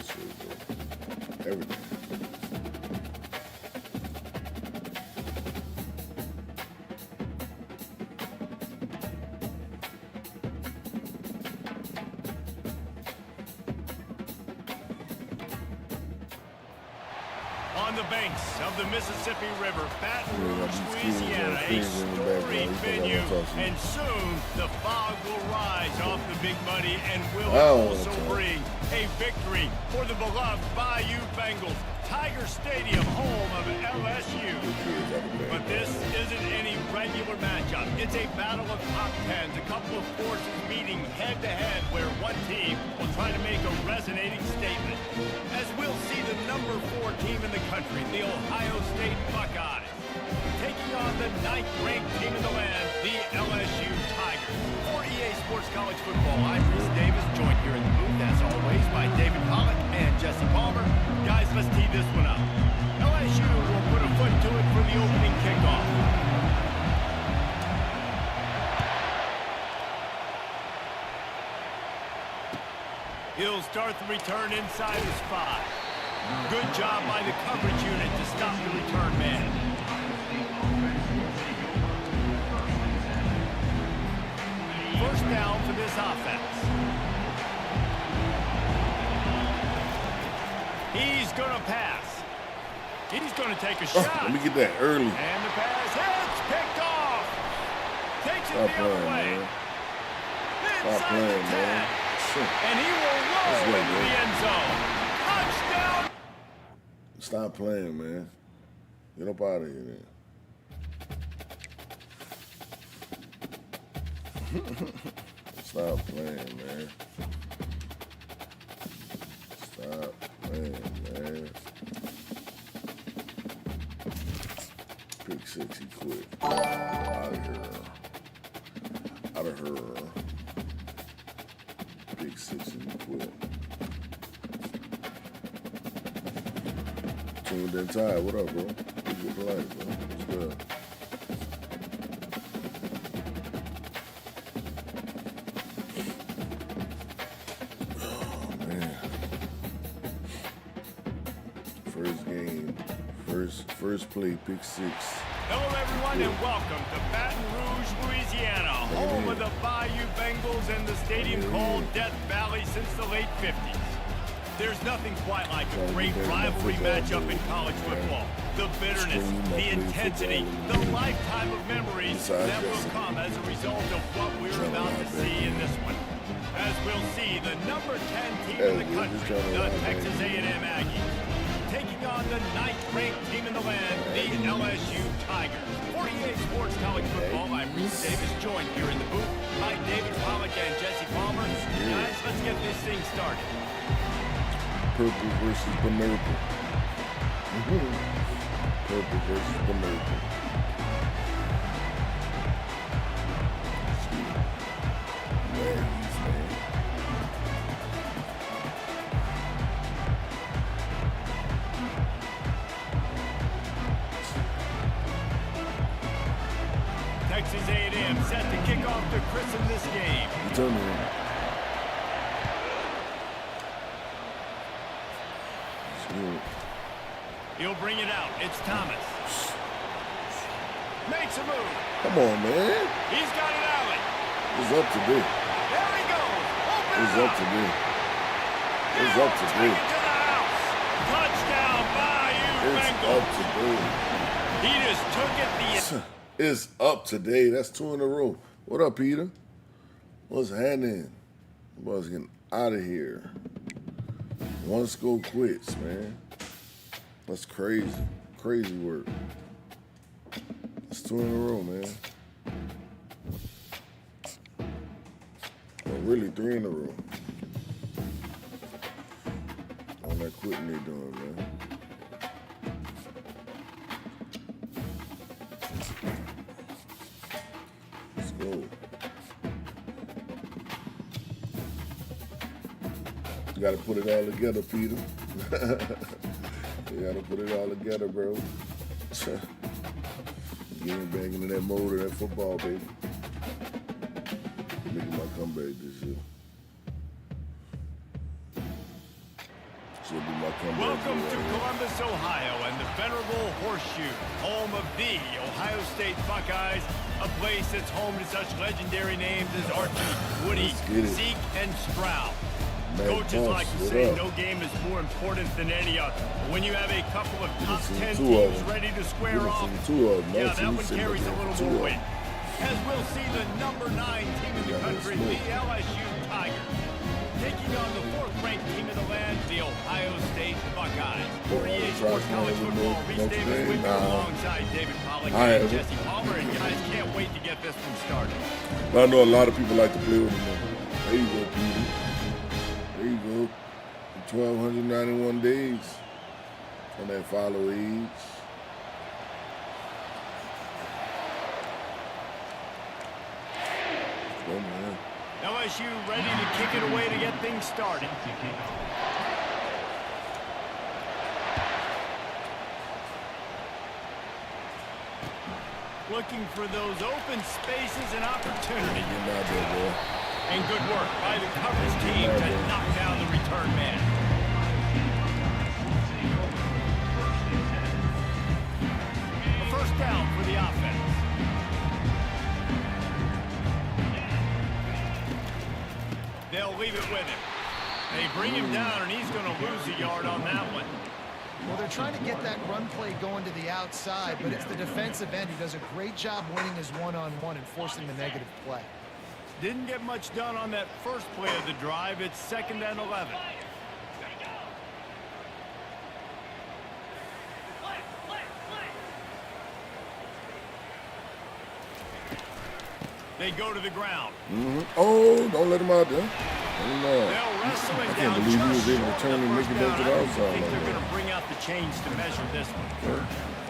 this way, bro. Everything. On the banks of the Mississippi River, Baton Rouge, Louisiana, a storied venue, and soon the fog will rise off the Big Muddy and will also bring a victory for the beloved Bayou Bengals. Tiger Stadium, home of LSU. But this isn't any regular matchup. It's a battle of top tens, a couple of forces meeting head-to-head where one team will try to make a resonating statement. As we'll see the number 4 team in the country, the Ohio State Buckeyes, taking on the 9th-ranked team in the land, the LSU Tigers. For EA Sports College Football, I'm Chris Davis, joined here in the booth, as always, by David Pollock and Jesse Palmer. Guys, let's tee this one up. LSU will put a foot to it for the opening kickoff. He'll start the return inside his 5. Good job by the coverage unit to stop the return man. First down for this offense. He's going to pass. He's going to take a shot. Let me get that early. And the pass hits, picked off. Takes it the other way. Stop playing, man. And he will roll into the end zone. Touchdown. Stop playing, man. Get up out of here, man. Stop playing, man. Stop playing, man. Pick 6, he quit. Out of here. Out of her. Pick 6 and he quit. Tuned and tied. What up, bro? What's your life, bro? What's good? First play, pick 6. Hello, everyone, and welcome to Baton Rouge, Louisiana, home of the Bayou Bengals and the stadium called Death Valley since the late 50s. There's nothing quite like a great rivalry matchup in college football. The bitterness, the intensity, the lifetime of memories that will come as a result of what we're about to see in this one. As we'll see, the number 10 team in the country, the Texas A&M Aggies, taking on the 9th-ranked team in the land, the LSU Tigers. For EA Sports College Football, I'm Reese Davis, joined here in the booth by David Pollock and Jesse Palmer. Guys, let's get this thing started. Purple versus Benerple. Purple versus Benerple. Texas A&M set to kick off to christen this game. He'll bring it out. It's Thomas. Makes a move. Come on, man. He's got an alley. It's up to me. There he goes. It's up to me. It's up to me. To the house. Touchdown, Bayou Bengals. It's up to me. He just took it the... It's up today. That's 2 in a row. What up, Peter? What's happening? Boys getting out of here. One score quits, man. That's crazy. Crazy work. That's 2 in a row, man. Well, really 3 in a row. All that quitting they doing, man. Let's go. You gotta put it all together, Peter. You gotta put it all together, bro. Getting back into that mode of that football, baby. Making my comeback this year. will be my comeback. Welcome to Columbus, Ohio, and the venerable Horseshoe, home of the Ohio State Buckeyes, a place that's home to such legendary names as Archie, Woody, Zeke, and Stroud. Coaches like to say no game is more important than any other. But when you have a couple of top 10 teams ready to square off, yeah, that one carries a little more weight. As we'll see the number 9 team in the country, the LSU Tigers, taking on the 4th-ranked team in the land, the Ohio State Buckeyes. 48 Sports College Football, Reese Davis with you alongside David Pollack and Jesse Palmer, and guys can't wait to get this one started. I know a lot of people like to play with them. There you go, Peter. There you go. 1,291 days on that follow age. Oh, man. LSU ready to kick it away to get things started. Looking for those open spaces and opportunity. And good work by the coverage team to knock down the return man. A first down for the offense. They'll leave it with him. They bring him down, and he's going to lose a yard on that one. Well, they're trying to get that run play going to the outside, but it's the defensive end who does a great job winning his one-on-one and forcing the negative play. Didn't get much done on that first play of the drive. It's 2nd and 11. They go to the ground. Oh, don't let him out there. They'll wrestle him I can't believe he was able to turn and make it back to the outside. I think they're going to bring out the change to measure this one.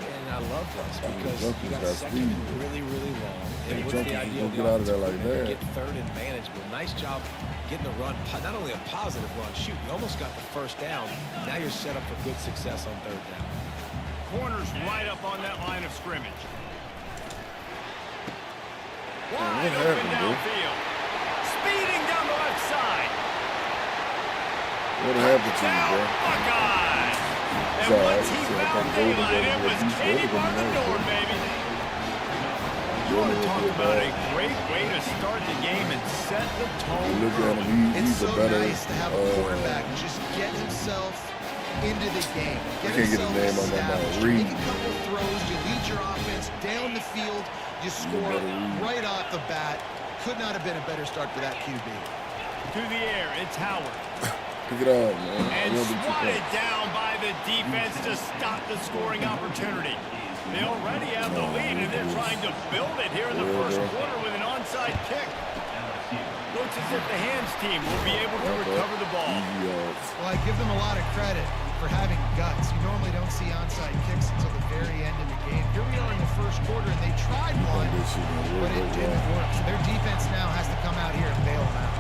And I love this because you got second and really, really long. And what's the idea of get out of there like that? Get 3rd and manageable. Nice job getting a run. Not only a positive run, shoot, you almost got the first down. Now you're set up for good success on 3rd down. Corners right up on that line of scrimmage. Wide open downfield. Speeding down the left side. What happened to you, bro? Buckeyes. And once he found daylight, it was Katie on the door, baby. You want to talk about a great way to start the game and set the tone. Look at him. It's so better, nice to have a quarterback just get himself into the game. I can't get his name on my mouth. Make a couple throws, you lead your offense down the field, you score right off the bat. Could not have been a better start for that QB. To the air, it's Howard. Pick it up, man. And swatted down by the defense to stop the scoring opportunity. They already have the lead, and they're trying to build it here in the first quarter with an onside kick. Looks as if the hands team will be able to recover the ball. Well, I give them a lot of credit for having guts. You normally don't see onside kicks until the very end of the game. Here we are in the first quarter, and they tried one, but it didn't work. So their defense now has to come out here and bail them out.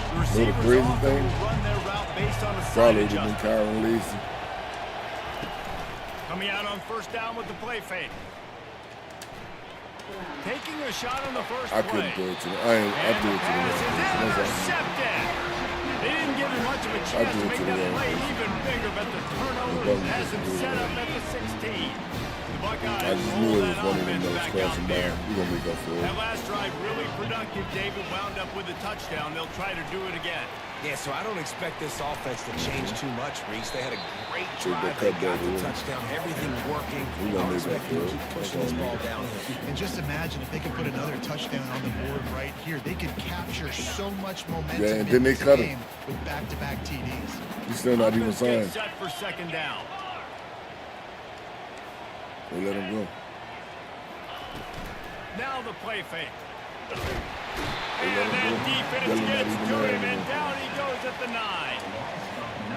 The receivers often will run their route based on a side adjustment. Coming out on first down with the play fake. Taking a shot on the first play. I couldn't throw it to him. I threw it to him. Intercepted. They didn't give him much of a chance to make that play even bigger, but the turnover has him set up at the 16. The Buckeyes I just knew it was one of them that was back crossing out there. down. We're going to make up for it. That last drive really productive. David wound up with a touchdown. They'll try to do it again. Yeah, so I don't expect this offense to change too much, Reese. They had a great drive. They got the touchdown. Everything working. I don't expect them to keep pushing this ball down. And just imagine if they could put another touchdown on the board right here. They could capture so much momentum and then they cut him with back-to-back TDs. He's still not even signed. Set for second down. They let him go. Now the play fake. And then defense gets to him, and down he goes at the 9.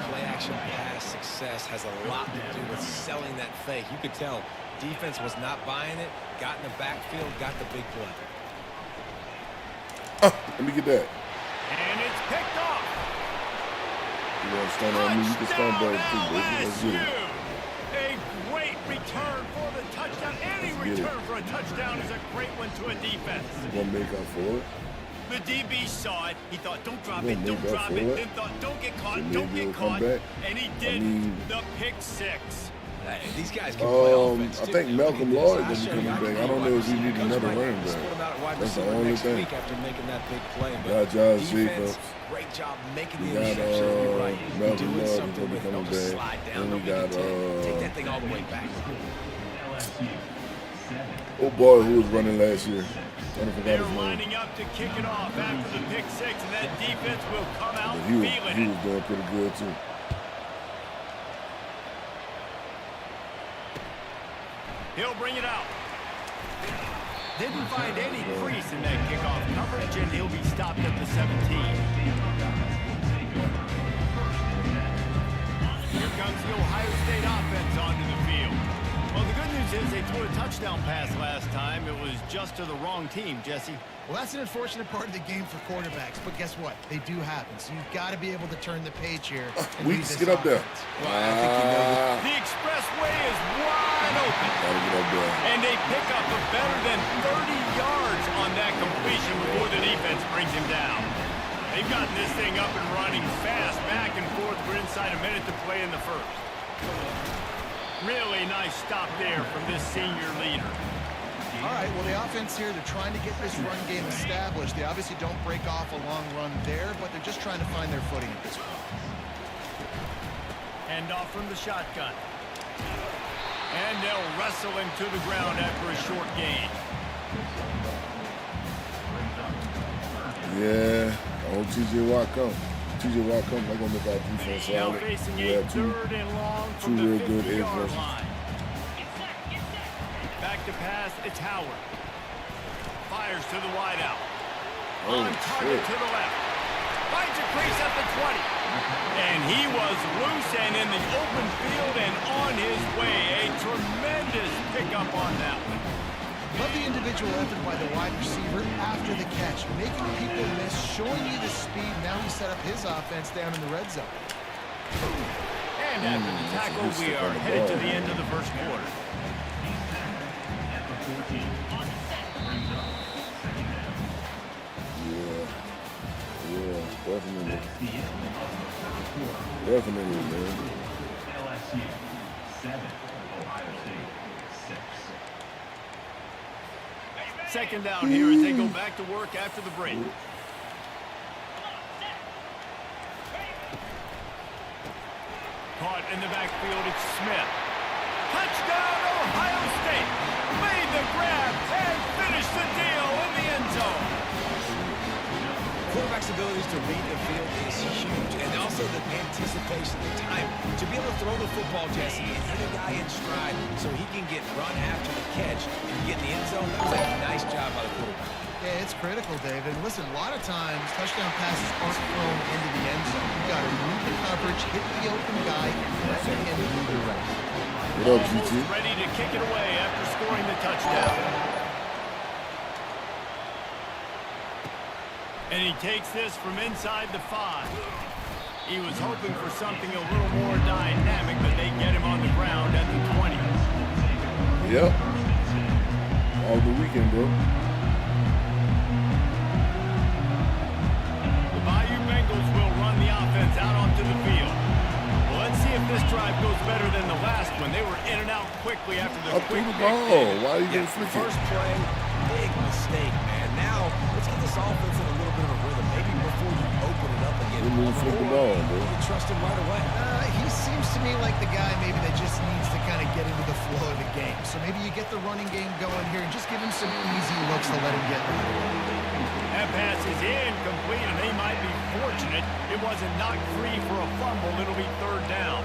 Play action pass success has a lot to do with selling that fake. You could tell defense was not buying it, got in the backfield, got the big play. Let me get that. And it's picked off. You want to stand on me? You can stand back too, baby. Let's get it. A great return for the touchdown. Any return for a touchdown is a great one to a defense. You want to make up for it? The DB saw it. He thought, don't drop it, don't drop it. Then thought, don't get caught, don't get caught. And he did. The pick six. These guys can play offense I think Malcolm Lloyd will be coming back. I don't know if we need another running back. That's the only thing. After making that big play, got Josh Jacobs. Great job making We the got interception. Right. Malcolm Lloyd Something will be with coming don't just back. slide down. And we Don't got take that thing all the way back. oh boy, who was running last year? I forgot They're his name. lining up to kick it off after the pick six, and that defense will come out But feeling he was doing pretty good too. He'll bring it out. Didn't find any crease in that kickoff coverage, and he'll be stopped at the 17. Here comes the Ohio State offense onto the field. Well, the good news is they threw a touchdown pass last time. It was just to the wrong team, Jesse. Well, that's an unfortunate part of the game for quarterbacks, but guess what? They do happen, so you've got to be able to turn the page here. And Weeks, get up there. Well, I think you know the expressway is wide open. Gotta get up there. And they pick up a better than 30 yards on that completion before the defense brings him down. They've gotten this thing up and running fast, back and forth. We're inside a minute to play in the first. Really nice stop there from this senior leader. All right, well, the offense here, they're trying to get this run game established. They obviously don't break off a long run there, but they're just trying to find their footing at this point. Hand off from the shotgun. And they'll wrestle him to the ground after a short gain. Yeah, I hope TJ Watt come. TJ Watt come. They're gonna make our defense Now solid. facing We a have two 3rd and long two from the real good edge 50-yard rushers. line. Back to pass, it's Howard. Fires to the wideout. Oh, On target shit. to the left. Finds a crease at the 20. And he was loose and in the open field and on his way. A tremendous pickup on that one. Love the individual effort by the wide receiver after the catch, making people miss, showing you the speed. Now he set up his offense down in the red zone. And after the tackle, we are headed to the end of the first quarter. Yeah, definitely. Definitely, man. LSU 7, Ohio State 6. Second down here as they go back to work after the break. Caught in the backfield, it's Smith. Touchdown, Ohio State! Made the grab and finished the deal in the end zone. Quarterback's abilities to read the field is huge, and also the anticipation, the time to be able to throw the football, Jesse, and hit a guy in stride so he can get run after the catch and get in the end zone. That was a nice job by the quarterback. Yeah, it's critical, David. Listen, a lot of times, touchdown passes aren't thrown into the end zone. You've got to move the coverage, hit the open guy, threaten him to move the rest. What up, Almost GT? ready to kick it away after scoring the touchdown. And he takes this from inside the 5. He was hoping for something a little more dynamic, but they get him on the ground at the 20. Yep. All the weekend, bro. The Bayou Bengals will run the offense out onto the field. Well, let's see if this drive goes better than the last one. They were in and out quickly after the Up quick through the pick. ball. Why are you Yeah, gonna flick first it? play, big mistake, man. Now, let's get this offense in a little bit of a rhythm. Maybe before you open it up again. You move flip the ball, bro. You trust him right away. He seems to me like the guy maybe that just needs to kind of get into the flow of the game. So maybe you get the running game going here and just give him some easy looks to let him get right. That pass is incomplete, and they might be fortunate it wasn't knocked free for a fumble. It'll be 3rd down.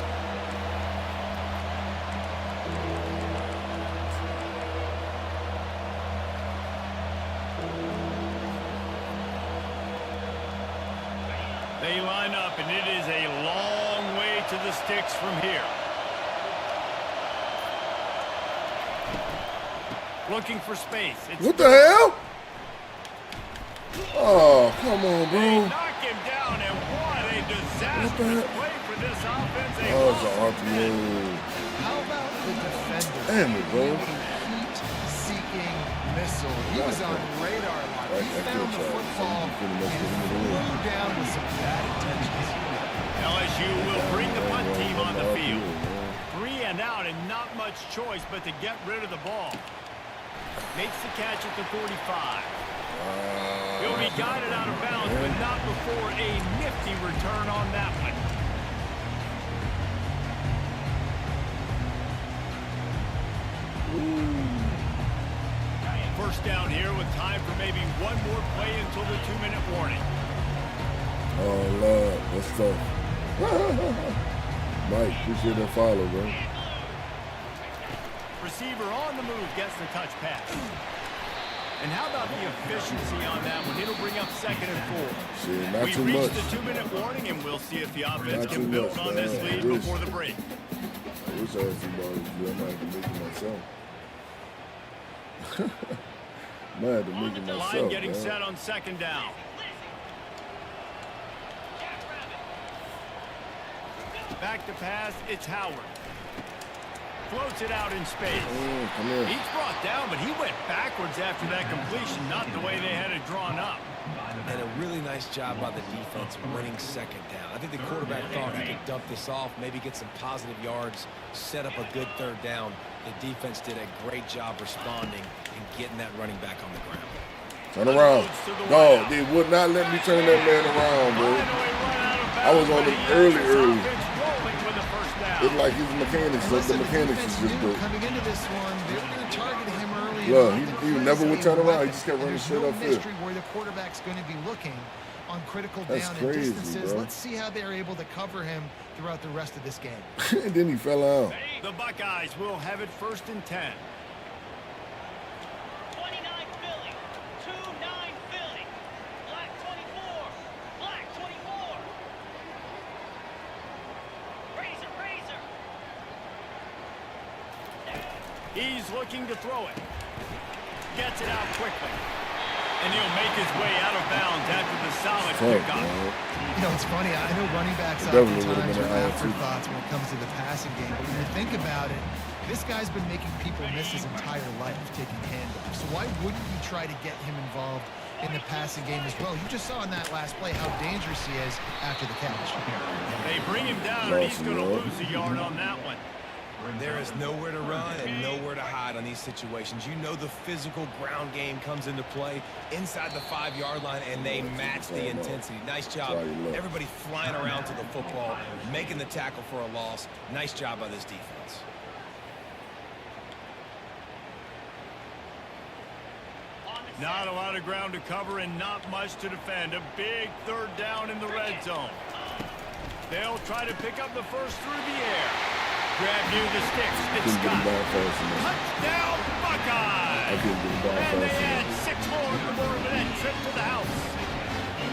They line up, and it is a long way to the sticks from here. Looking for space. It's What the hell? Oh, come on, They bro. knock him down, and what a disastrous heck? play for this offense. A Oh, it's an loss. RPO. How about the defender? Damn it, bro. Heat-seeking missile. He was on radar lock. He found the football and flew down with some bad intentions. LSU will bring the punt team on the field. 3 and out and not much choice but to get rid of the ball. Makes the catch at the 45. He'll be guided out of bounds, but not before a nifty return on that one. First down here with time for maybe one more play until the 2-minute warning. Oh, Lord. That's tough. Mike, appreciate that follow, bro. Receiver on the move gets the touch pass. And how about the efficiency on that one? It'll bring up 2nd and 4. See, not we too reached much. the 2-minute warning, and we'll see if the offense Not can too build much, on man. this lead I wish. before the break. I wish I had somebody to do. I might have to make it myself. Might have to make it myself, Line getting man. set on 2nd down. Back to pass, it's Howard. Floats it out in space. Come here. He's brought down, but he went backwards after that completion, not the way they had it drawn up. And a really nice job by the defense winning 2nd down. I think the quarterback thought he could dump this off, maybe get some positive yards, set up a good 3rd down. The defense did a great job responding and getting that running back on the ground. Turn around. No, they would not let me turn that man around, bro. I was on him early. It's like his mechanics. The mechanics is just broke. Coming into this one, they were going to target him early. Look, he never would turn around. He just kept running straight upfield. Mystery where the quarterback's going to be looking on critical That's down crazy, and distances. bro. Let's see how they're able to cover him throughout the rest of this game. And then he fell out. The Buckeyes will have it 1st and 10. 29 Philly, 2-9 Philly, black 24, black 24. Razor. He's looking to throw it. Gets it out quickly. And he'll make his way out of bounds after the solid pickup. You know, it's funny. I know running backs Definitely would've oftentimes been are an hour, too. afterthoughts when it comes to the passing game. But when you think about it, this guy's been making people miss his entire life taking handoffs. So why wouldn't you try to get him involved in the passing game as well? You just saw in that last play how dangerous he is after the catch. They bring him down, and he's going to lose a yard on that one. There is nowhere to run and nowhere to hide on these situations. You know the physical ground game comes into play inside the 5-yard line, and they match the intensity. Nice job. Everybody flying around to the football, making the tackle for a loss. Nice job by this defense. Not a lot of ground to cover and not much to defend. A big 3rd down in the red zone. They'll try to pick up the first through the air. Grab near the sticks. It's Scott. Touchdown, Buckeyes! And they add 6 more for more of that trip to the house.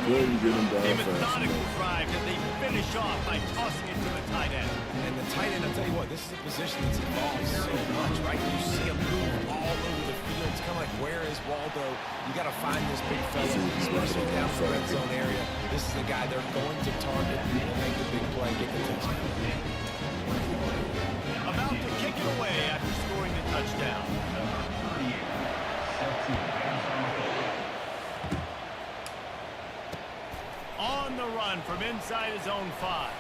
A methodical drive that they finish off by tossing it to the tight end. And the tight end, I'll tell you what, this is a position that's involved so much, right? You see him move all over the field. It's kind of like, where is Waldo? You got to find this big fella, especially down the red zone area. This is the guy they're going to target and make the big play, get the touchdown. About to kick it away after scoring the touchdown. On the run from inside his own 5.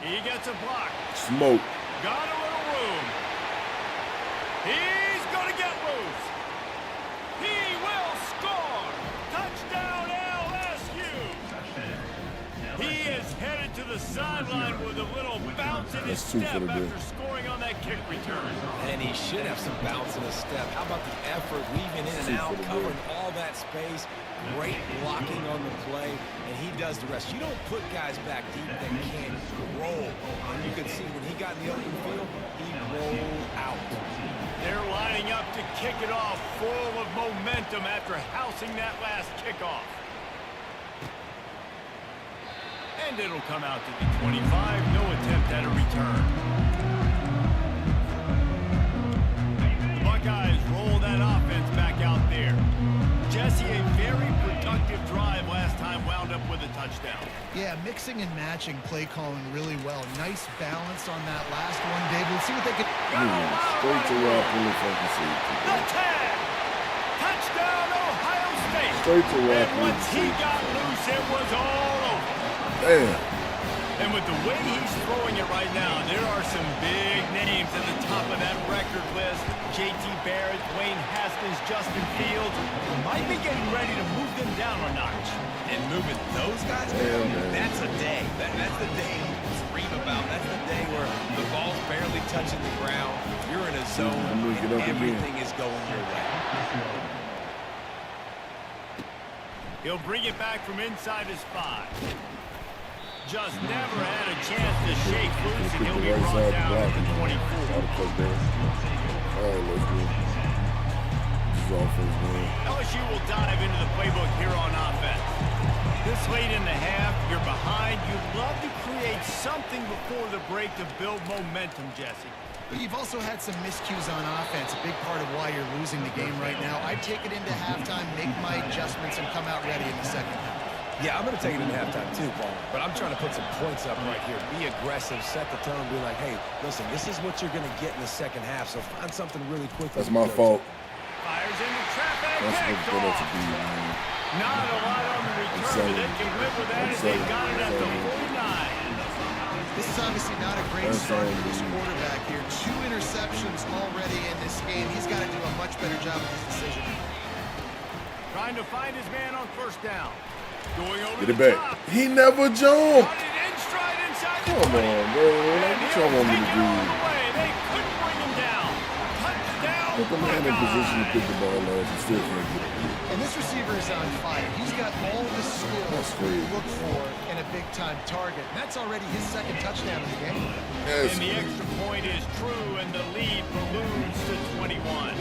He gets a block. Smoke. Got a little room. He's going to get loose. He will score. Touchdown LSU. He is headed to the sideline with a little bounce in his step after scoring on that kick return. And he should have some bounce in his step. How about the effort, weaving in and out, covering all that space. Great blocking on the play, and he does the rest. You don't put guys back deep that can't roll. And you can see when he got in the open field, he rolled out. They're lining up to kick it off full of momentum after housing that last kickoff. And it'll come out to the 25. No attempt at a return. The Buckeyes roll that offense back out there. Jesse, a very productive drive last time, wound up with a touchdown. Yeah, mixing and matching play calling really well. Nice balance on that last one, David. Let's see what they can... Straight to where I really fucking see it. The 10! straight to Rocky. And once he got loose, it was all over. Damn. And with the way he's throwing it right now, there are some big names at the top of that record list. J.T. Barrett, Dwayne Haskins, Justin Fields might be getting ready to move them down a notch. And moving those guys down, that's a day. That's the day you scream about. That's the day where the ball's barely touching the ground. You're in a zone, and everything is going your way. He'll bring it back from inside his 5. Just never had a chance to shake loose, and he'll be brought down at the 24. All right, let's go. This is offense, man. LSU will dive into the playbook here on offense. This late in the half, you're behind. You'd love to create something before the break to build momentum, Jesse. But you've also had some miscues on offense, a big part of why you're losing the game right now. I'd take it into halftime, make my adjustments, and come out ready in the second half. Yeah, I'm going to take it into halftime too, Paul. But I'm trying to put some points up right here. Be aggressive, set the tone, be like, hey, listen, this is what you're going to get in the second half, so find something really quick. That's my fault. Fires into traffic. That's what to be, man. Not a lot on the return, but they can live with that as they've got it at the 49. This is obviously not a great start for this quarterback here. 2 interceptions already in this game. He's got to do a much better job with his decision. Trying to find his man on first down. Going over Get it the back. top. He never jumped. Got it in stride inside the Come 20. on, bro. What y'all want me to do? They couldn't bring him down. Touchdown. Put the man in position to pick the ball up and still can't get it. And this receiver is on fire. He's got all the skills you look for in a big-time target. And that's already his second touchdown in the game. Yes. And the extra point is true, and the lead balloons to 21.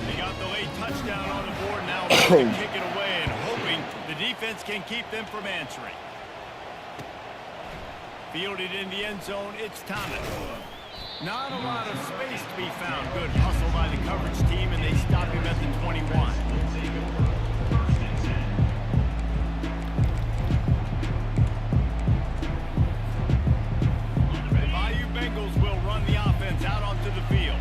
They got the late touchdown on the board now. They kick it away and hoping the defense can keep them from answering. Fielded in the end zone, it's Thomas. Not a lot of space to be found. Good hustle by the coverage team, and they stop him at the 21. The Bayou Bengals will run the offense out onto the field.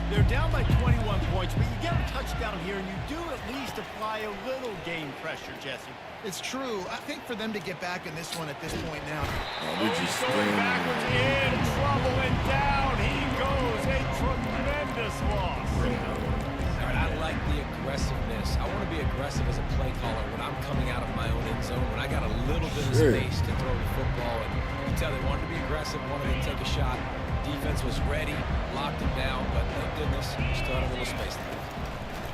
They're down by 21 points, but you get a touchdown here, and you do at least apply a little game pressure, Jesse. It's true. I think for them to get back in this one at this point now. They just Going standing backwards, there. in trouble, and down he goes. A tremendous loss. All right, I like the aggressiveness. I want to be aggressive as a play caller when I'm coming out of my own end zone, when I got a little bit of space to throw the football. And you can tell they wanted to be aggressive, wanted to take a shot. Defense was ready, locked him down, but thank goodness, still had a little space there.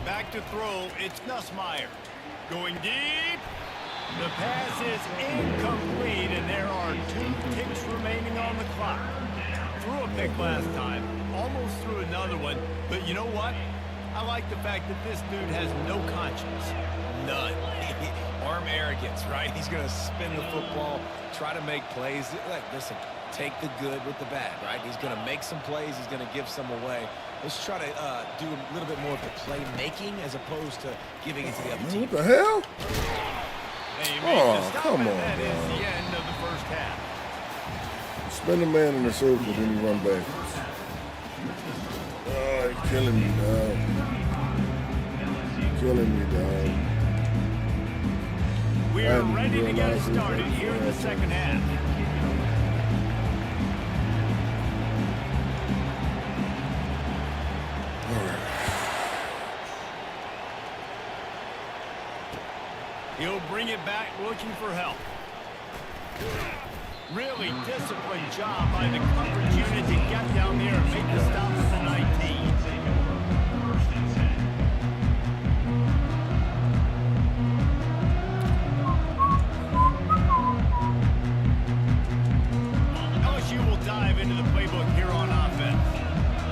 Back to throw, it's Nussmeier. Going deep. The pass is incomplete, and there are 2 ticks remaining on the clock. Threw a pick last time, almost threw another one, but you know what? I like the fact that this dude has no conscience. None. Arm arrogance, right? He's going to spin the football, try to make plays. Like, listen, take the good with the bad, right? He's going to make some plays. He's going to give some away. Let's try to do a little bit more of the playmaking as opposed to giving it to the other team. What the hell? Oh, come on, that is bro. the end of the first half. Spin the man in the circle, then you run backwards. Oh, you're killing me, dog. Killing me, dog. We are ready to get it started here in the second half. He'll bring it back looking for help. Really disciplined job by the coverage unit to get down there and make the stop at the 19. LSU will dive into the playbook here on offense.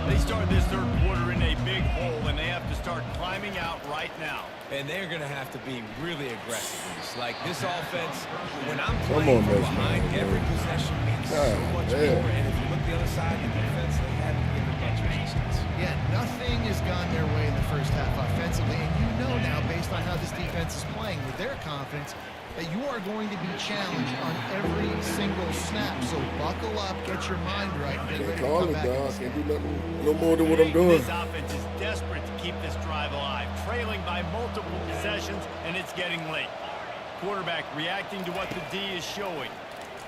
They start this third quarter in a big hole, and they have to start climbing out right now. And they're going to have to be really aggressive. Like this offense, when I'm playing from behind, every possession means so much more. And if you look the other side of the defense, they haven't given much resistance. Yeah, nothing has gone their way in the first half offensively. And you know now, based on how this defense is playing with their confidence, that you are going to be challenged on every single snap. So buckle up, get your mind right, and get ready to come back in this game. Can't do nothing, no more than what I'm doing. This offense is desperate to keep this drive alive, trailing by multiple possessions, and it's getting late. Quarterback reacting to what the D is showing.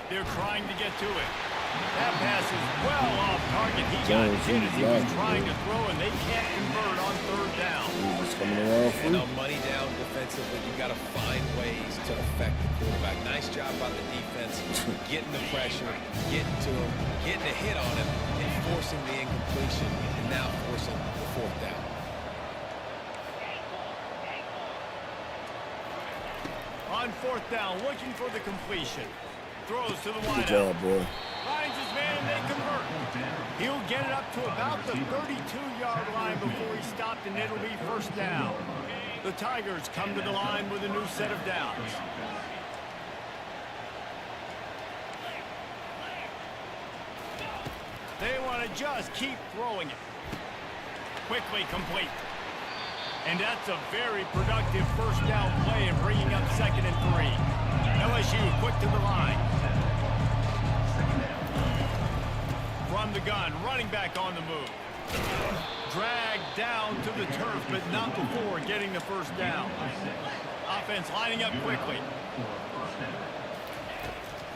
They're trying to get to it. That pass is well off target. He got hit as he was trying to throw, and they can't convert on third down. He's coming around And free. on money down defensively, you got to find ways to affect the quarterback. Nice job by the defense, getting the pressure, getting to him, getting a hit on him, and forcing the incompletion, and now forcing the fourth down. On fourth down, looking for the completion. Throws to the Good wideout. job, boy. Finds his man, and they convert. He'll get it up to about the 32-yard line before he stopped, and it'll be first down. The Tigers come to the line with a new set of downs. They want to just keep throwing it. Quickly complete. And that's a very productive first down play and bringing up 2nd and 3. LSU quick to the line. From the gun, running back on the move. Dragged down to the turf, but not before getting the first down. Offense lining up quickly.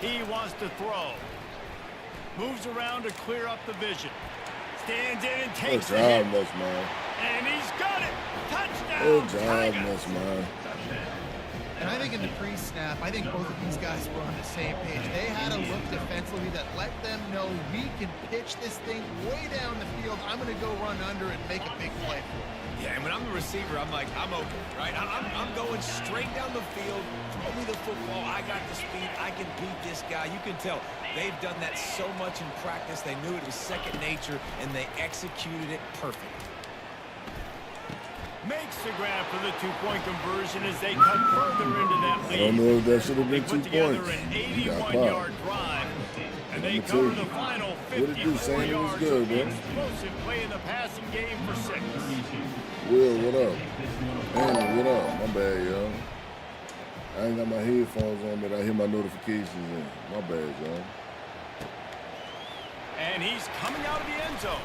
He wants to throw. Moves around to clear up the vision. Stands in and Good takes the hit. job, Nuts, man. And he's got it. Touchdown, Good job, Tigers. Nuts, man. And I think in the pre-snap, I think both of these guys were on the same page. They had a look defensively that let them know we can pitch this thing way down the field. I'm going to go run under and make a big play for it. Yeah, and when I'm the receiver, I'm like, I'm open, right? I'm going straight down the field. Throw me the football. I got the speed. I can beat this guy. You can tell they've done that so much in practice. They knew it was second nature, and they executed it perfect. Makes the grab for the two-point conversion as they cut further into that I lead. don't know if that should have They been put 2 together points. an He got 81-yard popped. drive, and they Let me cover tell the you. final What it do, 54 Sam? It was yards good, of bro. explosive play in the passing game for 6. Will, what up? Andy, what up? My bad, y'all. I ain't got my headphones on, but I hear my notifications in. My bad, y'all. And he's coming out of the end zone.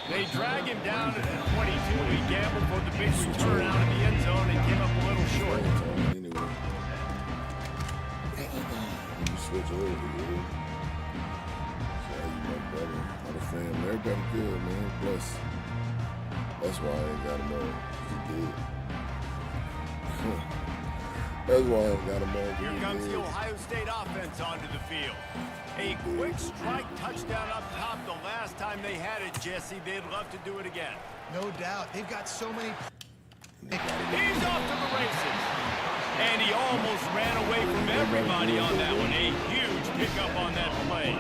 They drag him down to the 22. He gambled for the big return out of the end zone and came up a little short. Anyway. You switch over, you. So you my brother, my family. Everybody good, man. Bless. That's why I ain't got him on. He did. That's why I ain't got him on. Here comes the Ohio State offense onto the field. A quick strike touchdown up top. The last time they had it, Jesse, they'd love to do it again. No doubt. They've got so many. He's off to the races. And he almost ran away from everybody on that one. A huge pickup on that play.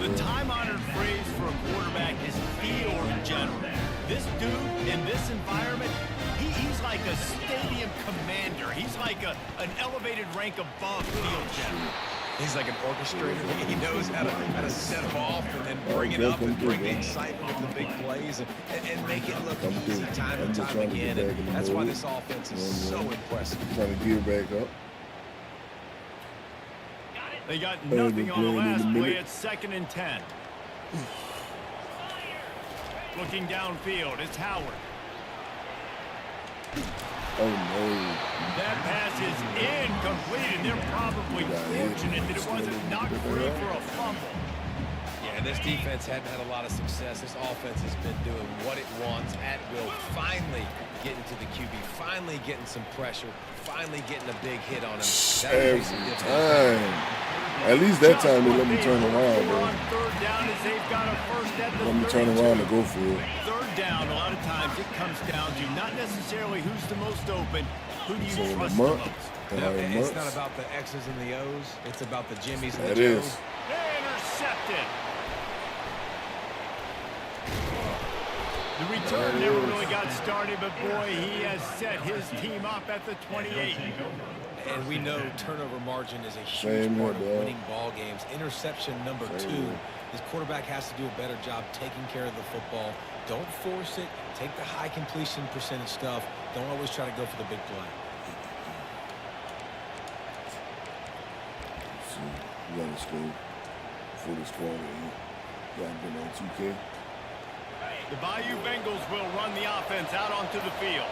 The time-honored phrase for a quarterback is field general. This dude in this environment, he's like a stadium commander. He's like an elevated rank above field general. He's like an orchestrator. He knows how to set them off and then bring it up and bring the excitement of the big plays and make it look easy time and time again. And that's why this offense is so impressive. Trying to gear back up. They got nothing on the last play at 2nd and 10. Looking downfield, it's Howard. Oh no. That pass is incomplete, and they're probably fortunate that it wasn't knocked free for a fumble. Yeah, and this defense hadn't had a lot of success. This offense has been doing what it wants at will. Finally getting to the QB, finally getting some pressure, finally getting a big hit on him. That makes a Every difference. time. At least that time they let me turn around, We're bro. on third down as they've got a first at the Let me turn 32. around and go for it. Third down, a lot of times it comes down to not necessarily who's the most open, who do you So in a trust the month, most. No, in it's months, not about the X's and the O's. It's about the Jimmys and that the is. Joes. Intercepted. The return never really got started, but boy, he has set his team up at the 28. And we know turnover margin is a huge Same part here, of dog. winning ball games. Interception number Same 2. here. His quarterback has to do a better job taking care of the football. Don't force it. Take the high completion percentage stuff. Don't always try to go for the big play. So, you gotta score before this quarter. Y'all been on 2K. The Bayou Bengals will run the offense out onto the field.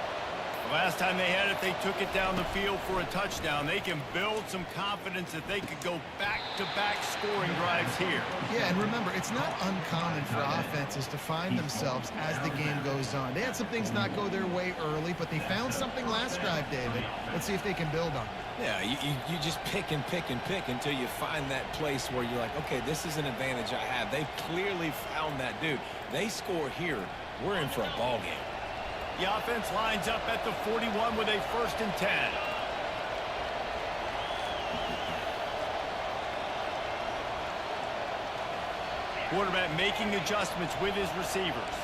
The last time they had it, they took it down the field for a touchdown. They can build some confidence that they could go back-to-back scoring drives here. Yeah, and remember, it's not uncommon for offenses to find themselves as the game goes on. They had some things not go their way early, but they found something last drive, David. Let's see if they can build on it. Yeah, you just pick and pick and pick until you find that place where you're like, okay, this is an advantage I have. They've clearly found that dude. They score here, we're in for a ball game. The offense lines up at the 41 with a 1st and 10. Quarterback making adjustments with his receivers.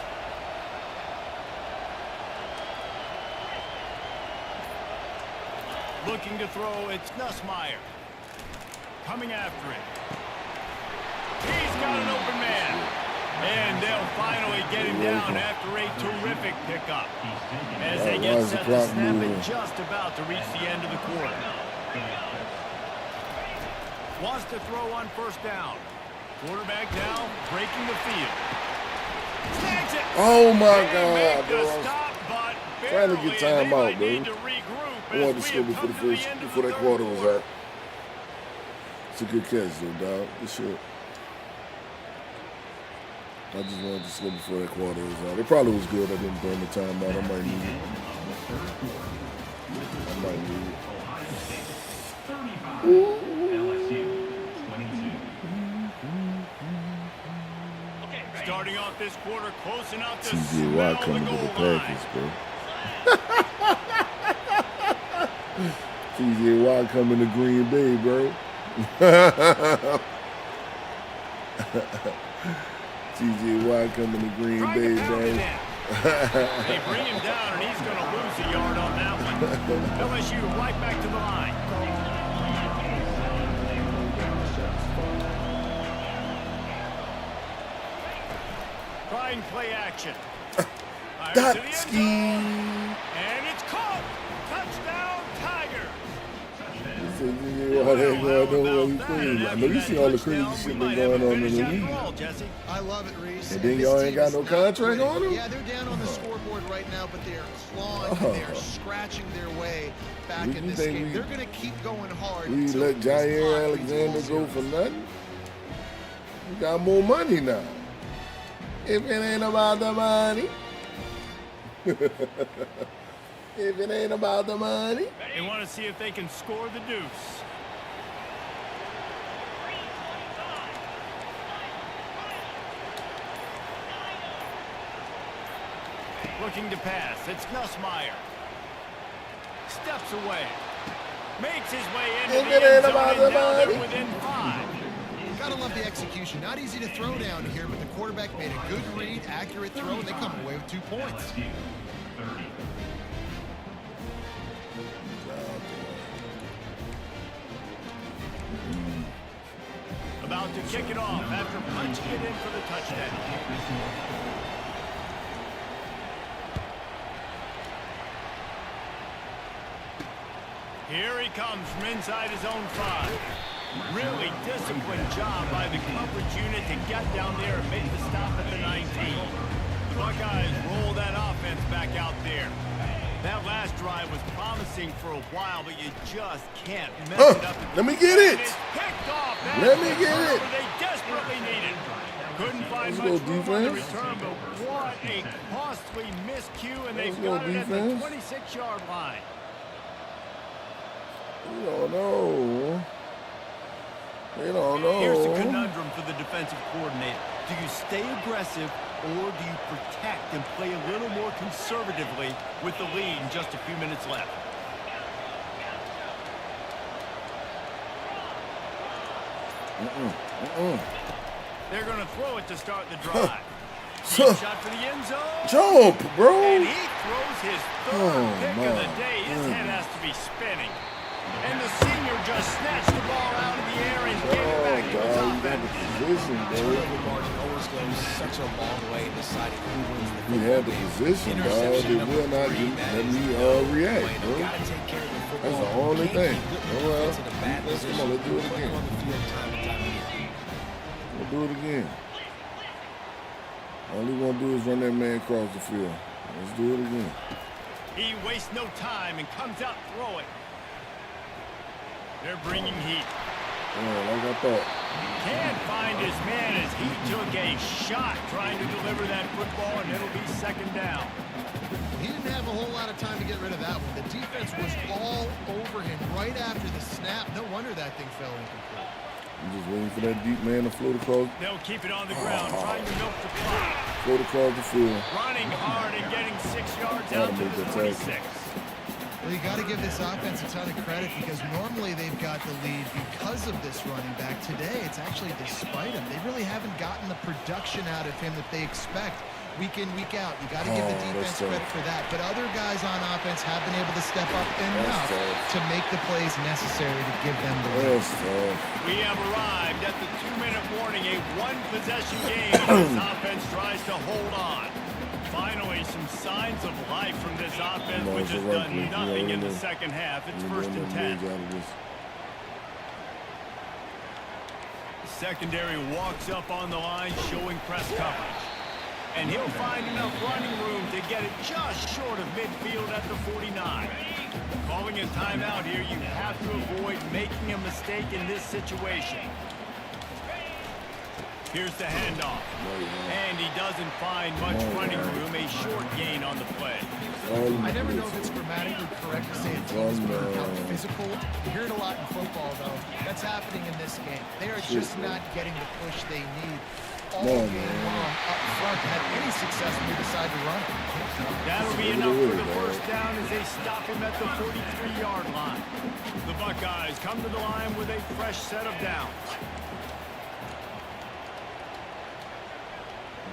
Looking to throw, it's Nussmeier. Coming after it. He's got an open man. And they'll finally get him down after a terrific pickup. As they get set to snap it, just about to reach the end of the quarter. Wants to throw on 1st down. Quarterback now breaking the field. Snags it. Oh my They God, make the bro. stop, but Trying to barely, get time and they out, might bro. need to regroup I wanted to as score we have before come to the end of before the that third quarter was out. It's a good catch, though, dog. Good shit. I just wanted to score before that quarter was out. It probably was good. I didn't burn the time out. I might need it. I might need it. Ohio State 35, LSU 22. Starting off this quarter, close enough to TJ smell Watt the coming to goal the line. Packers, bro. TJ Watt coming to Green Bay, bro. TJ Watt coming to Green Trying to Bay, pound it bro. in. They bring him down, and he's going to lose a yard on that one. LSU right back to the line. Try and play action. Fires to the end Dotsky. zone, and it's caught. Touchdown, Tiger. I know you see all the crazy shit that's going on in the league. I love it, Reese. And then this y'all team ain't got is no not contract quitting. on them? Yeah, they're down on the scoreboard right now, but they are clawing and they are scratching their way back in this game. They're going to keep going hard. We until let this Jair clock Alexander reaches go 0. for nothing. We got more money now. If it ain't about the money. If it ain't about the money. They want to see if they can score the deuce. Looking to pass. It's Nussmeier. Steps away. Makes his way into If the it ain't end zone about and the now they're money. within 5. Gotta love the execution. Not easy to throw down here, but the quarterback made a good read, accurate throw, and they come away with 2 points. LSU 30. About to kick it off after punching it in for the touchdown. Here he comes from inside his own 5. Really disciplined job by the coverage unit to get down there and make the stop at the 19. The Buckeyes roll that offense back out there. That last drive was promising for a while, but you just can't mess it up. Let me get it. And it's picked off. That's Let me the get turnover it. They desperately needed. Couldn't find Let's much go, room on the defense. return, but what a costly miscue, and they've Let's go, got it at the defense. 26-yard line. We don't know. We don't know. Here's the conundrum for the defensive coordinator. Do you stay aggressive or do you protect and play a little more conservatively with the lead in just a few minutes left? They're going to throw it to start the drive. Deep shot for the end zone. Jump, bro. And he throws his third pick of the my day. His head has to be spinning. And the senior just snatched the ball out of the air and gave it back to his God, you got offense. the position, bro. Turnover margin always goes such a long way in deciding who wins the We football had the game. position, dog. Interception They number will not 3, that let is me the react, play. bro. They've got to take care of the football. That's the only Can't thing. keep putting Oh, well. defense in a bad Let's- come position. on, let's do it Put them again. on the field time and time again. We'll do it again. All he want to do is run that man across the field. Let's do it again. He wastes no time and comes out throwing. They're bringing heat. Yeah, like I thought. Can't find his man as he took a shot trying to deliver that football, and it'll be second down. He didn't have a whole lot of time to get rid of that one. The defense was all over him right after the snap. No wonder that thing fell incomplete. I'm just waiting for that deep man to float across. They'll keep it on the ground, trying to milk the clock. Float across the field. Running hard and getting 6 yards out to the 26. Well, you got to give this offense a ton of credit because normally they've got the lead because of this running back. Today, it's actually despite him. They really haven't gotten the production out of him that they expect week in, week out. You got to give the defense credit for that. But other guys on offense have been able to step up enough to make the plays necessary to give them the lead. We have arrived at the 2-minute warning, a one-possession game as this offense tries to hold on. Finally, some signs of life from this offense, which has done nothing in the second half. It's 1st and 10. The secondary walks up on the line, showing press coverage. And he'll find enough running room to get it just short of midfield at the 49. Calling a timeout here, you have to avoid making a mistake in this situation. Here's the handoff. And he doesn't find much running room, a short gain on the play. I never know if it's grammatically correct to say a team's being out physical. You hear it a lot in football, though. That's happening in this game. They are just not getting the push they need all game long up front to have any success when they decide to run it. That'll be enough for the first down as they stop him at the 43-yard line. The Buckeyes come to the line with a fresh set of downs.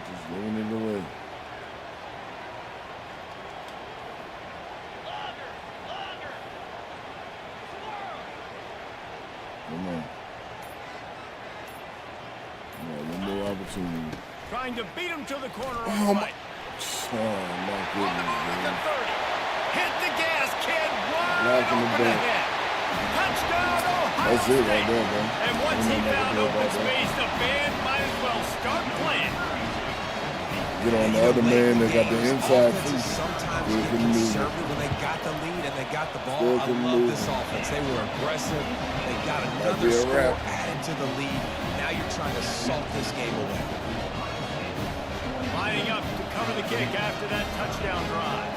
Just giving it away. Come on. One more opportunity. Trying to beat him to the corner on the right. Oh, my goodness, man. Hit the gas, kid. Wide Knocking the open back. ahead. Touchdown, Ohio That's it right State. there, bro. And once he found open space, the band might as well start playing. Get on the other man that got the inside feet. Sometimes Still get couldn't move. conservative when they got the lead and they got the ball. Still I couldn't love move. this offense. They were aggressive. They got That'd another be a score wrap. added to the lead. Now you're trying to salt this game away. Lining up to cover the kick after that touchdown drive.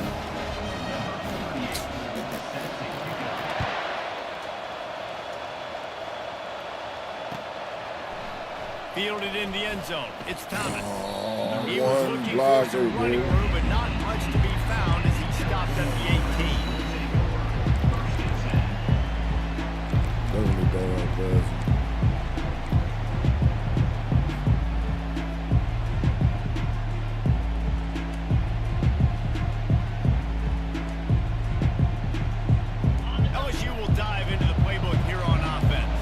Fielded in the end zone. It's Thomas. He was One looking for blocker, some running dude. room, but not much to be found as he stopped at the 18. Doesn't look that right, guys. LSU will dive into the playbook here on offense.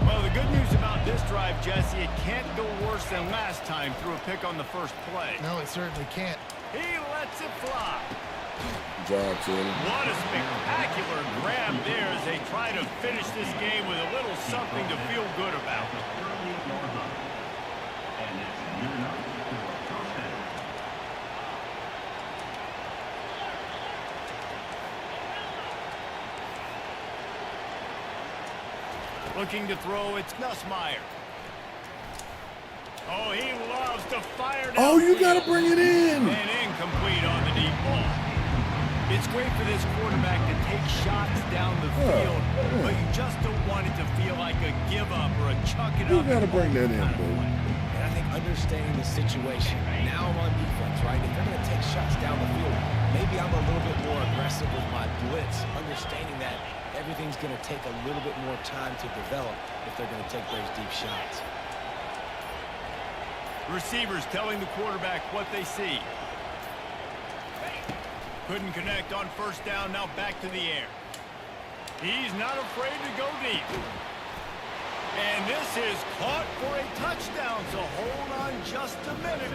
Well, the good news about this drive, Jesse, it can't go worse than last time through a pick on the first play. No, it certainly can't. He lets it fly. Good job, Taylor. What a spectacular grab there as they try to finish this game with a little something to feel good about. And it's your number 4 first down. Looking to throw, it's Nussmeier. Oh, he loves to fire down. Oh, you got to bring it in. And incomplete on the deep ball. It's great for this quarterback to take shots down the field, but you just don't want it to feel like a give-up or a chuck it You up. got to bring that in, bro. And I think understanding the situation, now I'm on defense, right? If they're going to take shots down the field, maybe I'm a little bit more aggressive with my blitz, understanding that everything's going to take a little bit more time to develop if they're going to take those deep shots. Receivers telling the quarterback what they see. Couldn't connect on first down, now back to the air. He's not afraid to go deep. And this is caught for a touchdown, so hold on just a minute.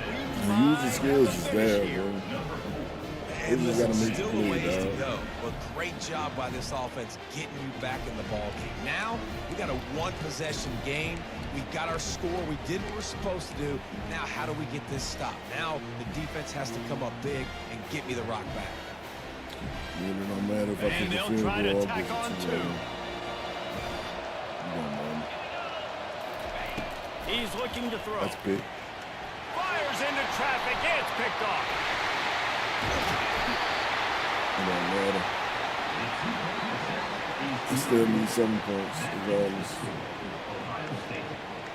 The user skills is there, bro. And just listen, gotta make still the a play, ways to dog. go. But great job by this offense getting you back in the ball game. Now, we got a one-possession game. We got our score. We did what we're supposed to do. Now, how do we get this stopped? Now, the defense has to come up big and get me the rock back. Really don't matter if I And kick a they'll field try to goal. tack on two. He's looking to throw. That's big. Fires into traffic. It's picked off. It don't matter. He still needs 7 points regardless.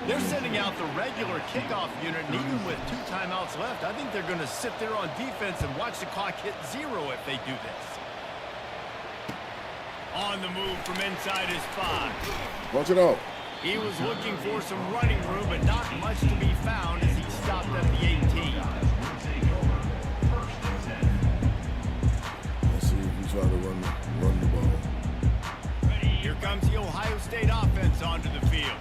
They're sending out the regular kickoff unit, and even with 2 timeouts left, I think they're going to sit there on defense and watch the clock hit 0 if they do this. On the move from inside his 5. Punch it out. He was looking for some running room, but not much to be found as he stopped at the 18. Let's see if we try to run the ball. Here comes the Ohio State offense onto the field.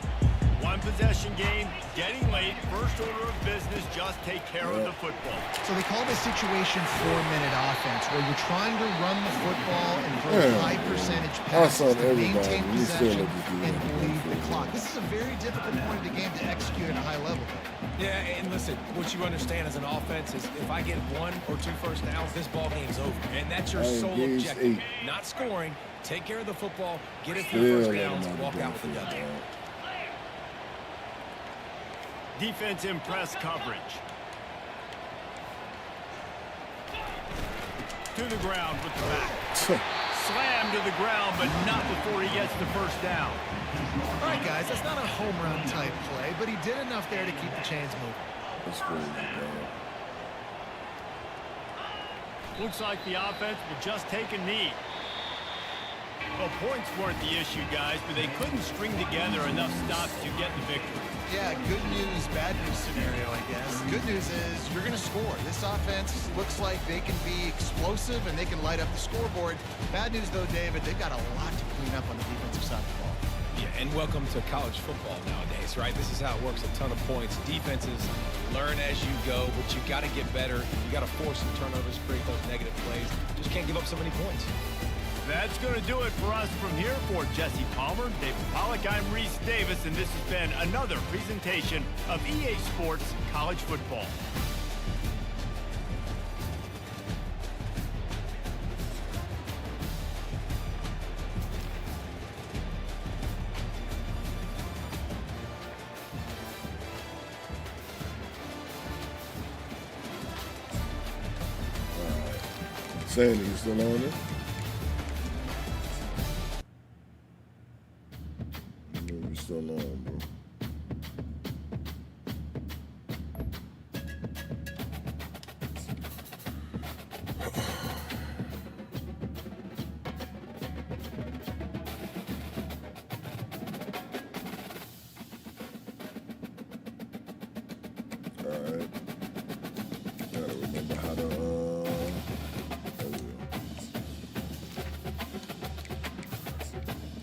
One possession game, getting late. First order of business, just take care of the football. So they call this situation 4-minute offense, where you're trying to run the football and throw high percentage passes to maintain possession and bleed the clock. This is a very difficult point of the game to execute at a high level. Yeah, and listen, what you understand as an offense is if I get 1 or 2 first downs, this ball game's over. And that's your sole objective. Not scoring, take care of the football, get a few first downs, walk out with a W. Defense in press coverage. To the ground with the back. Slam to the ground, but not before he gets the first down. All right, guys, that's not a home run type play, but he did enough there to keep the chains moving. That's crazy, dog. Looks like the offense will just take a knee. Well, points weren't the issue, guys, but they couldn't string together enough stops to get the victory. Yeah, good news, bad news scenario, I guess. Good news is you're going to score. This offense looks like they can be explosive and they can light up the scoreboard. Bad news, though, David, they've got a lot to clean up on the defensive side of the ball. Yeah, and welcome to college football nowadays, right? This is how it works, a ton of points. Defenses learn as you go, but you got to get better. You got to force some turnovers, create those negative plays. Just can't give up so many points. That's going to do it for us from here. For Jesse Palmer, David Pollack, I'm Reese Davis, and this has been another presentation of EA Sports College Football. Sandy, you still on there? You're still on, bro. Alright. Gotta remember how to,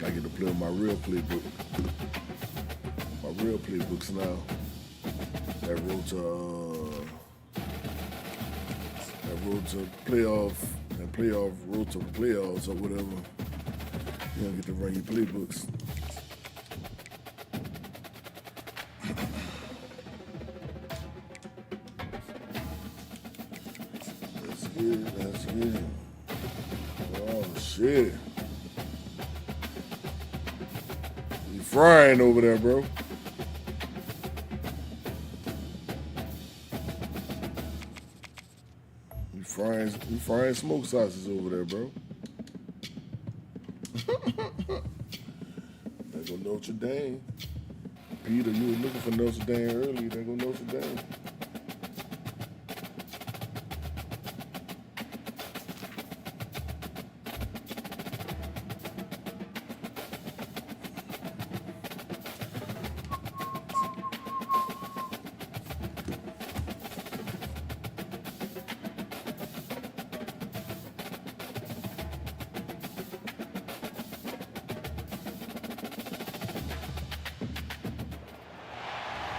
I get to play with my real playbook. My real playbooks now. That road to playoff and road to playoffs or whatever. You don't get to run your playbooks. That's good. Oh shit. You frying over there, bro. You frying smoke sausages over there, bro. There go Notre Dame. Peter, you were looking for Notre Dame earlier. There go Notre Dame.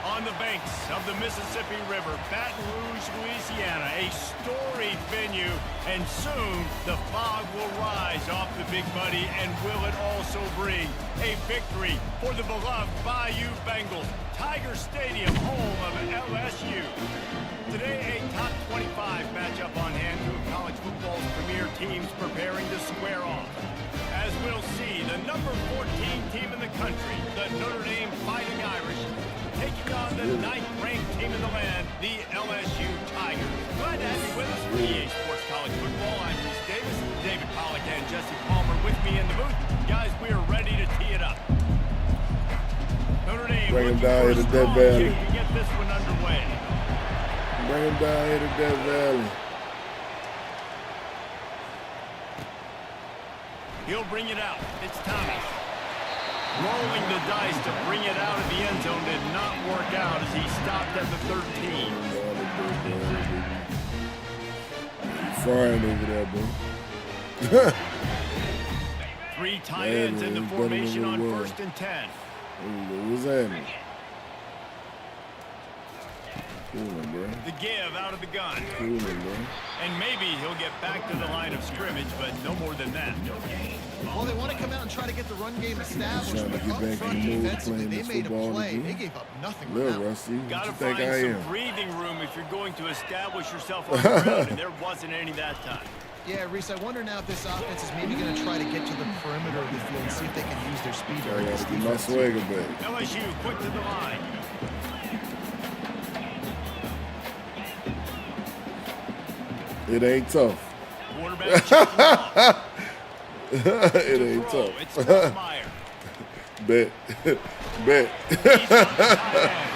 On the banks of the Mississippi River, Baton Rouge, Louisiana, a storied venue, and soon the fog will rise off the Big Muddy, and will it also bring a victory for the beloved Bayou Bengals, Tiger Stadium, home of LSU. Today, a top 25 matchup on hand, two of college football's premier teams preparing to square off. As we'll see, the number 14 team in the country, the Notre Dame Fighting Irish, taking on the 9th-ranked team in the land, the LSU Tigers. Glad to have you with us for EA Sports College Football. I'm Reese Davis, David Pollack and Jesse Palmer with me in the booth. Guys, we are ready to tee it up. Notre Dame Bring him looking down for here a to Death strong Valley. kick to get this one underway. Bring him down here to Death Valley. He'll bring it out. It's Thomas. Rolling the dice to bring it out of the end zone did not work out as he stopped at the 13. Frying over there, bro. 3 tight ends in the formation on 1st and 10. What's happening? Coolin', bro. The give out of the gun. Coolin', bro. And maybe he'll get back to the line of scrimmage, but no more than that. Well, they want to come out and try to get the run game established, Trying to but get up back front in the mood, defensively, playing they this made a football play. again. They gave up nothing. Little with that. Rusty, what Got you to think find I some am? breathing room if you're going to establish yourself on the ground, and there wasn't any that time. Yeah, Reese, I wonder now if this offense is maybe going to try to get to the perimeter of the field and see if they can use their speed to I hurt gotta this get my defense. swagger back. LSU quick to the line. It ain't tough. Quarterback checking off. It ain't Throw, tough. it's Meyer. Bet. Bet. He's on the tight end.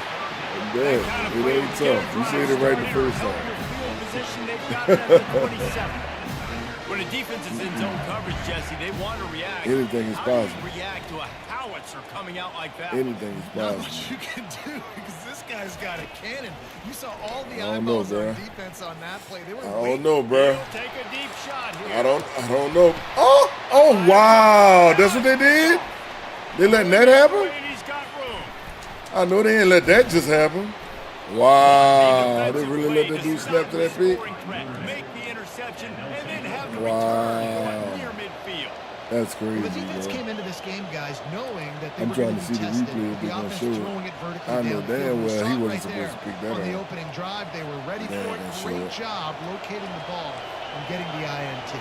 Bet. Kind of It play ain't to get tough. You a said drive it right the started or first help time. your field position. They've got it at the 27. When a defense is in zone coverage, Jesse, they want to react. Anything is How do you possible. react to a howitzer coming out like that? Anything is Not possible. much you can do because this guy's got a cannon. You saw all the I don't know, eyeballs on bruh. defense on that play. They were I don't waiting. know, bro. He'll take a deep shot here. I don't know. Oh, wow. That's what they did? They letting that happen? And he's got room. I know they ain't let that just happen. Wow. They really let that dude snap to that pick? Make the interception and then have the Wow. return near midfield. That's crazy, The defense bro. came into this game, guys, knowing that they I'm were trying going to to see be the tested. replay if The they're gonna offense show it. throwing it vertically I know downfield. damn We well saw he it wasn't right supposed there to pick that on the up. opening drive. They were ready They for ain't it. gonna show Great it. job locating the ball and getting the INT.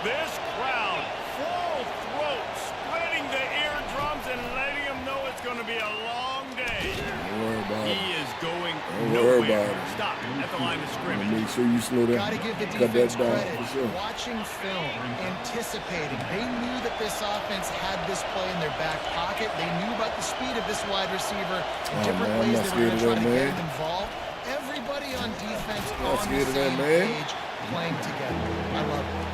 This crowd, full throat, splitting the eardrums and letting them know it's going to be a long day. Don't worry about He it. is going Don't worry nowhere. about it. Stop at the line of scrimmage. Make sure you slow Got down. to give the Cut that defense down credit. for sure. Watching film, anticipating. They knew that this offense had this play in their back pocket. They knew about the speed of this wide receiver and different man, I'm ways not they were going to try scared of to that, get man. him involved. Everybody on defense Not on the scared of that, same man. page, playing together. I love it.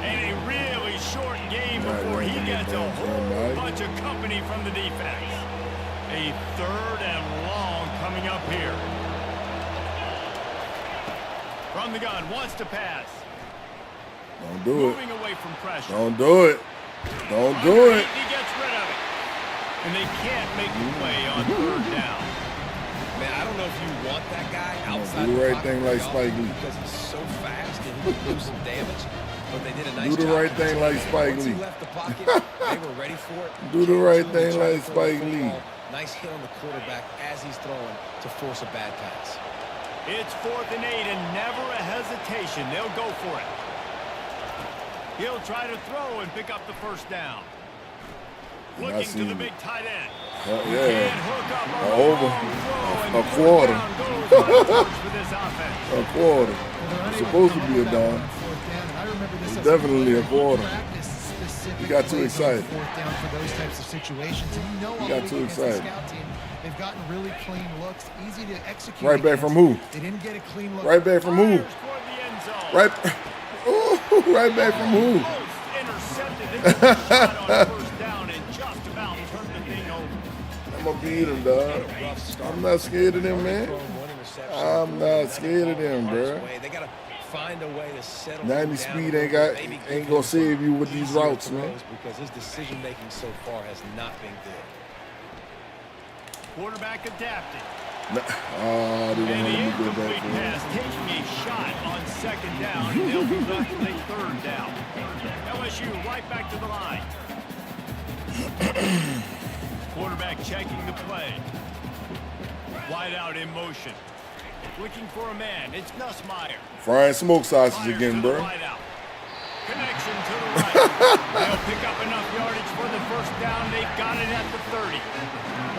And a really short game Right, before he right, gets a right, whole right. bunch of company from the defense. A 3rd and long coming up here. From the gun, wants to pass. Don't do it. Moving away from pressure. Don't do it. Don't do it. He gets rid of it. And they can't make the play on 3rd down. Man, I don't know if you want that guy outside do the the right pocket thing very like Spike often Lee. because he's so fast and he can do some damage. But they did a nice Do the job right thing like containing him. Spike Once he Lee. left the pocket, they were ready for it. Do the Came right to him, thing tried to like throw the Spike Lee. football. Nice hit on the quarterback as he's throwing to force a bad pass. It's 4th and 8 and never a hesitation. They'll go for it. He'll try to throw and pick up the 1st down. And I Looking to seen the it. big tight end. Yeah. Can't hook up on the Over. long throw, and A third quarter. down goes by the coach for this offense. A quarter. They're It's unable supposed to come be a up with that dime. on 4th down, and I remember this It's as definitely a player. quarter. Practice specific You got too plays on excited. 4th down for those types of situations. And you know all got week too against the excited. scout team, they've gotten really clean looks, easy to execute. Right back from against. who? They didn't get a clean look. Right back from who? Fires toward the end zone. Right. Ooh, right back from who? Almost intercepted. They took a shot on 1st down and just about turned the thing over. I'm gonna beat him, dog. I'm not scared of them, man. I'm not scared of them, bro. They got to find a way to settle 90 him down speed a ain't little got bit, maybe ain't give gonna him save you with these easier routes, man. throws because his decision making so far has not been good. Quarterback adapted. Nah. Oh, they don't And the want to go incomplete back there. pass taking a shot on second down, and they'll be left with a third down. LSU right back to the line. Quarterback checking the play. Wide out in motion. Looking for a man. It's Nussmeier. Frying smoke sausage Fires again, to the bro. wide out. Connection to the right. They'll pick up enough yardage for the first down. They've got it at the 30.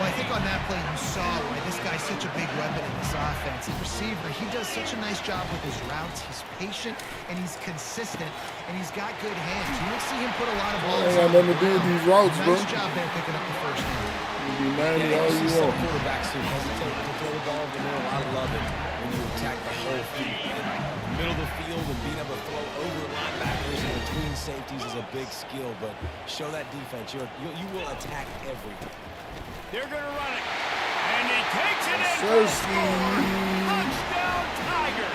Well, I think on that play you saw why this guy's such a big weapon in this offense. The receiver, he does such a nice job with his routes. He's patient, and he's consistent, and he's got good hands. You don't see him put a lot of balls Ain't got on nothing the to do with ground. these routes, bro. Nice job there picking up the first down. You be 90 Yeah, all you you see some want. quarterbacks who hesitate to throw the ball, but I love it when you attack the whole field. And middle of the field and being able to throw over linebackers and between safeties is a big skill, but show that defense. You will attack everything. They're going to run it. And he takes it in. Thirsty. Touchdown, Tiger.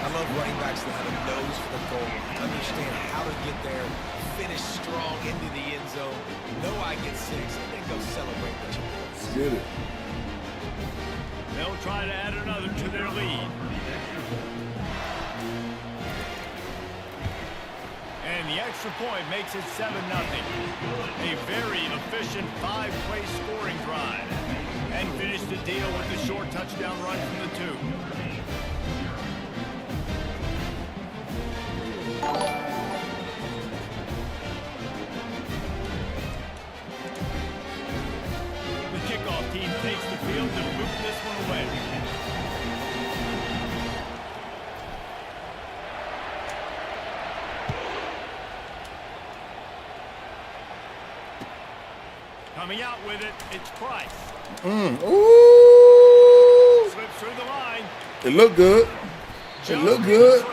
I love running backs that have a nose for the goal, understand how to get there, finish strong into the end zone, know I get 6, and then go celebrate with your boys. Let's get it. They'll try to add another to their lead. And the extra point makes it 7-0. A very efficient 5-play scoring drive. And finish the deal with the short touchdown run from the 2. The kickoff team takes the field to boot this one away. Coming out with it, it's Price. Ooh. Slips through the line. It looked good. It looked good.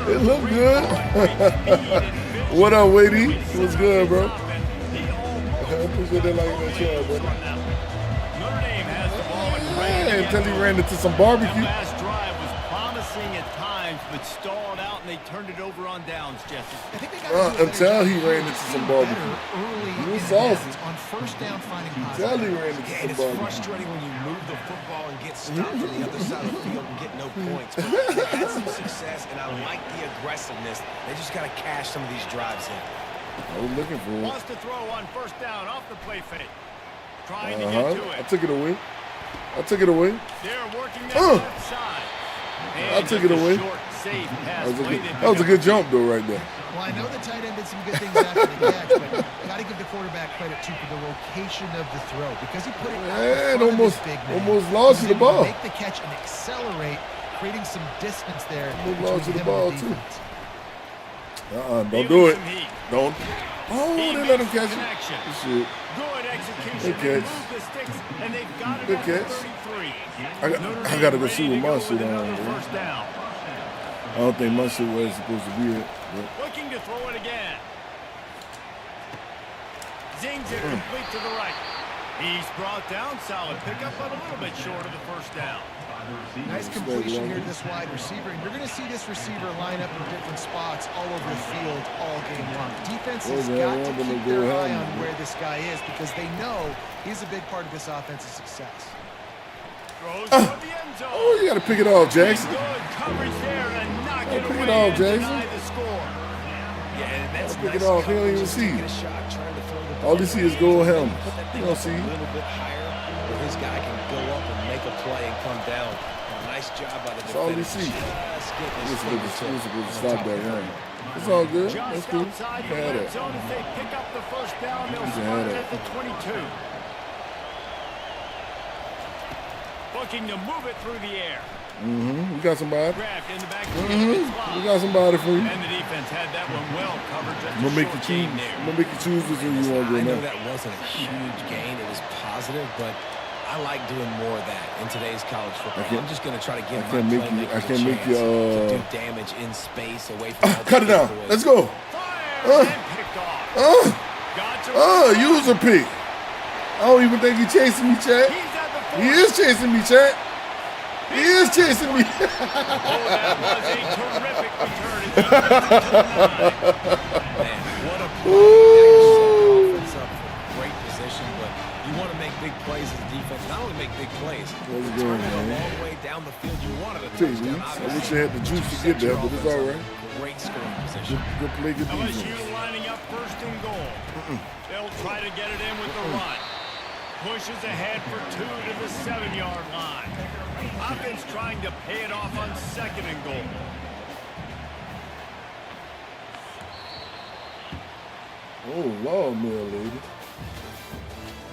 It looked good. What up, Wadey? What's good, bro? I appreciate that like that show, bro. Notre Dame has the ball and Man, until he ran into some barbecue. That last drive was promising at times, but stalled out, and they turned it over on downs, Jesse. I think they got to do a Until better he job ran into some barbecue. better early He was in saucy. depth on first down finding Until he positive. ran into Yeah, some and it's barbecue. frustrating when you move the football and get stopped on the other side of the field and get no points. But they had some success, and I like the aggressiveness. They just got to cash some of these drives in. I was looking for him. Wants to throw on first down off the play fake. Trying to get to I it. took it away. I took it away. They're working that left side. I And took just it away. a short, safe pass That was play. a good jump, though, right there. Well, I know the tight end did some good things after the catch, but got to give the quarterback credit, too, for the location of the throw. Because he put it out in Man, front of this big man. almost lost He was the able to ball. Make the catch and accelerate, creating some distance there. Almost between lost the him and ball, the too. defense. Don't do it. Feeling some heat. Don't. Oh, He they let him makes the catch connection. it. Shit. Good execution. Good They catch. move the sticks, and they've got it Good at the catch. 33. I gotta go see what my shit on, Another bro. first down. I don't think my shit was supposed to be it. But Looking to throw it again. Zings it complete to the right. He's brought down. Solid pickup, but a little bit short of the first down. Nice completion here to this wide receiver, and you're going to see this receiver line up in different spots all over the field all game long. Defense has got to keep their eye on where this guy is because they know he's a big part of this offense's success. Throws toward the end zone. oh, you gotta pick it off, Jackson. Good coverage there to knock it pick away it off, and Jackson. deny the score. Yeah, and that's Pick it nice off. He don't coverage, even just see. taking a shot, trying to throw the All ball. you see is goal helm. Put that thing You don't up see. a little bit higher where his guy can go up and make a play and come down. Nice job by the That's all we defender. see. Just getting We're his supposed to fingertip stop on that top of run. the ball. It's all good. That's Just cool. outside You the can have red that. zone, if they pick up the first down, they'll You can start have at that. the 22. Looking to move it through the air. We got somebody. Grabbed in the back. We got somebody for you. And the defense had that one well covered. Just I'm gonna make you a short choose. gain there. I'm gonna make you choose which one you want to I go know now. that wasn't a huge gain. It was positive, but I like doing more of that in today's college football. can't- I'm just going to try to give I can't my make you- playmakers I can't a make chance you, to do damage in space away from all the Cut it down. big boys. Let's go. Fires and picked off. Got to User pick. I don't even think he's chasing me, Chad. He's at the He 40. is chasing me, Chad. He is chasing me. Oh, that was a terrific return. It's up to 9. Man, what a play. Ooh. Offense up for great position, but you make big plays. What's But going turning it a on, man? long way down the field, you wanted a Tell you, touchdown. I wish I had the juice to get there, but it's all right. Great scoring position. Good play, good LSU defense. lining up first and goal. They'll try to get it in with the run. Pushes ahead for 2 to the 7-yard line. Offense trying to pay it off on second and goal. Oh, Lord, Mill lady.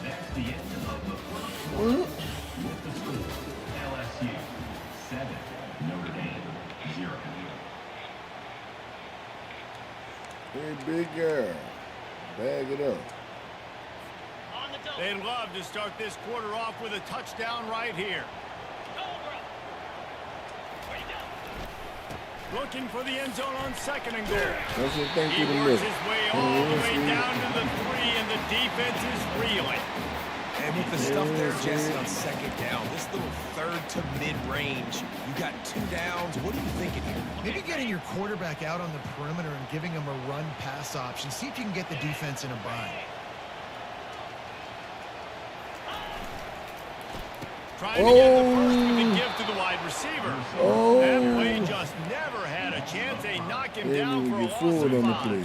That's the end of the first quarter. With the score, LSU 7, Notre Dame 0. Hey, big girl. Bag it up. On the double. They'd love to start this quarter off with a touchdown right here. Cobra. Way down. Looking for the end zone on second and goal. That's what thank He you to works miss. his way all the way down to the 3, and the defense is reeling. And with the stuff there, Jesse, on second down, this little third to mid-range, you got 2 downs. What are you thinking here? Maybe getting your quarterback out on the perimeter and giving him a run-pass option. See if you can get the defense in a bind. Trying to get the first with the give to the wide receiver. Oh. That play just never had a chance. They knock him They down didn't for a get loss forward of on the 5. play.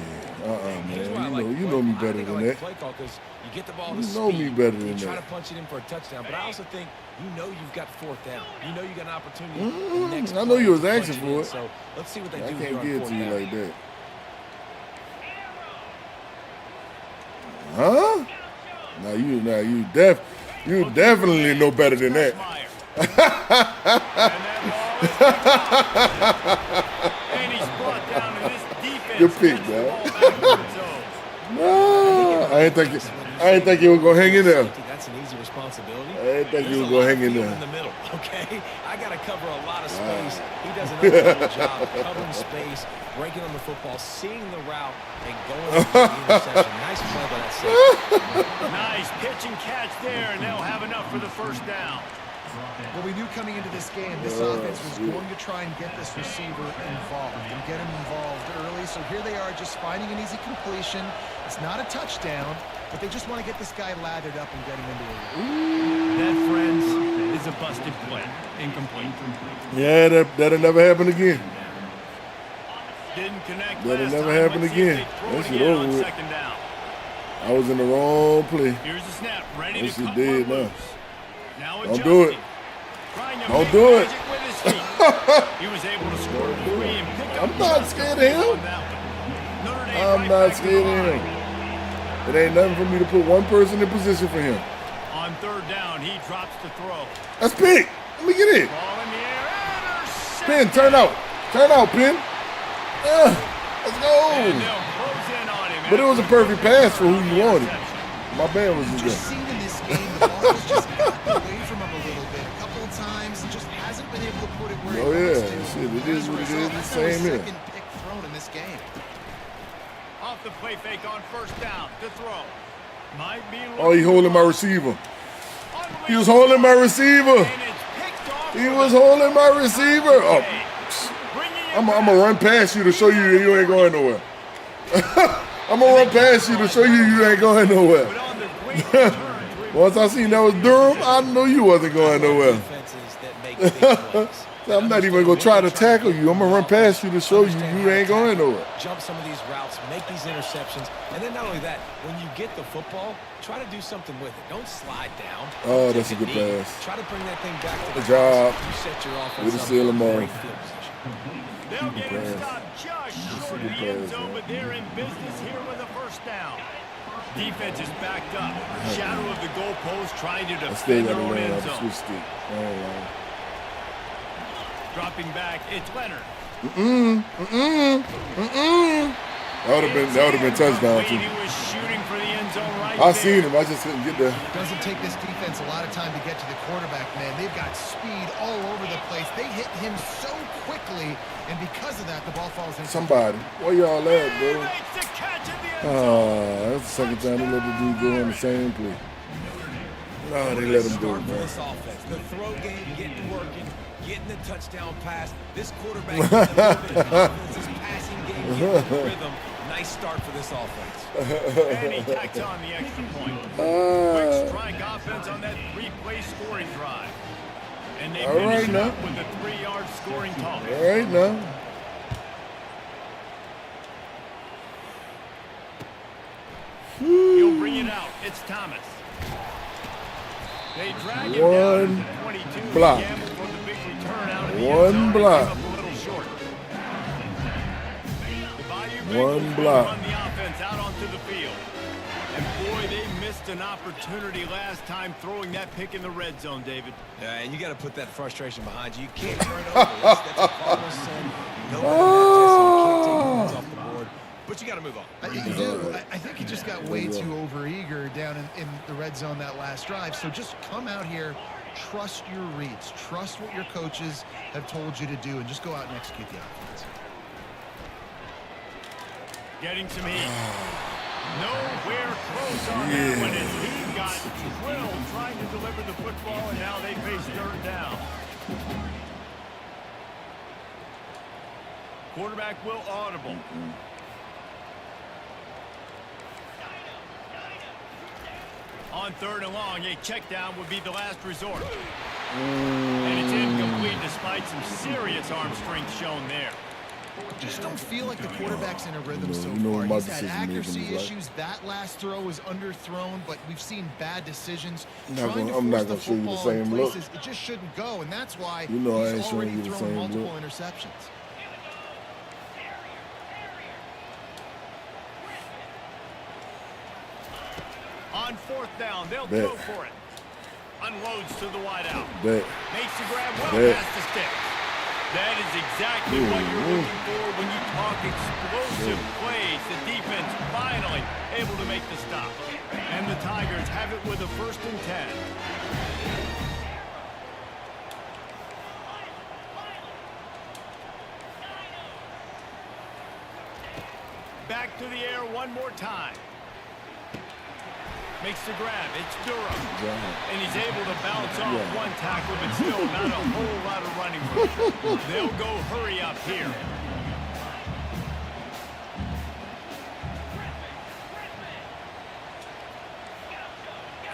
Here's why I Man. like You the know me play call. better I think than I like that. the play call 'cause you get the ball You to know me speed, better you than try that. to punch it in for a touchdown, but I also think you know you've got 4th down. You know you got an opportunity. the next I know play you was to punch anxious in. for it. So let's see what they I do can't here on give it 4th to you down. like that. Huh? You definitely know better than that. And that ball is and he's brought down in this defense. Good pick, gets the man. ball backwards, so No, I ain't think you was gonna hang in there. That's an easy responsibility. I didn't think There's you was a gonna lot hang of in field there. in the middle, okay? I got to cover a lot of space. He does an unbelievable job covering space, breaking on the football, seeing the route, and going after the interception. Nice play by that safety. nice pitch and catch there, and they'll have enough for the first down. Well, we knew coming into this game, this offense was going to try and get this receiver involved and get him involved early. So here they are just finding an easy completion. It's not a touchdown, but they just want to get this guy lathered up and get him into a rhythm. That, friends, is a busted play. Incomplete. Yeah, that'll never happen again. Didn't connect That'll last never time. happen Let's see if again. they throw That it shit again over on with. second down. I was in the wrong play. Here's the snap, ready That to shit cut dead one now. loose. Now Don't do it. Trying to Don't make do it. magic with his feet. He was able to score free and pick up I'm not just a scared of bit him. on that one. Notre Dame I'm right not back to the scared of line. him. It ain't nothing for me to put one person in position for him. On third down, he drops the throw. That's Pick. Let me get it. Ball in the air. Pin, Intercepted. turn out. Turn out, Pin. Let's And go. they'll close in on him. But it was a perfect pass for who you wanted. My band was Just just seen in this game, the ball has just gotten away from him a little bit. A couple of times, and just hasn't been able to put it where he Oh, wants yeah. to. Shit, it is As a what it result, is. that's The now his same here. second pick thrown in this game. Off the play fake on first down to throw. Might be Oh, he holding my receiver. He was holding my receiver. And it's picked off He with was a holding my receiver. Oh, bringing it I'm back. gonna run past you to show you you ain't going nowhere. I'm gonna run past you to show you ain't going But nowhere. on the great return, Once I seen that was Durham, I knew you wasn't going nowhere. Defenses that make big plays. So I'm not even gonna try to tackle you. I'm gonna run past you to show you you ain't going nowhere. Jump some of these routes, make these interceptions, and then not only that, when you get the football, try to do something with it. Don't slide down. Oh, Don't that's take a good knee. pass. Try to bring that thing back to the Good job. house. You set your offense Way to up seal for them all. great field position. they'll get him pass. stopped just short of good the end pass, zone, man. but they're in business here with a first down. Defense is backed up. Shadow of the goalpost trying to I still defend their gotta own learn end how to zone. switch stick. I ain't lying. Dropping back, it's Leonard. That would have been touchdown too. He was shooting for the end zone right I there. seen him. I just couldn't get there. Doesn't take this defense a lot of time to get to the quarterback, man. They've got speed all over the place. They hit him so quickly, and because of that, the ball falls in. Somebody. Where y'all at, He bro? makes the catch in the end zone. That's the second time they let the dude go on the same play. No, they let him do it, Start for man. this offense. The throw game getting working, getting the touchdown pass. This quarterback getting a little bit of confidence. This passing game getting the rhythm. nice start for this offense. And he tacks on the extra point. Quick strike offense on that 3-play scoring drive. And they finish it up with a 3-yard scoring toss. All right now. He'll bring it out. It's Thomas. They drag him down to 22. Block. Gamble for the big return out of the One end zone. block. Came up a little short. The Bayou Bengals One block. run the offense out onto the field. And boy, they missed an opportunity last time throwing that pick in the red zone, David. Yeah, and you got to put that frustration behind you. You can't turn it over. That's a Cardinals sin. No, you can't take points off the board. But you got to move on. You do. I think he just got way too overeager down in the red zone that last drive. So just come out here, trust your reads, trust what your coaches have told you to do, and just go out and execute the offense. Getting some heat. Nowhere close on that one as he got drilled trying to deliver the football, and now they face third down. Quarterback will audible. On third and long, a check down would be the last resort. And it's incomplete despite some serious arm strength shown there. Just don't feel like the quarterback's in a rhythm so you know far. my He's had decision-making accuracy is like. issues. That last throw was underthrown, but we've seen bad decisions. I'm Trying not to gonna force show you the football in same look. places it just shouldn't go, and that's why You know I ain't he's showing already you the thrown same multiple look. interceptions. On fourth down, they'll Bet. go for it. Unloads to the wideout. Bet. Makes the grab well Bet. past the stick. That is exactly what you're looking for when you talk explosive plays. The defense finally able to make the stop. And the Tigers have it with a 1st and 10. Back to the air one more time. Makes the grab. It's Durham. And he's able to bounce off one tackle, but still not a whole lot of running room. They'll go hurry up here.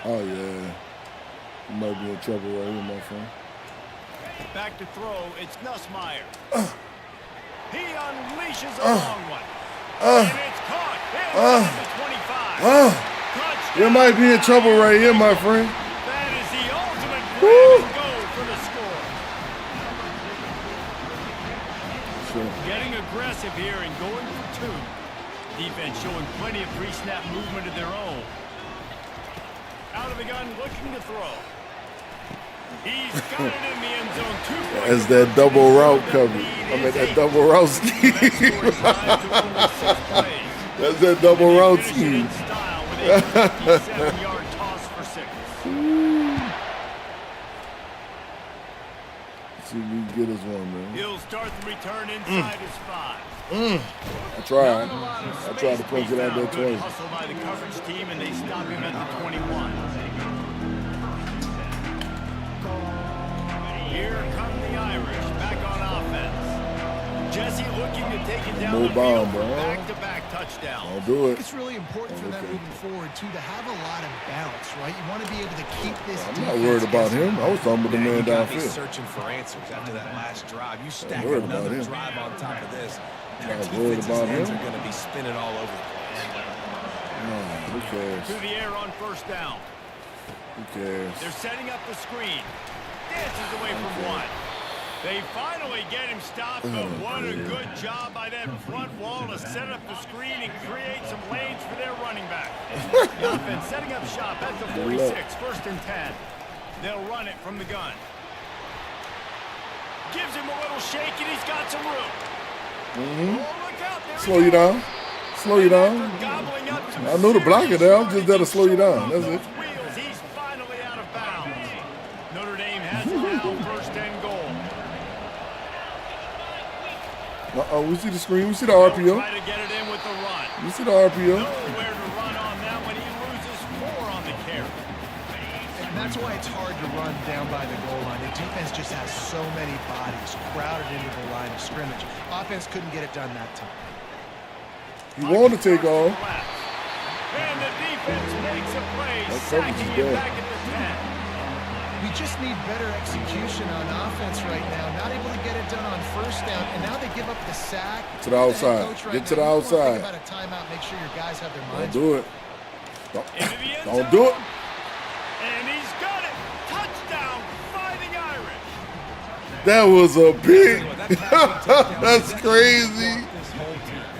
Oh, yeah. You might be in trouble right here, my friend. Back to throw. It's Nussmeier. He unleashes a long one. And it's caught. It's the 25. You might be in trouble right here, my friend. That is the ultimate grab and go for the score. Sure. Getting aggressive here and going for 2. Defense showing plenty of pre-snap movement of their own. Out of the gun, looking to throw. He's got it in the end zone. 2 points. As that double route coverage. I mean, that double route scheme. That's that double route scheme. 57-yard toss for 6. See if we can get us one, man. He'll start the return inside his 5. I tried. I tried to punch it out there Good 20. hustle by the coverage team, and they stop him at the 21. Here come the Irish back on offense. Jesse looking to take it down the field for back-to-back touchdowns. I'll do it. It's really important for them moving forward, too, to have a lot of balance, right? You want to be able to keep this I'm not worried about him. I was talking about the man You gotta be downfield. searching for answers after that last drive. You stack worried about another him. drive on top of this. Their Not worried defense's about heads him. are going to be spinning all over the place. Who cares? To the air on 1st down. Who cares? They're setting up the screen. Dances away from 1. They finally get him stopped, but what a good job by that front wall to set up the screen and create some lanes for their running back. The offense setting up shop at the 46, 1st and 10. They'll run it from the gun. Gives him a little shake, and he's got some room. Oh, look out. There Slow you down. Slow you down. Gobbling up some I know the blocker there. I'm just there to slow you down. That's it. wheels. He's finally out of bounds. Notre Dame has it now, 1st and goal. Uh-oh, We see the screen. We see the RPO. Try to get it in with the run. We see the RPO. Nowhere to run on that one. He loses 4 on the carry. And that's why it's hard to run down by the goal line. The defense just has so many bodies crowded into the line of scrimmage. Offense couldn't get it done that time. He wanted to take off. And the defense makes a play, That coverage sacking is him bad. back at the 10. We just need better execution on offense right now. Not able to get it done on first down, and now they give up the sack. To the outside. Get to the outside. Think about a timeout. Make sure your guys have their Don't minds. do it. Into the end Don't zone. do it. And he's got it. Touchdown, Fighting Irish. That was a big. That's crazy.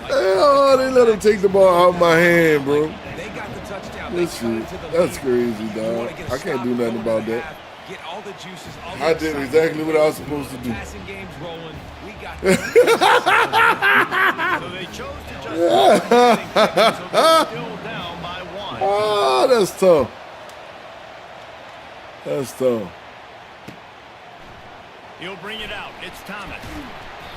Oh, they let him take the ball out of my hand, bro. They got the touchdown. This shit, that's crazy, dog. I can't do nothing about that. Get all the juices. All I did exactly what I was supposed to do. Passing game's rolling. We got So they chose to just so they're still down by 1. Oh, that's tough. That's tough. He'll bring it out. It's Thomas.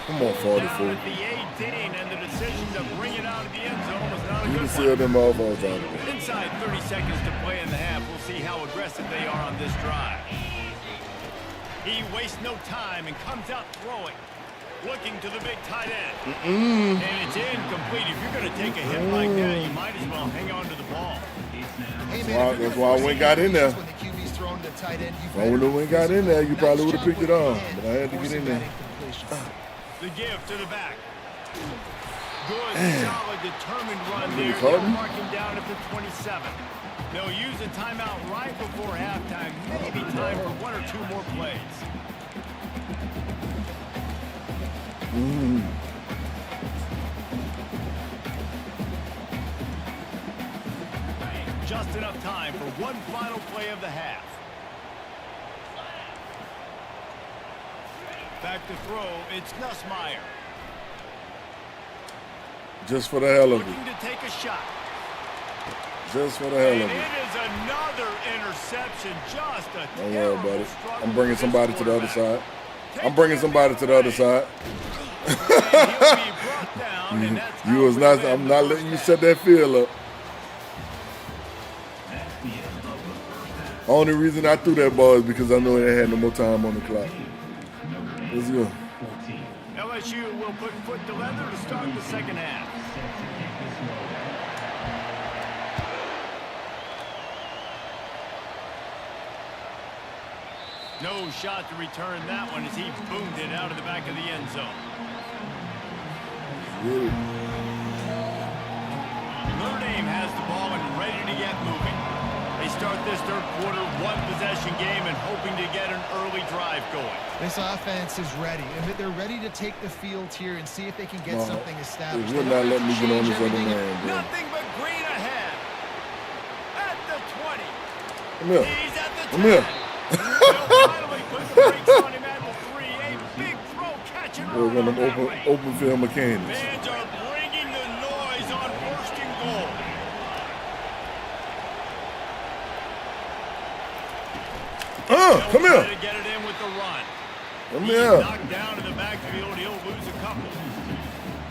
Come on, Down 44. at the 18, and the decision to bring it out of the end zone was not a You can good seal one. them off all the time. Inside 30 seconds to play in the half. We'll see how aggressive they are on this drive. He wastes no time and comes out throwing. Looking to the big tight end. And it's incomplete. If you're going to take a hit like that, you might as well hang on to the ball. Hey, Why- if you're that's why I forcing went got in there. when the QB's thrown to tight end, If I would have got in there, you probably would have picked it off. But I had to get in there. The give to the back. Good, solid, determined run there. caught They'll him? mark him down at the 27. They'll use a timeout right before halftime. Maybe time for 1 or 2 more plays. Just enough time for one final play of the half. Back to throw, it's Nussmeier. Just for the hell of Looking it. to take a shot. Just for the hell And of it it. is another interception. Just a Don't worry terrible about it. struggle I'm bringing for this somebody to the other quarterback. side. I'm bringing somebody to the other side. And he'll be brought down, and that's You how was we not. win I'm the not first letting you half. set that field up. That's the end of the first half. Only reason I threw that ball is because I know they had no more time on the clock. Let's go. 14. LSU will put foot to leather to start the second half. Set to kick this one. No shot to return that one as he boomed it out of the back of the end zone. Get it. Notre Dame has the ball and ready to get moving. They start this third quarter one-possession game and hoping to get an early drive going. This offense is ready, and they're ready to take the field here and see if they can get No, something established. they would not let me get on this other Change man, bro. Nothing but green ahead. At the 20. Come here. He's at the 10. Come here. They'll finally put the brakes on him at the 3. A big throw catch and We're run gonna on that way. open field mechanics. Fans are bringing the noise on first and goal. Come They'll here. try to get it in with the run. Come He's here. knocked down in the backfield. He'll lose a couple.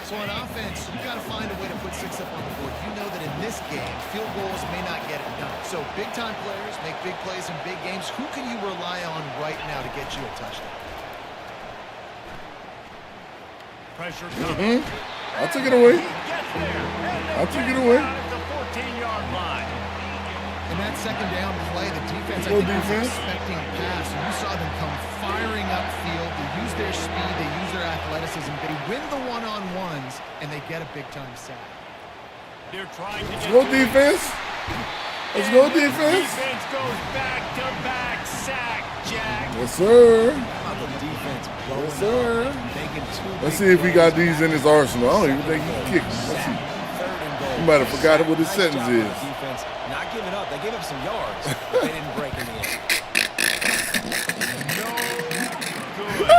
So on offense, you've got to find a way to put 6 up on the board. You know that in this game, field goals may not get it done. So big-time players make big plays in big games. Who can you rely on right now to get you a touchdown? Pressure coming. I took it away. He gets there. I took it away. At the 14-yard line. In that second down play, the defense, I Go think, defense. was expecting a pass. And you saw them come firing upfield. They use their speed. They use their athleticism. They win the one-on-ones, and they get a big-time sack. They're trying to Let's get go to it. defense. Let's go defense. Defense goes back-to-back sack, Jack. Yes, sir. How about the defense blowing Yes, sir. up, making 2 Let's big see if he got plays. these in his arsenal. I don't even think he can kick. Let's see. Third and goal. You might have forgot what his Nice sentence job by the is. defense. Not giving up. They gave up some yards, but they didn't break in the end. No good.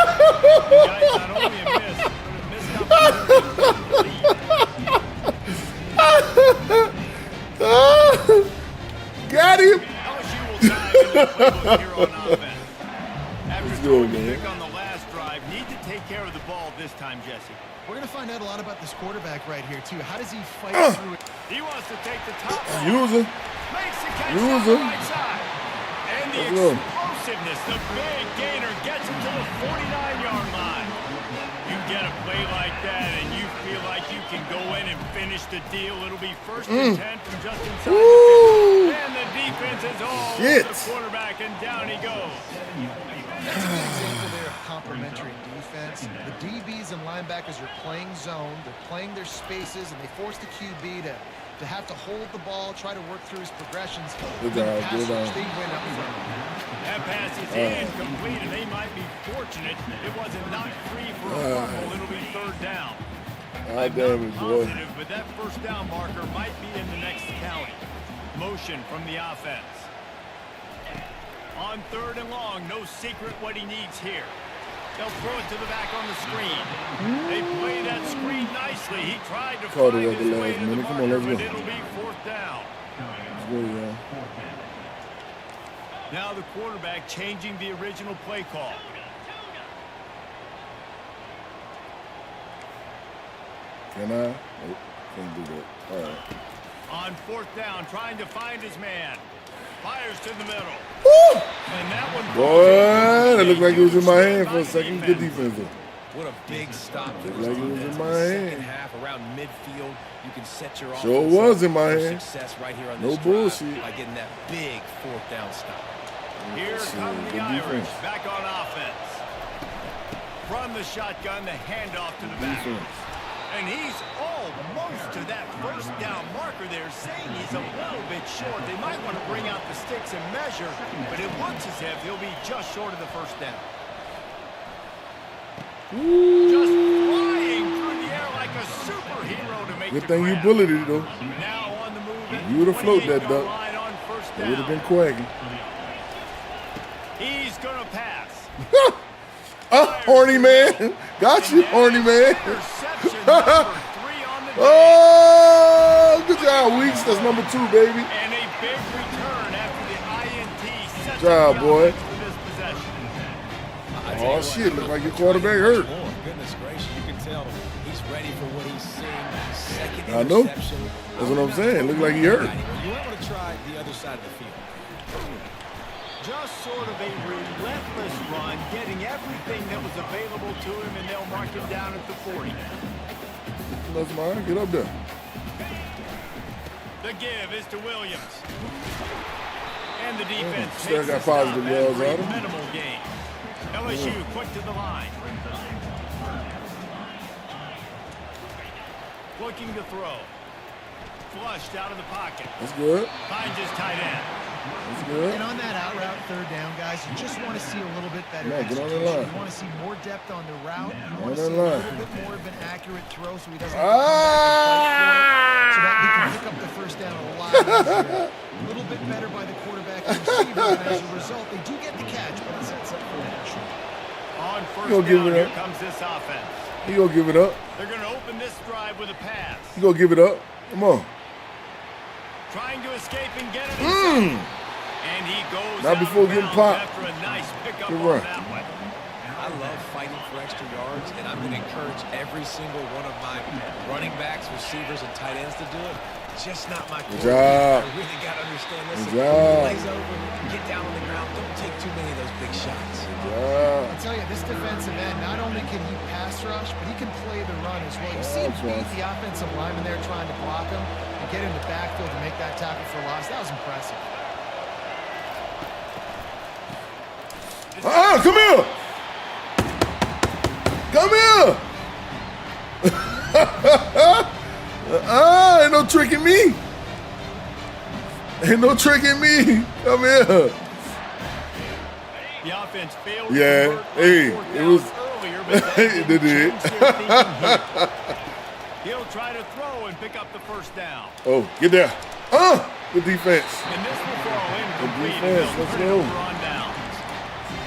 Guys, not only a miss, but a missed opportunity to lead. Got him. LSU will dive into the playbook here on offense. After Let's go, throwing the man. pick on the last drive, need to take care of the ball this time, Jesse. We're going to find out a lot about this quarterback right here, too. How does he fight through it? He wants to take the top ball. Use him. Makes the catch Use down the him. right side. And the Let's go. explosiveness, the big gainer gets him to the 49-yard line. You get a play like that and you feel like you can go in and finish the deal, it'll be 1st and 10 from just inside the 50. And the defense is all over the quarterback, and down he goes. That's a good example there of complementary defense. The DBs and linebackers are playing zone, they're playing their spaces, and they force the QB to have to hold the ball, try to work through his progressions. Good job, good job. They win up front. That pass is incomplete, and they might be fortunate it wasn't knocked free for a fumble. It'll be 3rd down. I'm not positive, but that 1st down marker might be in the next county. Motion from the offense. On 3rd and long, no secret what he needs here. They'll throw it to the back on the screen. They play that screen nicely. He tried to find his way to the marker, but it'll be 4th down. Now the quarterback changing the original play call. Can I? Nope, can't do that. All right. On 4th down, trying to find his man. Fires to the middle. Woo! And that one, boy, that looked like it was in my hand for a second. Good defense. What a big stop. Looked like it was in my hand. Second half around midfield, you can set your Sure was in my hand. Success right here on No this bullshit. drive by getting that big 4th down stop. Here come the Irish back on offense. From the shotgun, the handoff to the back. And he's almost to that 1st down marker there, saying he's a little bit short. They might want to bring out the sticks and measure, but it looks as if he'll be just short of the 1st down. Just flying through the air like a superhero to make Good the thing you grab. bullied it, though. Now on the move. You would have floated that, 28-yard duck. line on 1st It down. would have been quacking. He's going to pass. Horny man. Got you, horny man. Interception number 3 on the day. Oh, good job, Weeks. That's number 2, baby. And a big return after the INT. Good job, boy. For this possession. Oh, shit. Look like your quarterback hurt. Oh, goodness gracious. You can tell he's ready for what he's seeing. Second I know. interception. That's what I'm saying. Look like he hurt. You might want to try the other side of the field. Just sort of a relentless run, getting everything that was available to him, and they'll mark him down at the 40. That's mine. Get up there. The give is to Williams. And the defense Still makes got the stop positive after yards a on him. minimal gain. LSU quick to the line. Looking to throw. Flushed out of the pocket. That's good. Finds his tight end. That's good. And on that out route 3rd down, guys, you just want to see a little bit better Come on, get on the execution. line. You want to see more depth on the route. You On want to that see a line. little bit more of an accurate throw so he doesn't have to come back and fight for it, so that he can pick up the 1st down a lot easier. A little bit better by the quarterback and receiver, and as a result, they do get the catch, but it sets up for finish. On 1st He'll give down, it here up. comes this offense. He gonna give it up. They're going to open this drive with a pass. He gonna give it up. Come on. Trying to escape and get it inside. And he goes Not out before of getting bounds popped. after a nice pickup Good on run. that one. I love fighting for extra yards, and I'm going to encourage every single one of my running backs, receivers, and tight ends to do it. Just not my Good quarterback. job. I really got to understand this. Good job. Plays over, get down on the ground. Don't take too many of those big shots. Yeah. I'll tell you, this defensive end, not only can he pass rush, but he can play the run as well. You see him beat the offensive lineman there trying to block him and get in the backfield to make that tackle for loss. That was impressive. Come here. Come here. Ain't no tricking me. Ain't no tricking me. Come here. The offense failed Yeah, to convert on hey, 4th it down was- earlier, but that They didn't did. change their thinking here. He'll try to throw and pick up the 1st down. Oh, get there. Good defense. And this will fall incomplete. defense, and they'll let's turn it go. over on downs.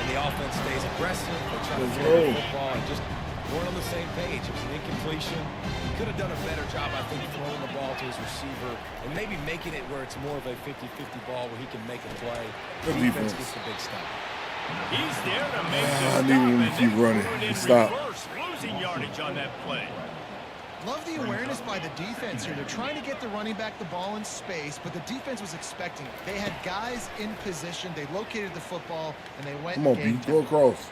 And the offense stays aggressive. They try to Let's throw the go. football and just weren't on the same page. It was an incompletion. He could have done a better job, I think, throwing the ball to his receiver and maybe making it where it's more of a 50-50 ball where he can make a play. Good Defense defense. gets the big stop. He's there to make the I stop. need him to and keep they running. threw it in Stop. reverse, losing yardage on that play. Love the awareness by the defense here. They're trying to get the running back the ball in space, but the defense was expecting it. They had guys in position. They located the football, and they went Come on, game B. Go across.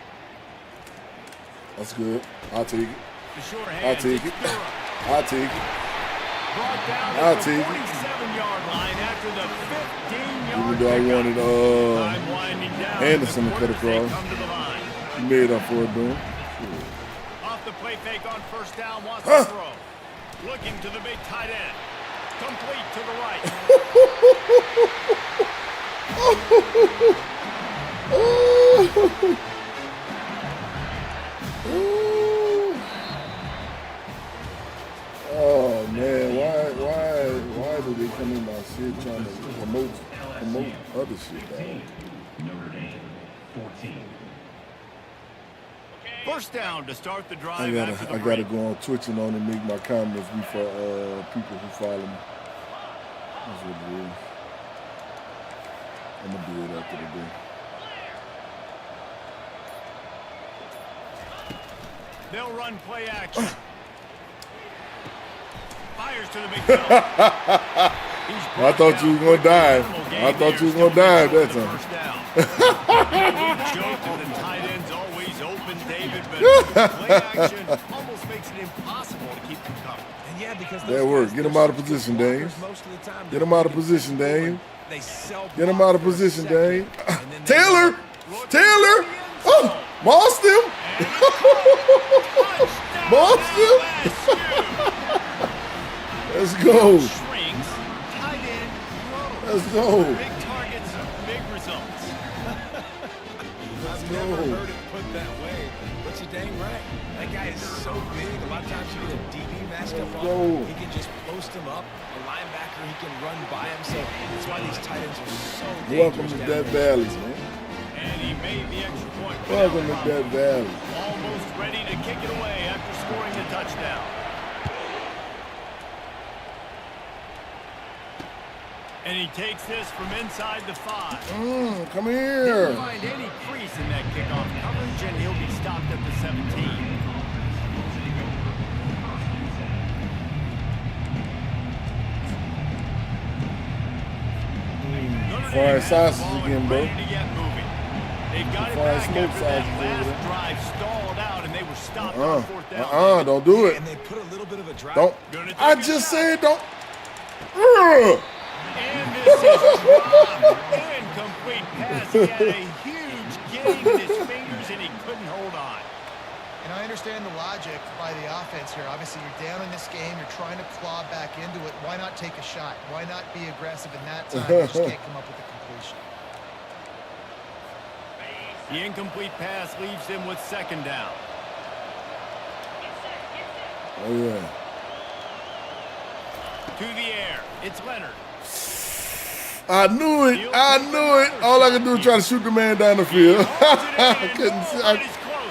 That's good. I'll take it. The sure I'll hands. take it. I'll take it. Brought down I'll at the take it. 47-yard line after the 15-yard Even though I wanted Time winding down. Anderson The to cut quarters, they across. come to the line. He made up for it, doing. Off the play fake on first down, wants Huh. to throw. Looking to the big tight end. Complete to the right. Oh man, why do they come in my shit trying to promote other shit, dog? Notre Dame, 14. First down to start the drive. I after the gotta break. go on Twitch and on and make my comments before people who follow me. That's what it is. I'm gonna do it after the day. They'll run play action. Fires to the big field. I thought you was gonna die. I thought you was gonna die at that time. First down. Joke and the tight end's always open, David, but play action almost makes it impossible to keep them covered. And yeah, because That worked. Get him out of position, Dave. most of the time, Get him out of position, Dave. They sell Get him out of block for a position, second, Dave. and then they Taylor! Taylor! Oh! Mossed him! Mossed him! Let's go. Shrinks, tight end, grows. Let's go. Big targets, big results. I've never heard it put that way, but you're dang right. That guy is so big. A lot of times you get a DB matched up on him. He can just post him up. A linebacker, he can run by him. So that's why these tight ends are so Welcome dangerous to down Death there. Valley, man. And he made the extra point. Welcome to Death Valley. Almost ready to kick it away after scoring the touchdown. And he takes this from inside the 5. Come here. Didn't find any crease in that kickoff coverage, and he'll be stopped at the 17. Frying sausage again, bro. Ready to get moving. They've got it Frying back smoked after that sausage over last there. drive stalled out, and they were stopped on fourth down. Don't do it. And they put a little bit of a drive. Don't. Gonna take I a just shot. said don't. Ugh. And this is dropped. Incomplete pass. He had a huge game in his fingers, and he couldn't hold on. And I understand the logic by the offense here. Obviously, you're down in this game. You're trying to claw back into it. Why not take a shot? Why not be aggressive in that time? You just can't come up with a completion. The incomplete pass leaves them with second down. Oh yeah. To the air. It's Leonard. I knew it. I knew it. All I could do was try to shoot the man down the field. I couldn't see.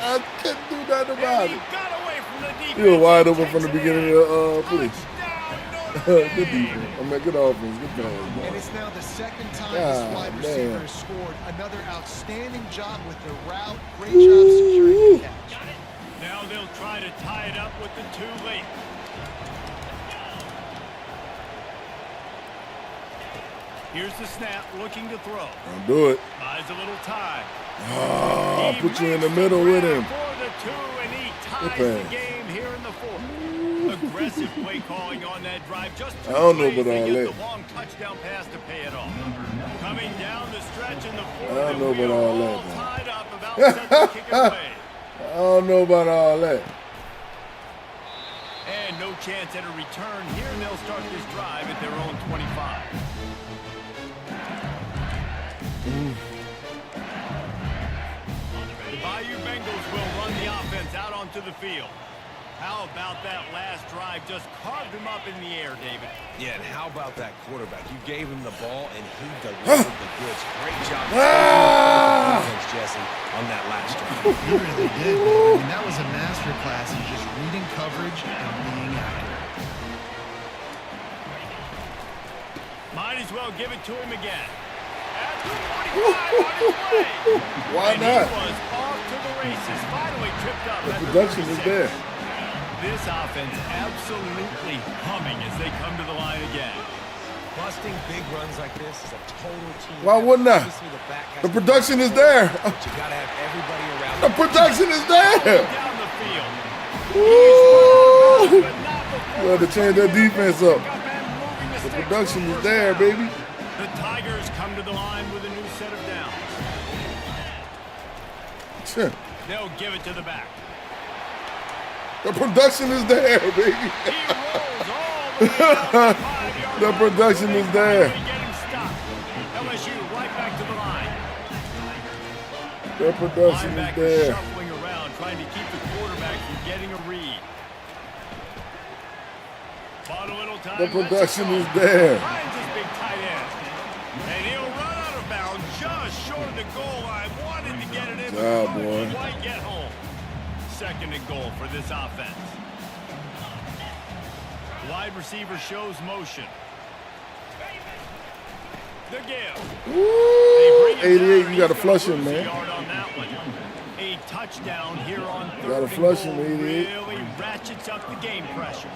I couldn't do nothing about And he it. got away from the defense. He was wide open Takes from the it beginning in. of the play. Touchdown, Good Notre Dame. defense. I mean, good offense. Good pass. And man. it's now the second time God this wide receiver damn. has scored. Another outstanding job with the route. Great job securing the catch. Now they'll try to tie it up with the 2 late. Here's the snap, looking to throw. Don't do it. Buys a little time. Oh, He put you in the makes middle with him. grab for the 2, and he ties Good the pass. game here in the 4th. Aggressive play calling on that drive. Just 2 I don't know plays, about they all get that. the long touchdown pass to pay it off. Coming down the stretch in the 4th. I don't know and we about are all that, all man. tied up, about set to kick it away. I don't know about all that. And no chance at a return here, and they'll start this drive at their own 25. The Bayou Bengals will run the offense out onto the field. How about that last drive? Just carved him up in the air, David. Yeah, and how about that quarterback? You gave him the ball, and he delivered the goods. Great job defense, Jesse, on that last drive. He really did. I mean, that was a masterclass in just reading coverage and being accurate. Might as well give it to him again. At the 45 on his way. Why And not? he was off to the races. Finally tripped up The at the production is 36. there. This offense absolutely humming as they come to the line again. Busting big runs like this is a total team. Why wouldn't I? Obviously, the back has The to be production is controlled, there. but you got to have everybody around. The production is there. Down the field. Woo! You had to change that defense up. The production is there, baby. The Tigers come to the line with a new set of downs. Sure. They'll give it to the back. The production is there, baby. He rolls all the way down the 5-yard The line. production is there. They get him stopped. LSU right back to the line. The production is Linebacker there. shuffling around, trying to keep the quarterback from getting a read. Bought a little time. The production is there. Finds his big tight end. And he'll run out of bounds just short of the goal line. Wanted to get it in. Job, but boy. couldn't quite get home. Second and goal for this offense. Wide receiver shows motion. The give. Woo! 88, you got to flush him, man. A touchdown here on third Gotta and flush goal him, 88. really ratchets up the game pressure.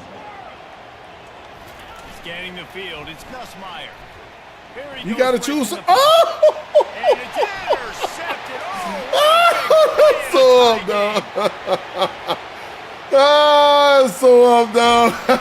Scanning the field, it's Gus Meyer. Here he You goes, got to breaking choose. the- Oh! And it's intercepted. So up, dog. Ah, so up, dog. They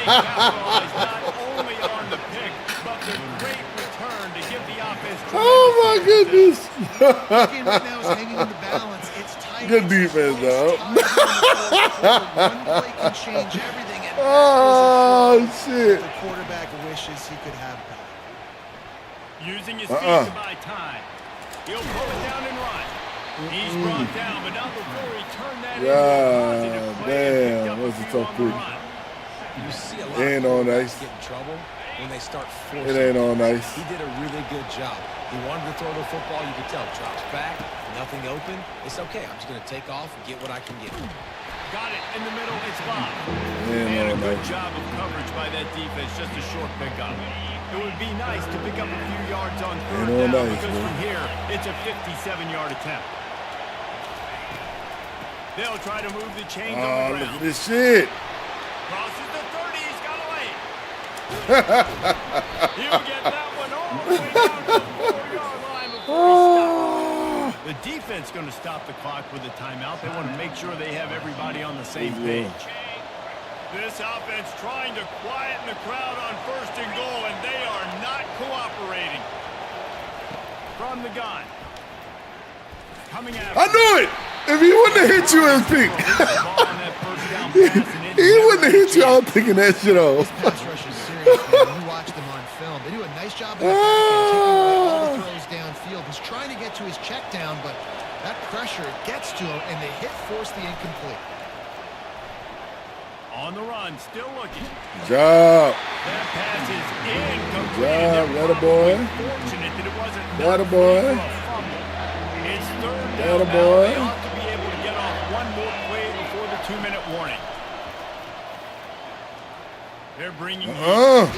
capitalized not only on the pick, but the great return to give the offense. Oh, my goodness. Game right now is hanging in the balance. It's tight. Good It's defense, close. dog. Tied in the fourth quarter. One play can change everything. And that Oh, was a throw shit. the quarterback wishes he could have back. Using his feet to buy time. He'll pull it down and run. He's brought down, but not before he turned that into a positive play and picked damn, up that's a few tough on the pick. run. You see a lot Ain't of all quarterbacks nice. get in trouble when they start forcing. It ain't all nice. He did a really good job. He wanted to throw the football. You could tell. Drops back, nothing open. It's okay. I'm just going to take off and get what I can get. Got it in the middle. It's Bob. Ain't And a all good nice. job of coverage by that defense. Just a short pickup. It would be nice to pick up a few yards on third Ain't all down nice, because man. from here, it's a 57-yard attempt. They'll try to move the chains on Oh, the look ground. at this shit. Crosses the 30. He's got away. He'll get that one all the way down to the 4-yard line before he stops. The defense going to stop the clock with a timeout. They want to make sure they have everybody on the same page. This offense trying to quieten the crowd on first and goal, and they are not cooperating. From the gun. Coming after. I knew it. If he wouldn't have hit you in his peak. He wouldn't have hit you out thinking that shit off. Pass rush is serious, man. You watch them on film. They do a nice job in the back end, taking away all the throws downfield. He's trying to get to his check down, but that pressure gets to him, and they force the incomplete. On the run, still looking. Good job. That pass is incomplete. Good job, They're that a boy. probably fortunate that it wasn't That a enough boy. for a fumble. It's third That down a now. boy. They ought to be able to get off one more play before the 2-minute warning. They're bringing heat. And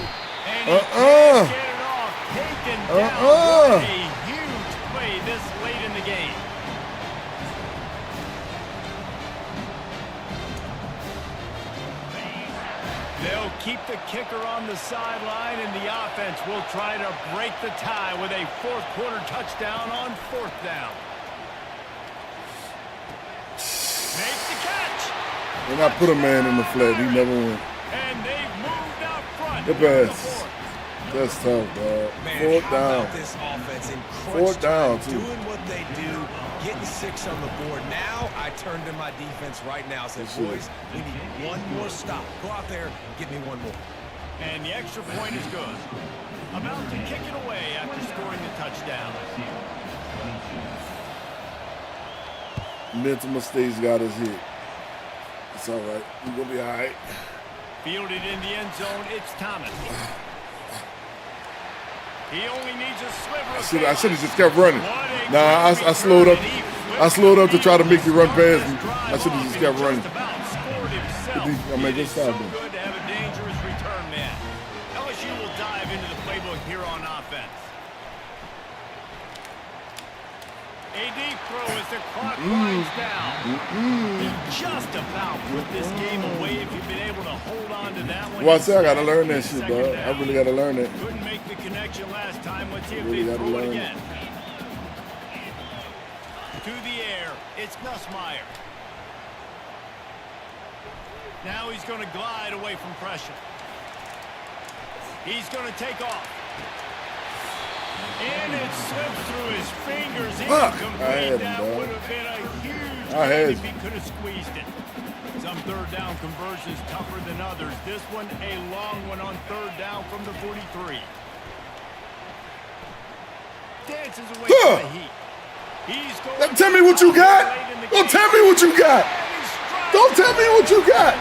he can't get it off. Taken down. What a huge play this late in the game. They'll keep the kicker on the sideline, and the offense will try to break the tie with a fourth-quarter touchdown on fourth down. Makes the catch. And I put a man in the flat. He never went. And they've moved out front. Good with the pass. fourth. That's tough, dog. Man, Fourth how down. about this offense in crunch Fourth down, time, too. doing what they do, getting 6 on the board. Now I turn to my defense right now and say, boys, we need one more stop. Go out there and get me one more. And the extra point is good. About to kick it away after scoring the touchdown. Mental mistakes got us hit. It's all right. We're going to be all right. Fielded in the end zone, it's Thomas. He only needs a sliver of I should have just kept running. What a Nah, great I slowed up. return, and he I slowed up to try to make you run past me. drive I should have just off kept and running. just about scored himself. I mean, It good is stop, so man. good to have a dangerous return man. LSU will dive into the playbook here on offense. A deep throw as the clock winds down. He just about put this game away if you've been able to hold on to that one. Well, I say I got to learn that Second shit, dog. I down. really got to learn that. Couldn't make the connection last time. Let's see if Really they gotta throw it learn it. again. To the air, it's Gus Meyer. Now he's going to glide away from pressure. He's going to take off. And it slips through his fingers. Incomplete. That would have been a huge game if he could have squeezed it. Some third down conversions tougher than others. This one a long one on third down from the 43. Dances away from the heat. He's going. Tell me what you got. Don't tell me what you got. Don't tell me what you got.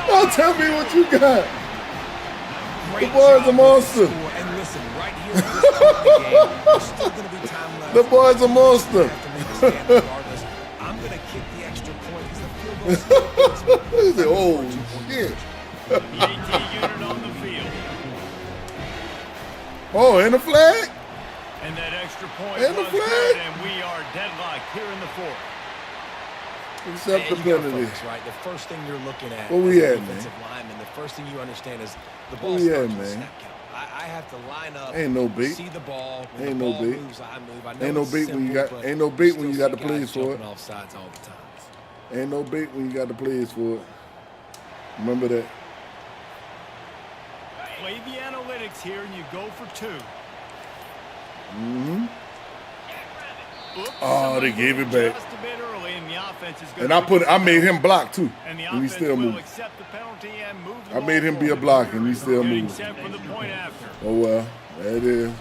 Don't tell me what you got. The boy's a monster. And listen, right here at this point in the game, there's still going to be time left. The boy's a monster. I'm going to kick the extra point because the field goal He said, oh, shit. The AT unit on the field. Oh, and a flag? And that extra point And the was flag? good, and we are deadlocked here in the fourth. Accept the And you gotta penalty. focus, right? The first thing you're looking at Where we as a at, defensive man? lineman, the first thing you understand is the Where ball we at, starts with man? snap count. I have to line up, Ain't no beat. see the ball. When Ain't the no ball beat. moves, I move. I know Ain't no it's beat when you simple, got- but ain't no beat when still you got see the plays guys for it. jumping off sides all the time. Ain't no bait when you got the plays for it. Remember that. Play the analytics here, and you go for two. Mm-hmm. Oops, Oh, they gave it back. Just a bit early, and the offense is And I made him block too. And the And he offense still will moved. accept the penalty and move the I made ball him be a forward. block and he still Getting moved. set for the point after. Oh well, there it is.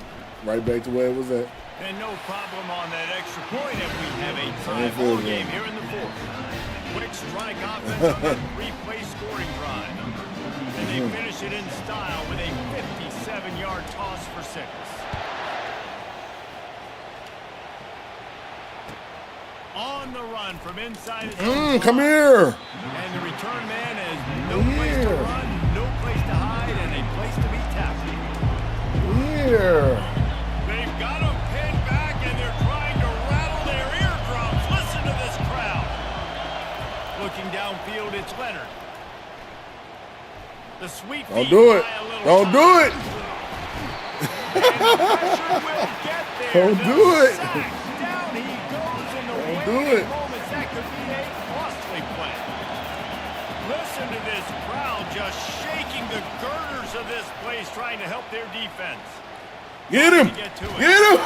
Right back to where it was at. And no problem on that extra point, and we have a tie Same ball field game goal. here in the fourth. Quick strike offense on that three-play scoring drive. And they finish it in style with a 57-yard toss for 6. On the run from inside his own Come block. here. And the return man has no place to run, no place to hide, and a place to be tackled. Here. They've got him pinned back, and they're trying to rattle their eardrums. Listen to this crowd. Looking downfield, it's Leonard. The sweep Don't feed do it. by a little Don't do time. it. And the pressure will get there. Don't The do it. sack. Down he goes in the Don't do waning it. moments. That could be a costly play. Listen to this crowd just shaking the girders of this place, trying to help their defense. Get him. Get to it. Get him.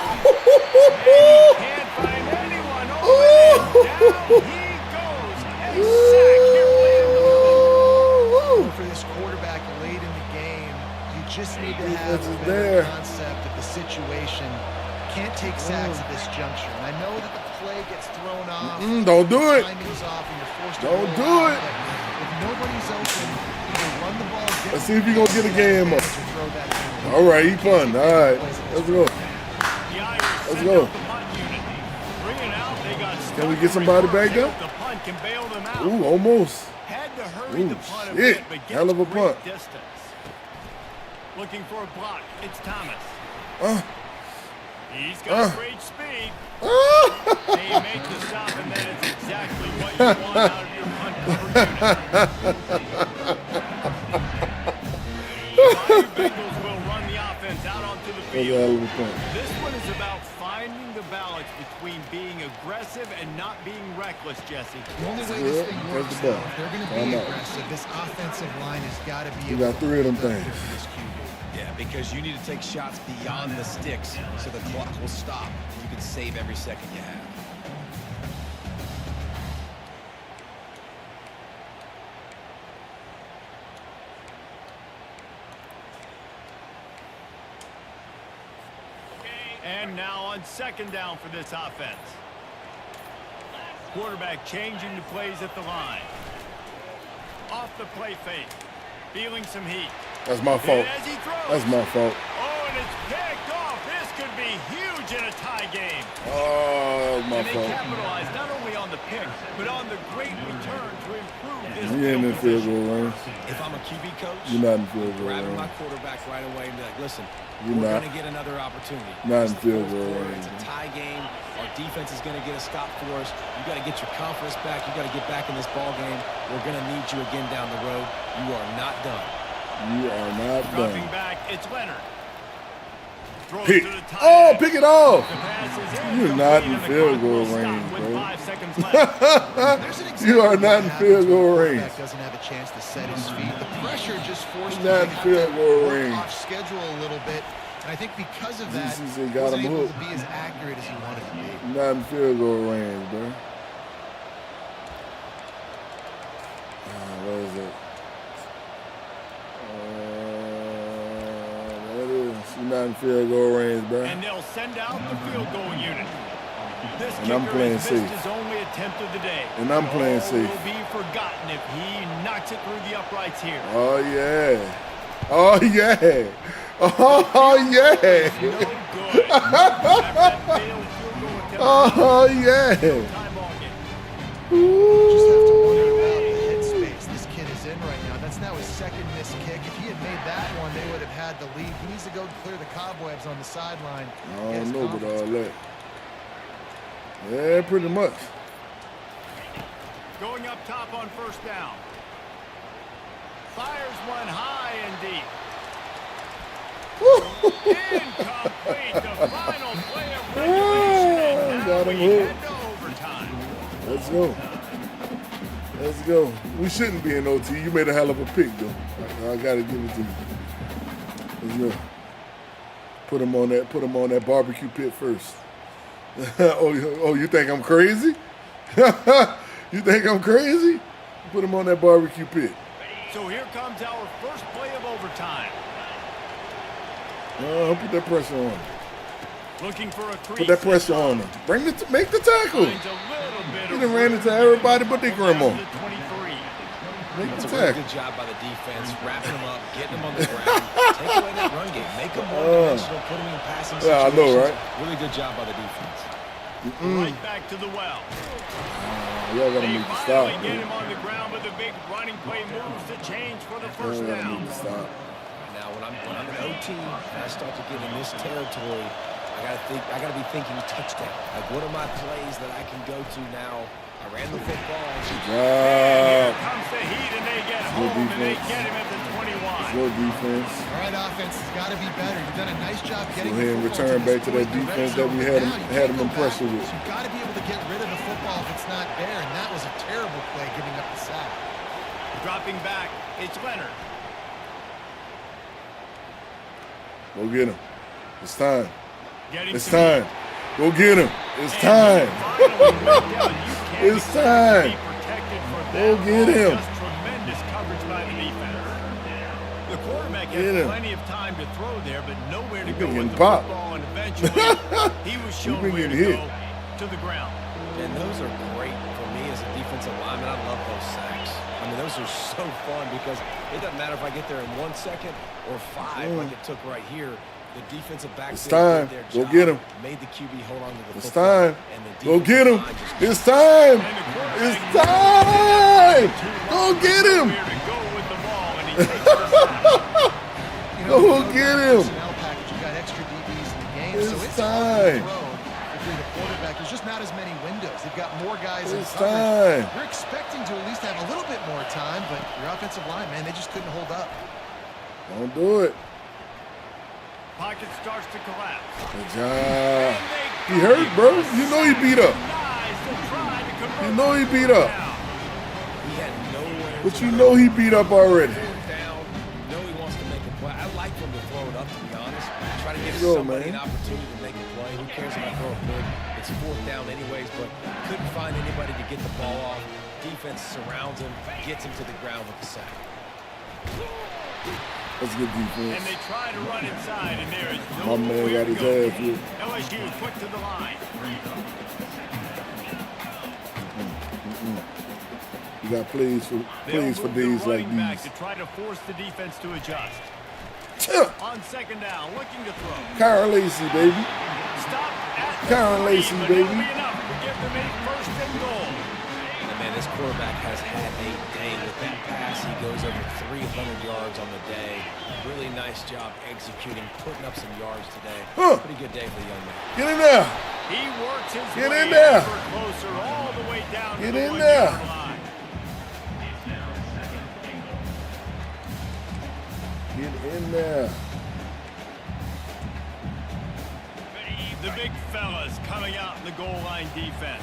Can't find anyone. Oh, and down he goes. A sack here late in the fourth. For this quarterback late in the game, you just need to have Defense a is better there. concept of the situation. Can't take sacks at this juncture. And I know that the play gets thrown off. Don't do it. Timing's off, and you're forced to Don't roll do out, it. but if nobody's open, either run the ball. Let's see if you're gonna get a game up. or throw that in. All right, he fun. All right, let's go. The Irish Let's send go. out the punt unit. Bring it out. They got Can we stuck get somebody in back reverse. there? The punt can bail them out. Ooh, almost. Had to hurry the Ooh, punt a shit. bit, but gets Hell of a great punt. distance. Looking for a block. It's Thomas. He's got great speed. They make the stop, and then it's exactly what you want out of your punt coverage unit. The Bengals will run the offense out onto the That's a field. hell of a punt. This one is about finding the balance between being aggressive and not being reckless, Jesse. The only way good. this thing There's works, the ball. though, if they're going to Time be out. aggressive, this offensive line has got to be You able got 3 of them to things. for this QB. Yeah, because you need to take shots beyond the sticks so the clock will stop. You can save every second you have. And now on second down for this offense. Quarterback changing the plays at the line. Off the play fake. Feeling some heat. That's my fault. And as he throws. That's my fault. Oh, and it's picked off. This could be huge in a tie game. Oh, my And they fault. capitalize not only on the pick, but on the great return to improve this You ain't in field position. goal range. If I'm a QB coach, You're not in field goal grabbing my range. quarterback right away and be like, listen, You're we're not. going to get another opportunity. Not It's in the field fourth goal quarter. range. It's a tie game. Our defense is going to get a stop for us. You got to get your confidence back. You got to get back in this ball game. We're going to need you again down the road. You are not done. You are not Dropping done. back, it's Leonard. Throws Pick. to the tight Oh, end. pick it off. The pass is You're incomplete, not in and the field clock will goal stop range, with bro. 5 seconds left. There's an example You are of not what in happens field when goal the range. quarterback doesn't have a chance to set his feet. The pressure just forced him Not to in have field to goal work range. off schedule a little bit. And I think because of that, GCC got wasn't him able hooked. to be as accurate as he wanted to be. Not in field goal range, bro. What is it? There it is. She's not in field goal range, bro. And they'll send out the field goal unit. This And I'm kicker playing has missed safe. his only attempt of the day. And I'm playing safe. will be forgotten if he knocks it through the uprights here. Oh, yeah. Oh, yeah. Oh, yeah. No good. That failed field goal attempt. Oh, yeah. Time ball game. Just have to wonder about the headspace this kid is in right now. That's now his second missed kick. If he had made that one, they would have had the lead. He needs to go clear the cobwebs on the sideline. I don't know about all that. Yeah, pretty much. Going up top on first down. Fires one high and deep. Incomplete. The final play of regulation. And now Got him we hooked. head to overtime. Let's go. Let's go. We shouldn't be in OT. You made a hell of a pick, though. I gotta give it to you. Let's go. Put him on that barbecue pit first. oh, you think I'm crazy? You think I'm crazy? Put him on that barbecue pit. So here comes our first play of overtime. Put that pressure on him. Looking for a Put crease. that pressure on him. Make the tackle. Finds a little bit He of done ran room into everybody but their down grandma. to the 23. Make That's the a really tackle. good job by the defense, wrapping him up, getting him on the ground, take away that run game, make him one-dimensional, put him in passing situations. Yeah, I know, right? Really good job by the defense. Right back to the well. Y'all gotta They make the stop. finally get him on the ground with a big running play moves to change for the first Y'all gotta down. make the stop. Now, when I'm in OT and I start to get in this territory, I gotta be thinking touchdown. Like, what are my plays that I can go to now? I ran the football. Here Job. comes the heat, and they get Good home, and they defense. get him at the 21. Good defense. All right, offense has got to be better. You've done a nice job getting Go ahead and the football return to back this to that point in the red defense that zone. we But had now him- you had can't him go in pressure back. with. So you've got to be able to get rid of the football if it's not there, and that was a terrible play giving up the sack. Dropping back, it's Leonard. Go get him. It's time. Getting It's to time. Go get him. It's time. It's time. Go get him. Just tremendous coverage by the defense. The quarterback Get had him. plenty of time to throw there, but nowhere to He go been with getting the popped. football, and eventually he was shown been where to getting go hit. to the ground. And those are great for me as a defensive lineman. I love those sacks. I mean, those are so fun because it doesn't matter if I get there in 1 second or 5 like it took right here. The defensive back It's did time. their Go job, get 'em. made the QB hold on to the It's football. time. And the Go get him. defensive line just It's time. And the quarterback It's knew time. Go get him. where to go with the ball, and he takes the sack. You Go know, with get the him. personnel package, you've got extra DBs in the game, It's so it's time. hard to throw if you're the quarterback. There's just not as many windows. They've got more guys in It's coverage. time. You're expecting to at least have a little bit more time, but your offensive line, man, they just couldn't hold up. Don't do it. Pocket starts to collapse. Good job. He hurt, bro. You know he beat up. You know he beat up. He had nowhere But to you go. know he beat up already. Fourth down. You know he wants to make a play. I like him to throw it up, to be honest. Try to give Let's go, somebody man. an opportunity to make a play. Who cares if I throw it big? It's fourth down anyways, but couldn't find anybody to get the ball off. Defense surrounds him, gets him to the ground with the sack. That's good And defense. they try to run inside, and there is My no man where got to his go. ass whipped. LSU quick to the line. You got plays for They'll days move the like running back these. to try to force the defense to adjust. On second down, looking to throw. Kyron Lacy, baby. Stop at the Kyron 3, Lacy, but baby. it'll be enough to give them a first and goal. And man, this quarterback has had a day with that pass. He goes over 300 yards on the day. Really nice job executing, putting up some yards today. Huh. Pretty good day for the young man. Get in there. He works his Get way in there. ever closer all the way down Get to the in 1 there. yard line. Get in there. The big fellas coming out in the goal line defense.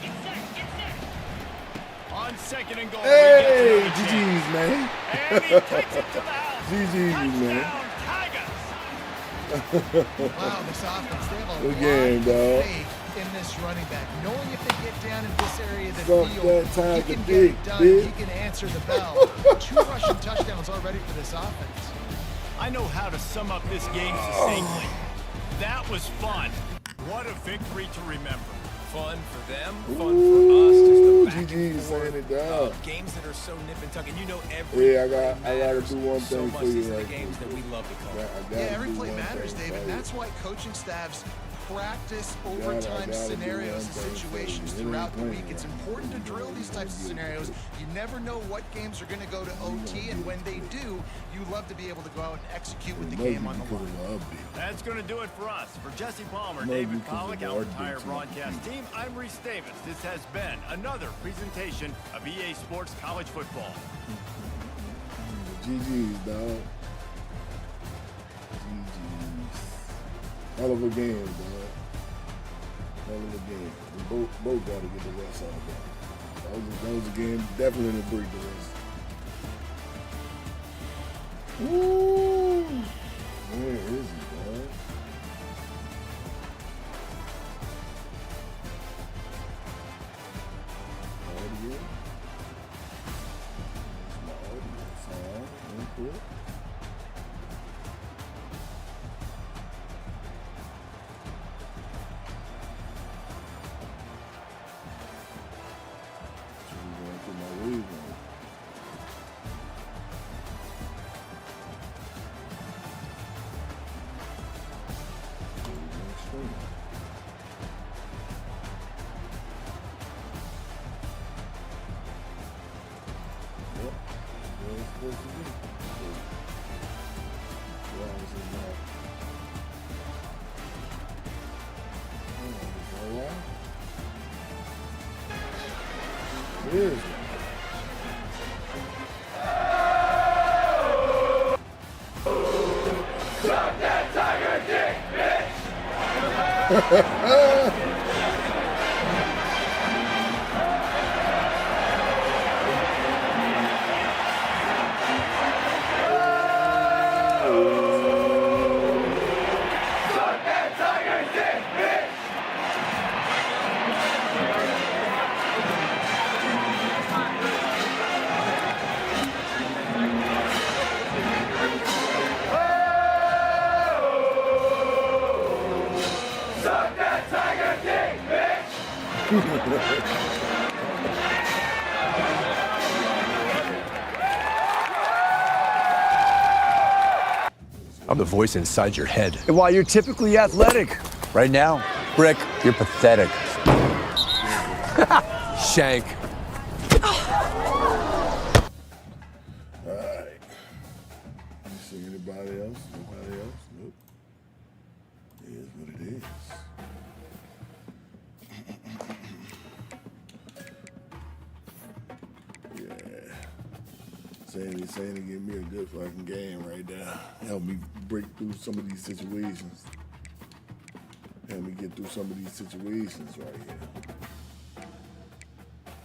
Get set, get set. On second and goal. Hey, GG's, man. And he takes it to the house. GG's, man. Touchdown, Tigers. Wow, this offense, they have a Good lot game, of dog. faith in this running back. Knowing if they get down in this area of the Suck field, that he Tiger can get dick, it done. bitch. He can answer the bell. 2 rushing touchdowns already for this offense. I know how to sum up this game succinctly. That was fun. What a victory to remember. Fun for them, fun for us. Just the back GG and forth saying it down. games that are so nip and tuck, and you know every Yeah, I play gotta matters do one so thing much. for you These are the right games quick. that we love to call. Yeah, every play matters, David. And that's why coaching staffs practice overtime gotta do scenarios one and thing for situations you. throughout the It ain't week. It's important to drill these types of scenarios. You never know what games are going to go to OT, and when they do, you love to be able to go out and execute with the game on the line. That's going to do it for us. For Jesse Palmer, No, David because Pollack, of our our entire big broadcast team. team, I'm Reese Davis. This has been another presentation of EA Sports College Football. GG's, dog. GG's. Hell of a game, dog. Hell of a game. We both got to get the rest out of that. That was a game definitely to break the rest. Ooh. Where is he, dog? Audio. My audio sound input. So we're going through my waveform. So we're going straight. Yep, that's where it's supposed to be. So, as long as it's not. Is that right? It is. I'm the voice inside your head. While you're typically athletic. Right now, Brick, you're pathetic. Shank. Alright. You see anybody else? Nobody else? Nope. It is what it is. Yeah. Saying to give me a good fucking game right there. Help me break through some of these situations. Help me get through some of these situations right here.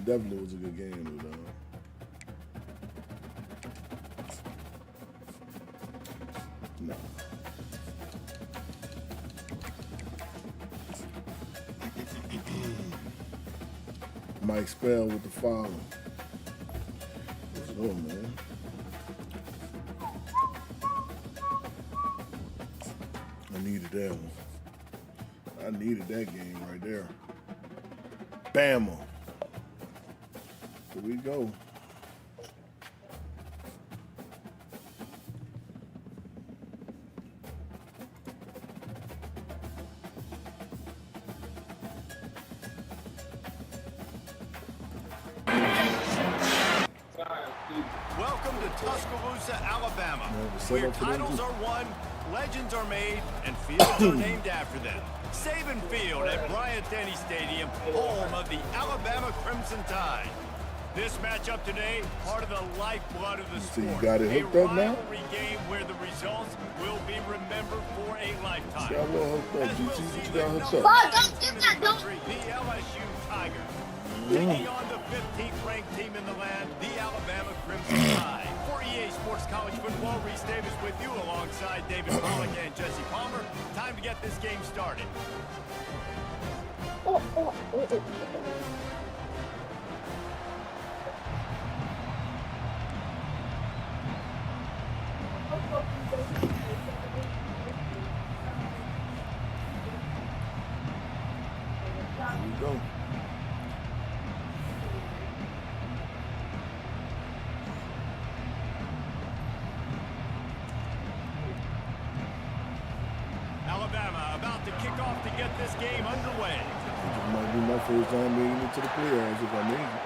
Definitely was a good game, though. No. Mike Spell with the foul. Let's go, man. I needed that one. I needed that game right there. Bama. Here we go. Welcome to Tuscaloosa, Alabama, set where up for them titles too. are won, legends are made, and fields are named after them. Saban Field at Bryant-Denny Stadium, home of the Alabama Crimson Tide. This matchup today, part of the lifeblood of the sport. You got it hooked up now? A rivalry game where the results will be remembered for a lifetime. See, I will hooked up, GT. What you got hooked up? Bob, don't do that. Don't. The LSU Tigers. Taking on the 15th ranked team in the land, the Alabama Crimson Tide. For EA Sports College Football, Reese Davis with you alongside David Pollack and Jesse Palmer. Time to get this game started. Here we go. Alabama about to kick off to get this game underway. This might be my first time making it to the playoffs if I make it.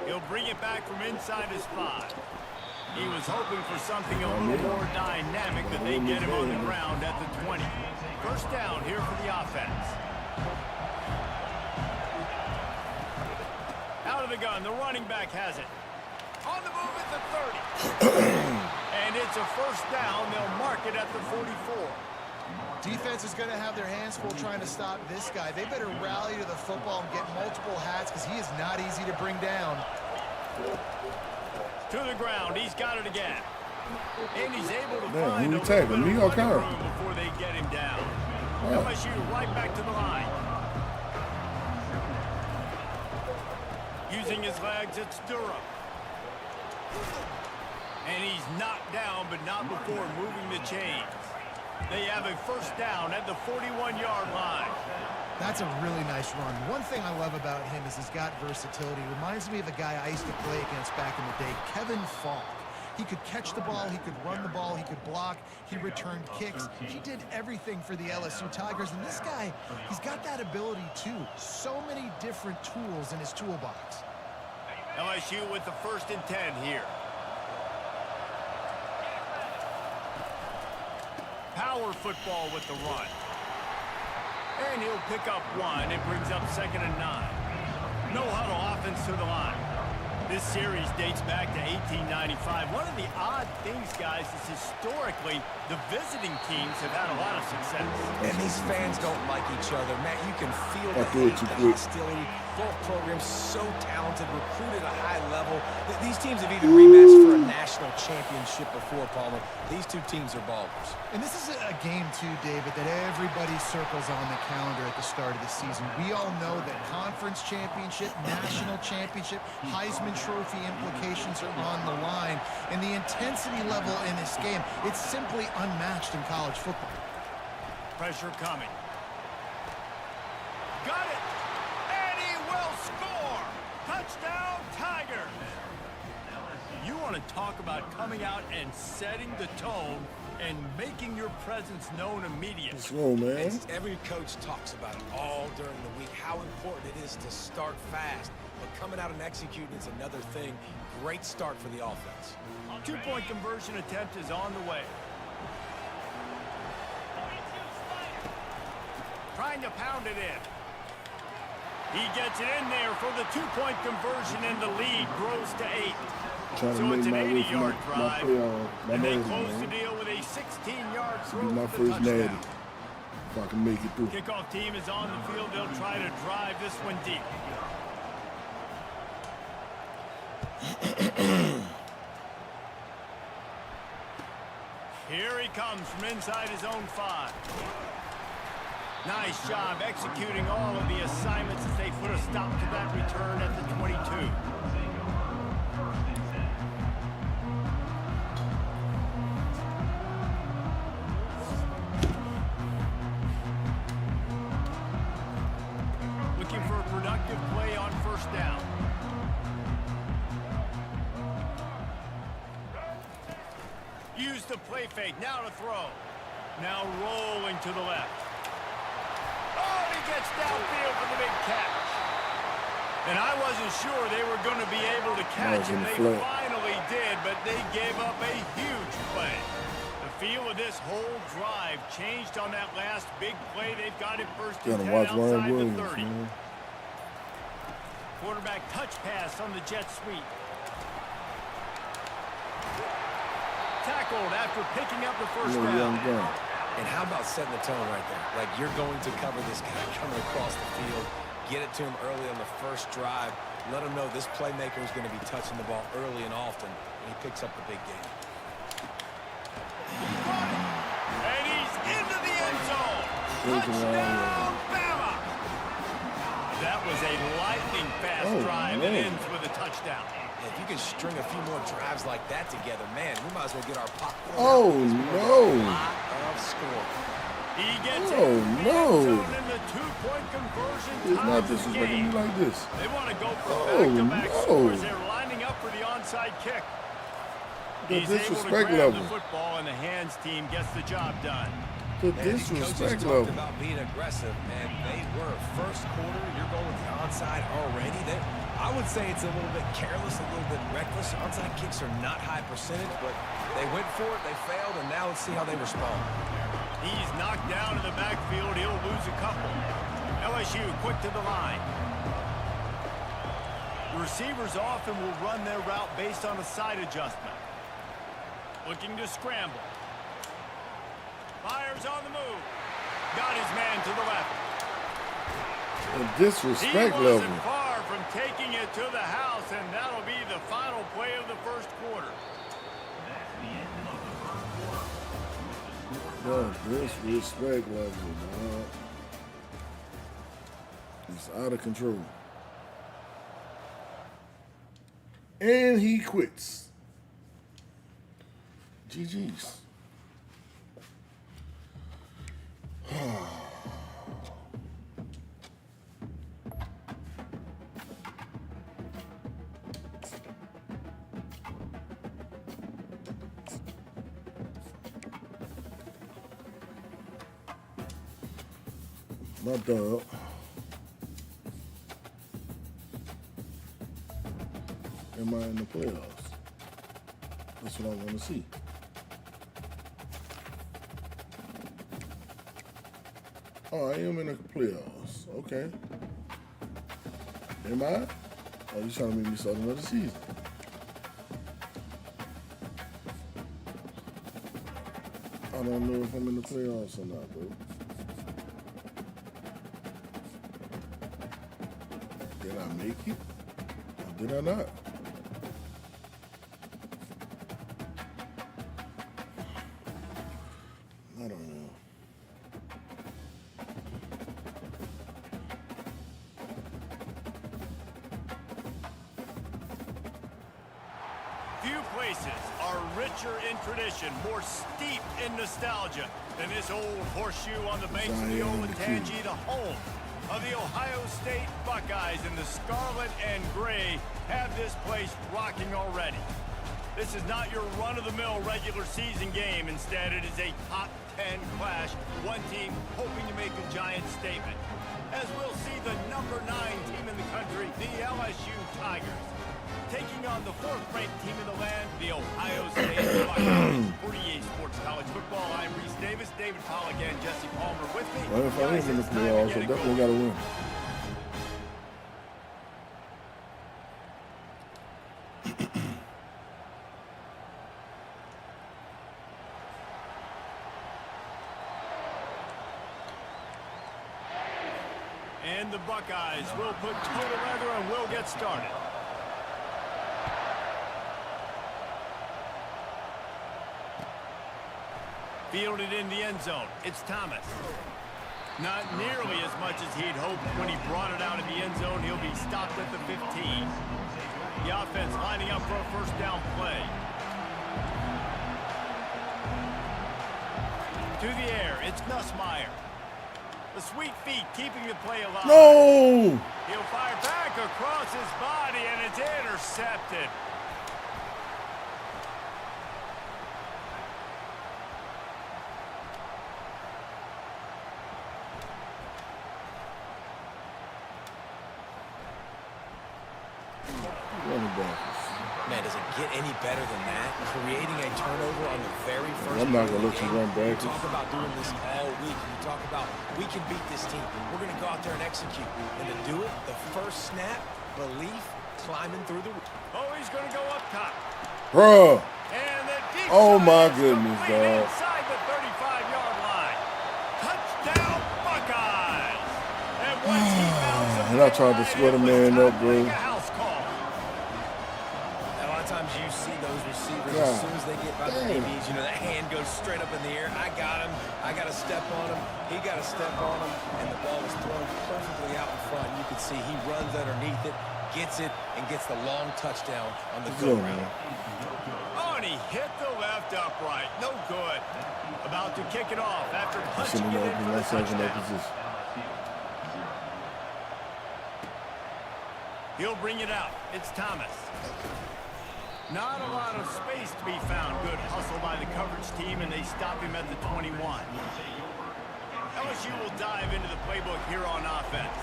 He'll bring it back from inside his 5. He was hoping for something a little more dynamic, but they get him on the ground at the 20. First down here for the offense. Out of the gun, the running back has it. On the move at the 30. And it's a first down. They'll mark it at the 44. Defense is going to have their hands full trying to stop this guy. They better rally to the football and get multiple hats because he is not easy to bring down. To the ground. He's got it again. And he's able to Man, find who a he tackling? little bit Me of or running Kyle? room before they get him down. Oh. LSU right back to the line. Using his legs, it's Durham. And he's knocked down, but not before moving the chains. They have a first down at the 41-yard line. That's a really nice run. One thing I love about him is he's got versatility. Reminds me of a guy I used to play against back in the day, Kevin Falk. He could catch the ball, he could run the ball, he could block, he returned kicks. He did everything for the LSU Tigers, and this guy, he's got that ability too. So many different tools in his toolbox. LSU with the 1st and 10 here. Power football with the run. And he'll pick up 1. It brings up 2nd and 9. No huddle offense to the line. This series dates back to 1895. One of the odd things, guys, is historically the visiting teams have had a lot of success. And these fans don't like each other. Matt, you can feel the threw it hate, too the quick. hostility. Both programs so talented, recruited at a high level. These teams have even rematched for a national championship before, Palmer. These two teams are ballers. And this is a game, too, David, that everybody circles on the calendar at the start of the season. We all know that conference championship, national championship, Heisman Trophy implications are on the line. And the intensity level in this game, it's simply unmatched in college football. Pressure coming. Got it! And he will score! Touchdown, Tigers! You want to talk about coming out and setting the tone and making your presence known immediately. Let's go, man. Every coach talks about it all during the week, how important it is to start fast. But coming out and executing is another thing. Great start for the offense. 2-point conversion attempt is on the way. Trying to pound it in. He gets it in there for the 2-point conversion, and the lead grows to 8. Trying to So make it's an my way for 80-yard my drive, my and they natty, close the man. deal with a 16-yard This throw will be my for the first natty. touchdown. If I can make it through. Kickoff team is on the field. They'll try to drive this one deep. Here he comes from inside his own 5. Nice job executing all of the assignments as they put a stop to that return at the 22. Looking for a productive play on first down. Use the play fake. Now to throw. Now rolling to the left. Oh, he gets downfield for the big catch. And I wasn't sure they were going to be able to catch him. They finally did, but they gave up a huge play. The feel of this whole drive changed on that last big play. They've got it first and 10 Gotta watch Ryan outside the Williams, 30. man. quarterback touch pass on the jet sweep. Tackled after picking up the first down. And how about setting the tone right there? Like, you're going to cover this guy coming across the field. Get it to him early on the first drive. Let him know this playmaker is going to be touching the ball early and often, and he picks up the big game. And he's into the end zone. Touchdown, Bama! That was a lightning-fast drive that ends with a touchdown. If you can string a few more drives like that together, man, we might as well get our popcorn. Oh, no. A lot of score. He gets no. in the two-point conversion. It's not disrespecting me like this. They want to go for back-to-back scores. They're lining up for the onside kick. The He's disrespect able to grab level. the football, and the hands team gets the job done. The Man, these disrespect coaches level. talked about being aggressive, and they were. First quarter, you're going with the onside already. I would say it's a little bit careless, a little bit reckless. Onside kicks are not high percentage, but they went for it, they failed, and now let's see how they respond. He's knocked down in the backfield. He'll lose a couple. LSU quick to the line. The receivers often will run their route based on a side adjustment. Looking to scramble. Fires on the move. Got his man to the left. The disrespect He level. wasn't far from taking it to the house, and that'll be the final play of the first quarter. The disrespect level, dog. It's out of control. And he quits. GG's. My dog. Am I in the playoffs? That's what I want to see. Oh, I am in the playoffs. Okay. Am I? Oh, you trying to make me start another season? I don't know if I'm in the playoffs or not, bro. Did I make it? Or did I not? I don't know. Few places are richer in tradition, more steeped in nostalgia than this old horseshoe on the banks of the Olentangy, the home of the Ohio State Buckeyes, and the scarlet and gray have this place rocking already. This is not your run-of-the-mill regular season game. Instead, it is a top 10 clash, one team hoping to make a giant statement. As we'll see the number 9 team in the country, the LSU Tigers, taking on the 4th-ranked team in the land, the Ohio State Buckeyes. For EA Sports College Football, I'm Reese Davis, David Pollack, and Jesse Palmer with me. Well, if I ain't in the playoffs, I definitely got to win. And the Buckeyes will put toe to leather and will get started. Fielded in the end zone. It's Thomas. Not nearly as much as he'd hoped when he brought it out of the end zone. He'll be stopped at the 15. The offense lining up for a first down play. To the air, it's Nussmeier. The sweet feet keeping the play alive. No! He'll fire back across his body, and it's intercepted. Man, does it get any better than that? Creating a turnover on the very first. I'm not gonna let you run back. We talk about doing this all week. We talk about we can beat this team. We're gonna go out there and execute. And to do it, the first snap, belief climbing through the... Oh, he's going to go up top. Bruh. And the deep Oh, shot my is goodness, complete dog. inside the 35-yard line. Touchdown, Buckeyes. And once he found some And I tried to sweat a man up, bro. make a house call. A lot of times you see those receivers, God as soon as they get by the damn. DBs, you know, that hand goes straight up in the air. I got him. I got to step on him. He got to step on him. And the ball was thrown perfectly out in front. You can see he runs underneath it, gets it, and gets the long touchdown on the go Good, route. man. Oh, and he hit the left upright. No good. About to kick it off after punching Shouldn't it in have for the been second touchdown. position. He'll bring it out. It's Thomas. Not a lot of space to be found. Good hustle by the coverage team, and they stop him at the 21. LSU will dive into the playbook here on offense.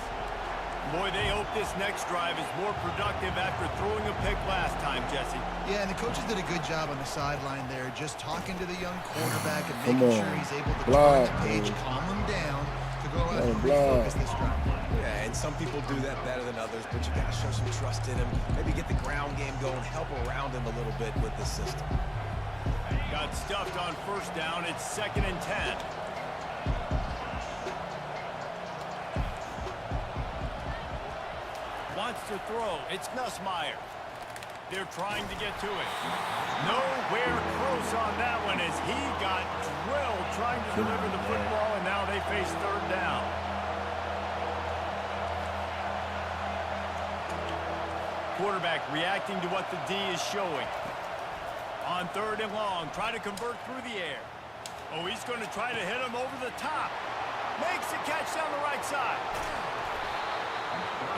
Boy, they hope this next drive is more productive after throwing a pick last time, Jesse. Yeah, and the coaches did a good job on the sideline there, just talking to the young quarterback and Come making on. sure he's able to Block, turn the page, bro. calm him down to go out and Block. refocus this drive. Yeah, and some people do that better than others, but you got to show some trust in him. Maybe get the ground game going, help around him a little bit with the system. Got stuffed on first down. It's 2nd and 10. Wants to throw. It's Nussmeier. They're trying to get to it. Nowhere close on that one as he got drilled trying to deliver the football, and now they face 3rd down. Quarterback reacting to what the D is showing. On 3rd and long, try to convert through the air. Oh, he's going to try to hit him over the top. Makes a catch down the right side.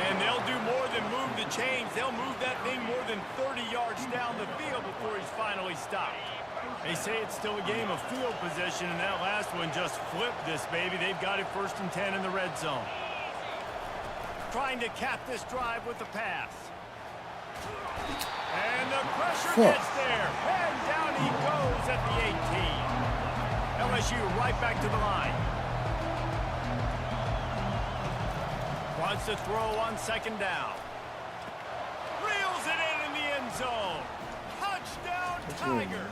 And they'll do more than move the chains. They'll move that thing more than 30 yards down the field before he's finally stopped. They say it's still a game of field position, and that last one just flipped this baby. They've got it 1st and 10 in the red zone. Trying to cap this drive with the pass. And the pressure gets there. And down he goes at the 18. LSU right back to the line. Wants to throw on 2nd down. Reels it in the end zone. Touchdown, Tiger.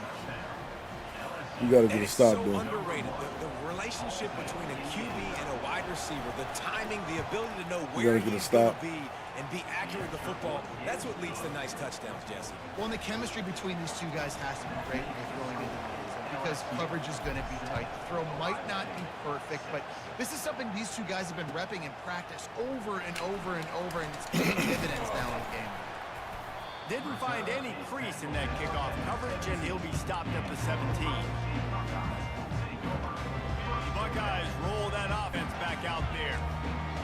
You got to get And a it's stop so there. underrated. The relationship between a QB and a wide receiver, the timing, the ability to know You where gotta get a he's going stop. to be and be accurate with the football, that's what leads to nice touchdowns, Jesse. Well, and the chemistry between these two guys has to be great when they're throwing into the end zone because coverage is going to be tight. The throw might not be perfect, but this is something these two guys have been repping in practice over and over and over, and it's paying dividends now in the game. Didn't find any crease in that kickoff coverage, and he'll be stopped at the 17. The Buckeyes roll that offense back out there.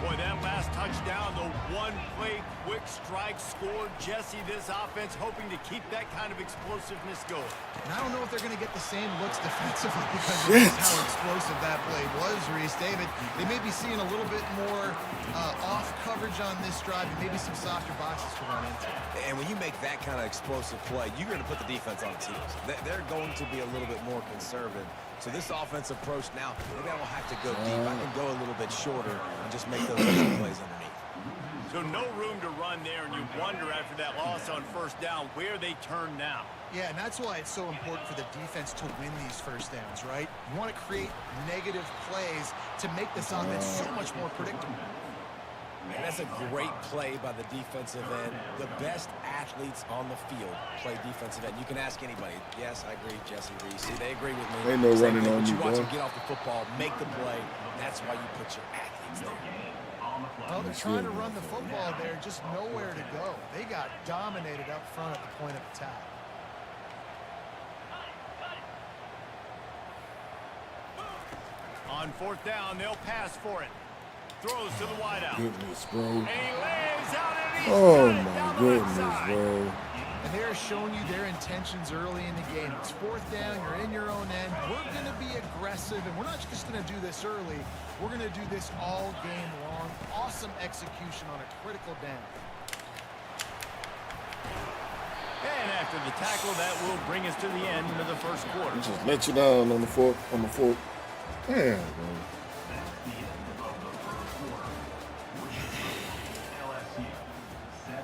Boy, that last touchdown, the one-play quick strike scored. Jesse, this offense hoping to keep that kind of explosiveness going. And I don't know if they're going to get the same looks defensively because of just how explosive that play was, Reese. David, they may be seeing a little bit more off coverage on this drive and maybe some softer boxes to run into. And when you make that kind of explosive play, you're going to put the defense on its heels. They're going to be a little bit more conservative. So this offensive approach now, maybe I don't have to go deep. I can go a little bit shorter and just make those plays underneath. So no room to run there, and you wonder after that loss on 1st down where they turn now. Yeah, and that's why it's so important for the defense to win these 1st downs, right? You want to create negative plays to make this offense so much more predictable. And that's a great play by the defensive end. The best athletes on the field play defensive end. You can ask anybody. Yes, I agree, Jesse Reese. They agree with me. Ain't no Same running thing, on but you, you watch boy. them get off the football, make the play. That's why you put your athletes there. Well, they're trying to run the football there, just nowhere to go. They got dominated up front at the point of attack. On 4th down, they'll pass for it. Throws to the wideout. Goodness, bro. And he lays out and he's Oh, got it my down the goodness, right side. bro. And they're showing you their intentions early in the game. It's 4th down, you're in your own end. We're going to be aggressive, and we're not just going to do this early. We're going to do this all game long. Awesome execution on a critical down. And after the tackle, that will bring us to the end of the 1st quarter. Just let you down on the fourth. Yeah, bro. LSU 7,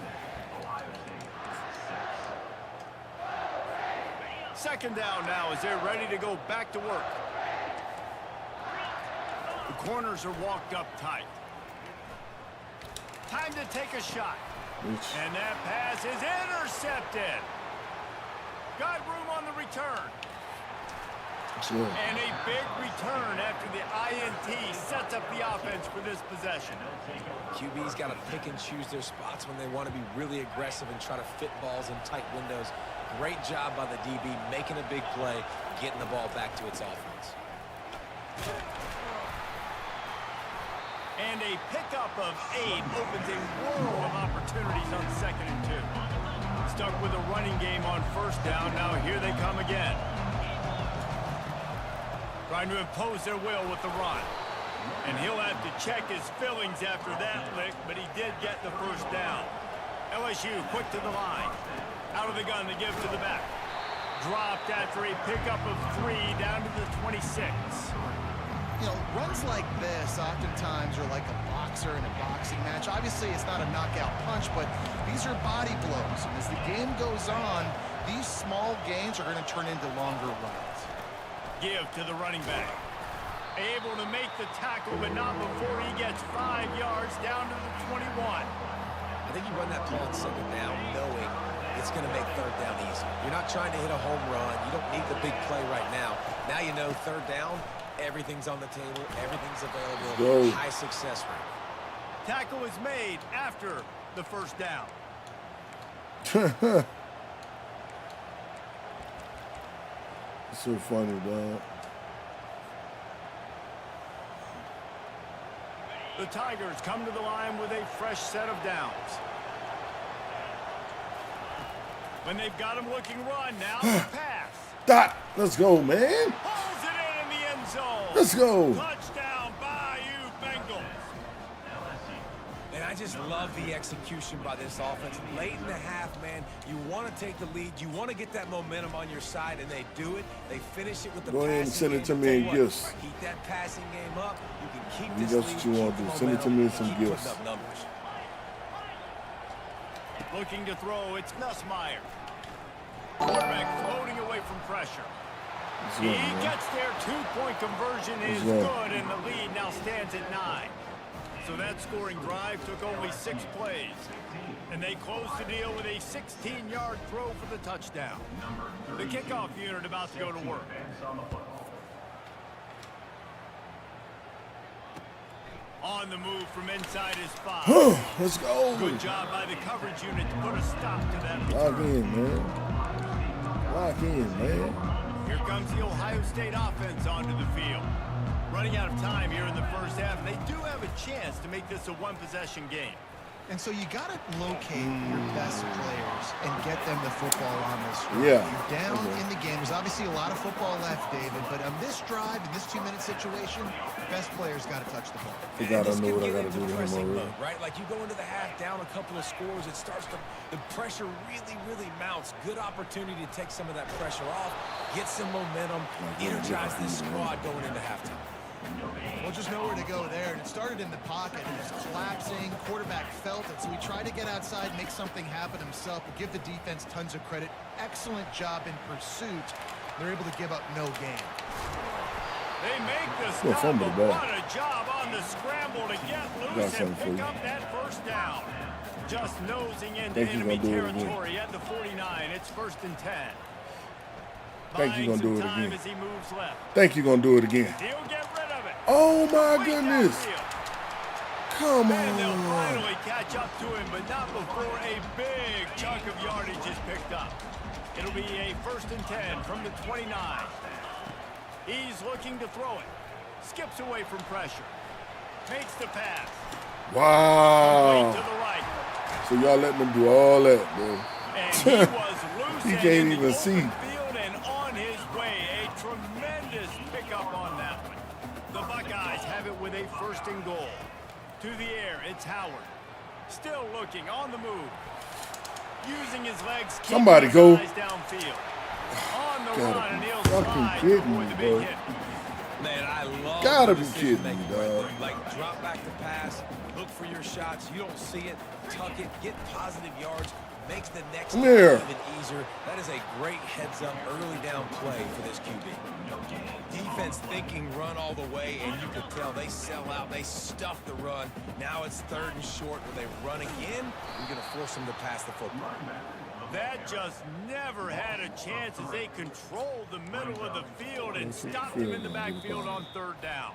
Second down now as they're ready to go back to work. The corners are walked up tight. Time to take a shot. And that pass is intercepted. Got room on the return. And a big return after the INT sets up the offense for this possession. QB's got to pick and choose their spots when they want to be really aggressive and try to fit balls in tight windows. Great job by the DB making a big play, getting the ball back to its offense. And a pickup of 8 opens a world of opportunities on 2nd and 2. Stuck with a running game on first down. Now here they come again. Trying to impose their will with the run. And he'll have to check his feelings after that lick, but he did get the first down. LSU quick to the line. Out of the gun to give to the back. Dropped after a pickup of 3 down to the 26. You know, runs like this oftentimes are like a boxer in a boxing match. Obviously, it's not a knockout punch, but these are body blows. And as the game goes on, these small gains are going to turn into longer runs. Give to the running back. Able to make the tackle, but not before he gets 5 yards down to the 21. I think you run that play on second down knowing it's going to make third down easy. You're not trying to hit a home run. You don't need the big play right now. Now you know third down, everything's on the table, everything's available, high success rate. Tackle is made after the first down. It's so funny, dog. The Tigers come to the line with a fresh set of downs. When they've got him looking run, now the pass. Dot, let's go, man. Pulls it in the end zone. Let's go. Touchdown, Bayou Bengals. And I just love the execution by this offense. Late in the half, man, you want to take the lead. You want to get that momentum on your side, and they do it. They finish it with the Go ahead and passing send it game. to Tell me you in what, gifts. Keep that passing game up. You can keep You this that's lead, what you want keep to do. the Send it to me in momentum, some keep gifts. putting up numbers. Looking to throw, it's Nussmeier. Quarterback floating away from pressure. He gets there. 2-point conversion is good, and the lead now stands at 9. So that scoring drive took only 6 plays. And they closed the deal with a 16-yard throw for the touchdown. The kickoff unit about to go to work. On the move from inside his 5. Let's go. Good job by the coverage unit to put a stop to that Lock return. in, man. Lock in, man. Here comes the Ohio State offense onto the field. Running out of time here in the first half, and they do have a chance to make this a one-possession game. And so you got to locate your best players and get them the football on this drive. Yeah. You're down in the game. There's obviously a lot of football left, David, but on this drive, in this 2-minute situation, best players got to touch the ball. Forgot I This know can what I get got to into do to him pressing already. mode, right? Like you go into the half down a couple of scores, it starts to, the pressure really mounts. Good opportunity to take some of that pressure off, get some momentum, energize this squad going into halftime. Well, just nowhere to go there. And it started in the pocket. It was collapsing. Quarterback felt it. So he tried to get outside, make something happen himself. But give the defense tons of credit. Excellent job in pursuit. They're able to give up no gain. They make the Yeah, stop, fumble but the ball. what a job on the scramble to get Got loose and something for pick you. up that first down. Just nosing into Think he's enemy gonna do it again. territory at the 49. It's 1st and 10. Think he's Buying gonna do some it time again. as he moves left. Think you're gonna do it again. He'll get rid of it. Oh my Way goodness. downfield. Come And they'll on. finally catch up to him, but not before a big chunk of yardage is picked up. It'll be a 1st and 10 from the 29. He's looking to throw it. Skips away from pressure. Makes the pass. Wow. To the right. So y'all letting them do all that, bro. And he was loose He and can't in the even open see. field and on his way. A tremendous pickup on that one. The Buckeyes have it with a 1st and goal. To the air, it's Howard. Still looking on the move. Using his legs. keeping Somebody his go. eyes downfield. On the Gotta run, and be he'll fucking slide kidding to avoid me, the bro. big hit. Man, I love Gotta the be decision kidding me, making right dog. there. Like, drop back the pass, look for your shots. You don't see it, tuck it, get positive yards. makes the next Come here. even easier. That is a great heads-up early down play for this QB. Defense thinking run all the way, and you could tell they sell out. They stuff the run. Now it's 3rd and short. When they run again, you're going to force them to pass the football. That just never had a chance as they controlled the middle of the field and stopped him in the backfield on 3rd down.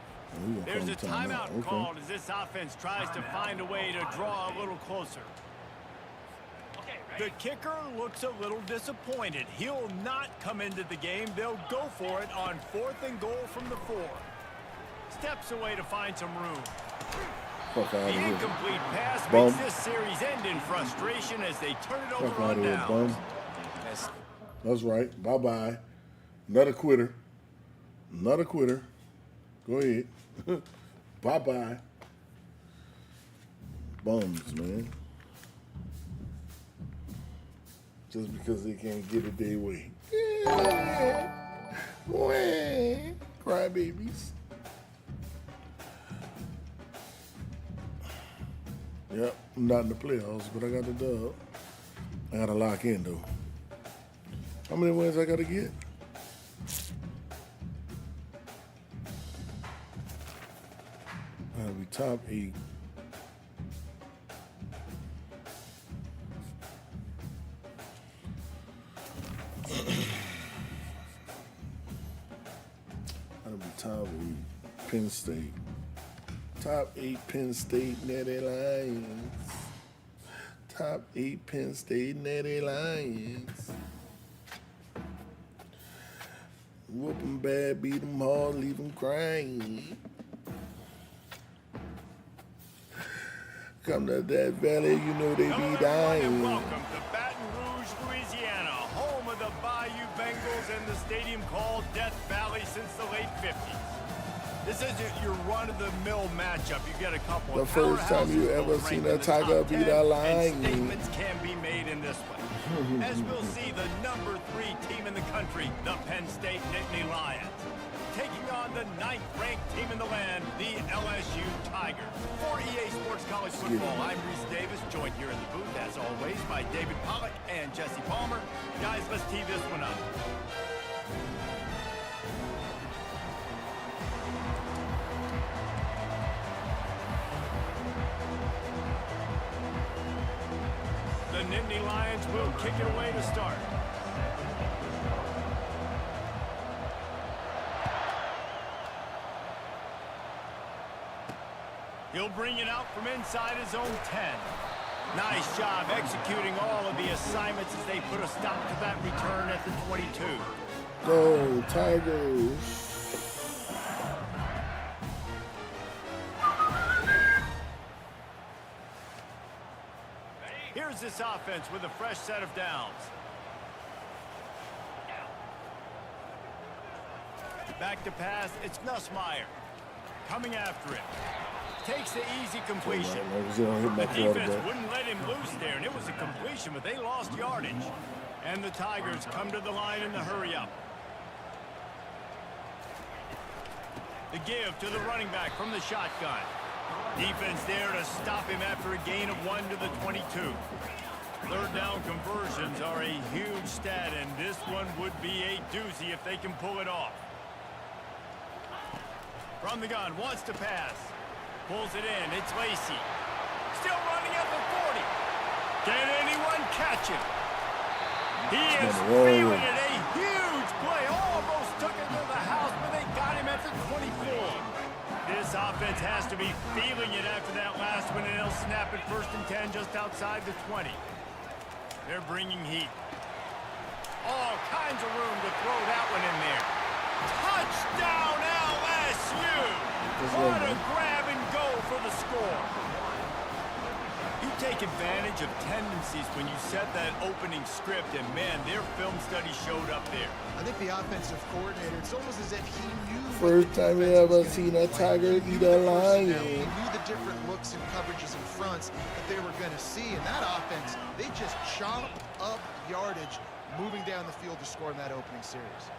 There's a timeout called as this offense tries to find a way to draw a little closer. The kicker looks a little disappointed. He'll not come into the game. They'll go for it on 4th and goal from the 4. Steps away to find some room. The incomplete pass makes this series end in frustration as they turn it over on downs. That's right. Bye-bye. Another quitter. Another quitter. Go ahead. Bye-bye. Bums, man. Just because they can't get it their way. Cry babies. Yep, I'm not in the playoffs, but I got the dub. I gotta lock in though. How many wins I gotta get? I gotta be top 8. Gotta be top 8. Penn State. Top 8 Penn State Natty Lions. Top 8 Penn State Natty Lions. Whoop 'em bad, beat 'em hard, leave 'em crying. Come to that valley, you know they Hello, be everyone, dying. and welcome to Baton Rouge, Louisiana, home of the Bayou Bengals and the stadium called Death Valley since the late 50s. This isn't your run-of-the-mill matchup. You get a couple The of first time you powerhouses ever both seen ranked a in the Tiger top beat 10, a lion. and statements can be made in this way. As we'll see, the number 3 team in the country, the Penn State Nittany Lions, taking on the 9th-ranked team in the land, the LSU Tigers. For EA Sports College Football, I'm Reese Davis, joined here in the booth, as always, by David Pollack and Jesse Palmer. Guys, let's tee this one up. The Nittany Lions will kick it away to start. He'll bring it out from inside his own 10. Nice job executing all of the assignments as they put a stop to that return at the 22. Go Tigers. Here's this offense with a fresh set of downs. Back to pass, it's Nussmeier. Coming after it. Takes the easy completion. The defense wouldn't let him loose there, and it was a completion, but they lost yardage. And the Tigers come to the line in the hurry-up. The give to the running back from the shotgun. Defense there to stop him after a gain of 1 to the 22. 3rd down conversions are a huge stat, and this one would be a doozy if they can pull it off. From the gun, wants to pass. Pulls it in, it's Lacy. Still running at the 40. Can anyone catch him? He is feeling it, a huge play. Almost took it to the house, but they got him at the 24. This offense has to be feeling it after that last one, and they'll snap it 1st and 10 just outside the 20. They're bringing heat. All kinds of room to throw that one in there. Touchdown, LSU! What a grab and go for the score. You take advantage of tendencies when you set that opening script, and man, their film study showed up there. I think the offensive coordinator, it's almost as if he knew. First time you ever seen a Tiger eat a lion. He knew the different looks and coverages and fronts that they were going to see. And that offense, they just chomp up yardage moving down the field to score in that opening series.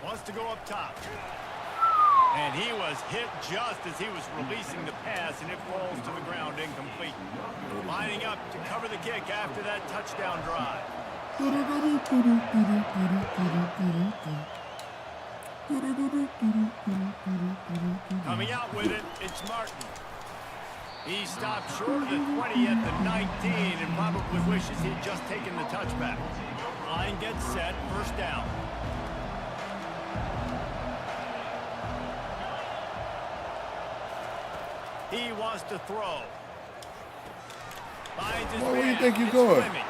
Wants to go up top. And he was hit just as he was releasing the pass, and it falls to the ground incomplete. Lining up to cover the kick after that touchdown drive. Coming out with it, it's Martin. He stopped short of the 20 at the 19 and probably wishes he'd just taken the touchback. Line gets set, first down. He wants to throw. Finds his Where do you man. think you're It's going? Fleming.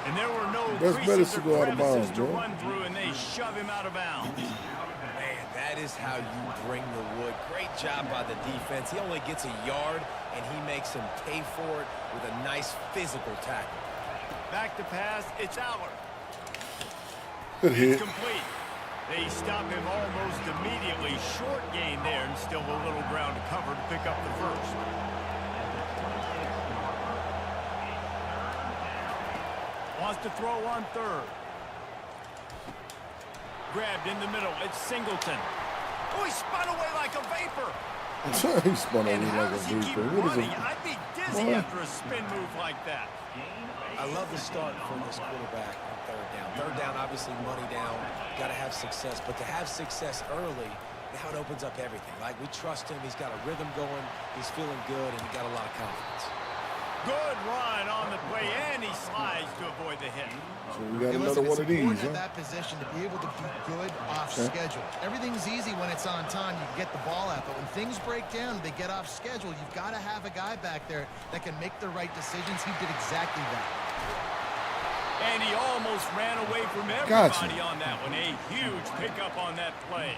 And there were no That's better creases to or go out of crevices bounds, to bro. run through, and they shove him out of bounds. Man, that is how you bring the wood. Great job by the defense. He only gets a yard, and he makes him pay for it with a nice physical tackle. Back to pass, it's Aller. Good hit. Complete. They stop him almost immediately. Short gain there, and still a little ground to cover to pick up the first. Wants to throw on third. Grabbed in the middle. It's Singleton. Oh, he spun away like a vapor. He spun on And me how like a does he keep vapor. What is running? it? I'd be dizzy What? after a spin move like that. I love the start from this quarterback on third down. Third down, obviously money down. Got to have success. But to have success early, now it opens up everything. Like, we trust him. He's got a rhythm going. He's feeling good, and he got a lot of confidence. Good run on the play, and he slides to avoid the hit. So we got Hey, another listen, one of it's these, important huh? at that position to be able to be good off schedule. Everything's easy when it's on time. You can get the ball out. But when things break down, they get off schedule. You've got to have a guy back there that can make the right decisions. He did exactly that. And he almost ran away from everybody on that one. A huge pickup on that play.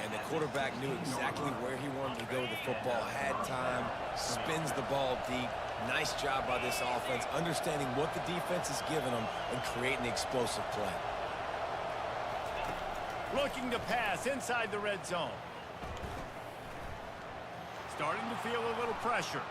And the quarterback knew exactly where he wanted to go with the football, had time, spins the ball deep. Nice job by this offense, understanding what the defense is giving them and creating explosive play. Looking to pass inside the red zone. Starting to feel a little pressure.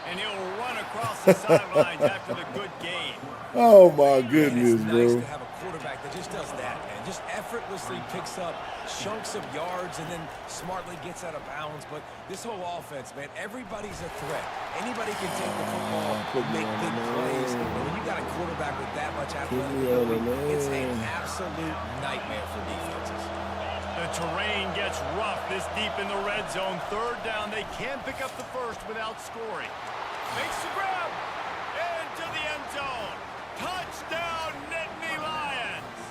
And he'll run across the sidelines after the good game. Oh my And goodness, it's nice to bro. have a quarterback that just does that, man. Just effortlessly picks up chunks of yards and then smartly gets out of bounds. But this whole offense, man, everybody's a threat. Anybody can take the football, make big plays. And when you got a quarterback with that much athleticism, it's an absolute nightmare for defenses. The terrain gets rough this deep in the red zone. Third down, they can pick up the first without scoring. Makes the grab. Into the end zone. Touchdown, Nittany Lions.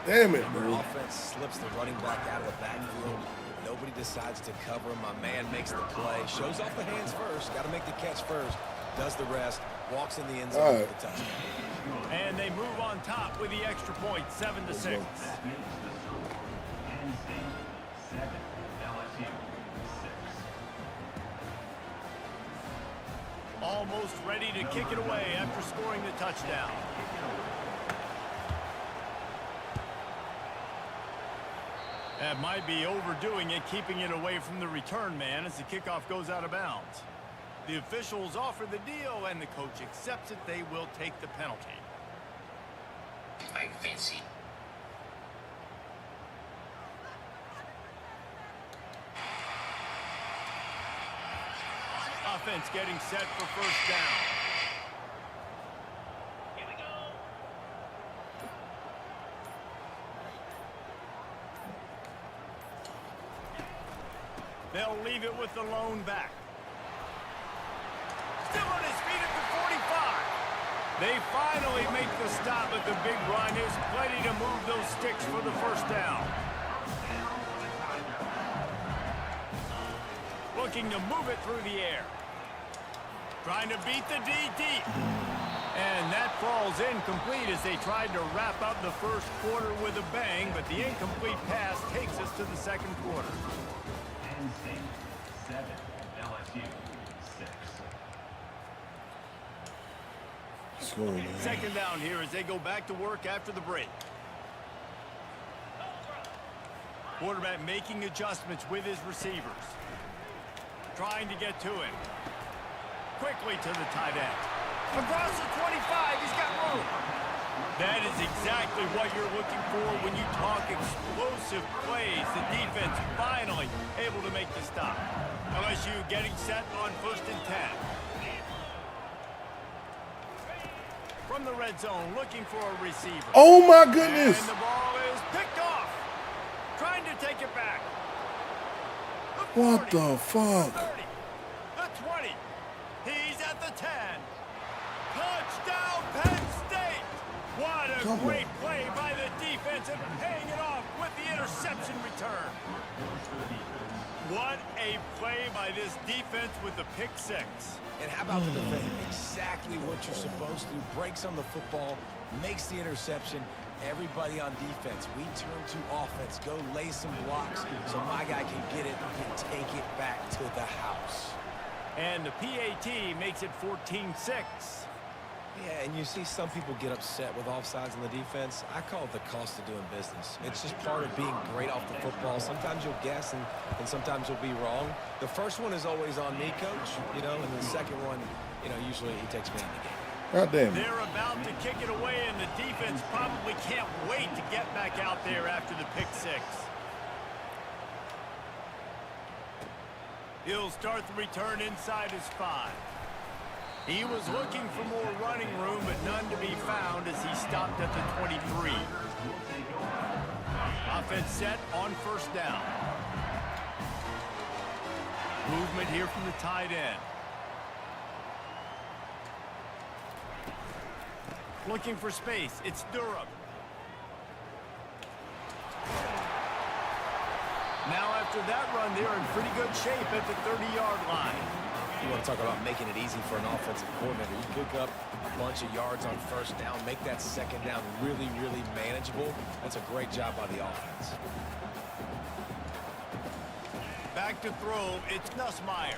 Damn it, Their bro. offense slips the running back out of the backfield. Nobody decides to cover him. My man makes the play. Shows off the hands first. Got to make the catch first. Does the rest. Walks in the end zone with the touchdown. And they move on top with the extra point, 7-6. Penn State 7, LSU 6. Almost ready to kick it away after scoring the touchdown. That might be overdoing it, keeping it away from the return man as the kickoff goes out of bounds. The officials offer the deal, and the coach accepts it. They will take the penalty. Fancy. Offense getting set for first down. Here we go. They'll leave it with the lone back. Still on his feet at the 45. They finally make the stop at the big run. There's plenty to move those sticks for the first down. Looking to move it through the air. Trying to beat the DT. And that falls incomplete as they tried to wrap up the first quarter with a bang, but the incomplete pass takes us to the second quarter. Penn State 7, LSU 6. What's going on? Second down here as they go back to work after the break. Quarterback making adjustments with his receivers. Trying to get to him. Quickly to the tight end. Across the 25, he's got room. That is exactly what you're looking for when you talk explosive plays. The defense finally able to make the stop. LSU getting set on 1st and 10. From the red zone, looking for a receiver. Oh, my goodness. And the ball is picked off. Trying to take it back. What the fuck? 30, the 20. He's at the 10. Touchdown, Penn State. What a great play by the defense and paying it off with the interception return. What a play by this defense with the pick 6. And how about the defense? Exactly what you're supposed to. Breaks on the football, makes the interception. Everybody on defense, we turn to offense. Go lay some blocks so my guy can get it and take it back to the house. And the PAT makes it 14-6. Yeah, and you see some people get upset with offsides on the defense. I call it the cost of doing business. It's just part of being great off the football. Sometimes you'll guess and sometimes you'll be wrong. The first one is always on me, Coach, and the second one, usually he takes me in the game. God damn it. They're about to kick it away, and the defense probably can't wait to get back out there after the pick 6. He'll start the return inside his 5. He was looking for more running room, but none to be found as he stopped at the 23. Offense set on 1st down. Movement here from the tight end. Looking for space. It's Durham. Now after that run, they're in pretty good shape at the 30-yard line. You want to talk about making it easy for an offensive coordinator. You pick up a bunch of yards on 1st down, make that 2nd down really, really manageable. That's a great job by the offense. Back to throw. It's Nussmeier.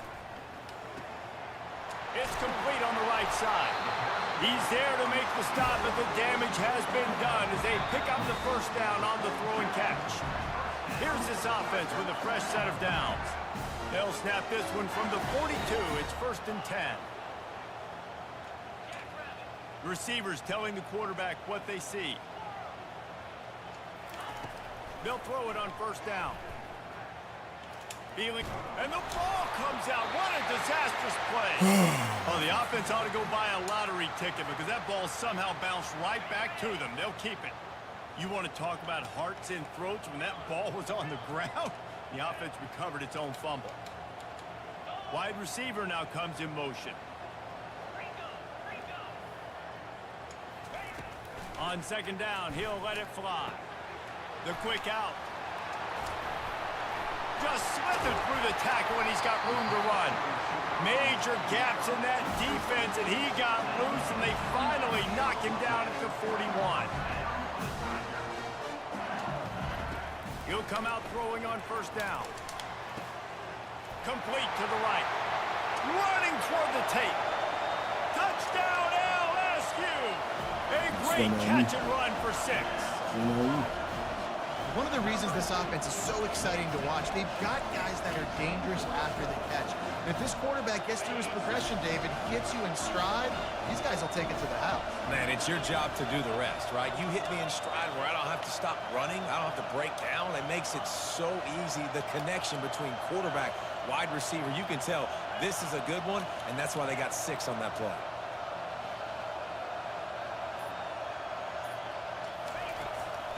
It's complete on the right side. He's there to make the stop, but the damage has been done as they pick up the 1st down on the throw and catch. Here's this offense with a fresh set of downs. They'll snap this one from the 42. It's 1st and 10. Receivers telling the quarterback what they see. They'll throw it on 1st down. Feeling, and the ball comes out. What a disastrous play. Oh, the offense ought to go buy a lottery ticket because that ball somehow bounced right back to them. They'll keep it. You want to talk about hearts and throats when that ball was on the ground? The offense recovered its own fumble. Wide receiver now comes in motion. On 2nd down, he'll let it fly. The quick out. Just slithered through the tackle and he's got room to run. Major gaps in that defense and he got loose and they finally knock him down at the 41. He'll come out throwing on 1st down. Complete to the right. Running toward the tape. Touchdown LSU. A great catch and run for 6. One of the reasons this offense is so exciting to watch, they've got guys that are dangerous after the catch. And if this quarterback gets through his progression, David, gets you in stride, these guys will take it to the house. Man, it's your job to do the rest, right? You hit me in stride where I don't have to stop running. I don't have to break down. It makes it so easy. The connection between quarterback, wide receiver, you can tell this is a good one, and that's why they got 6 on that play.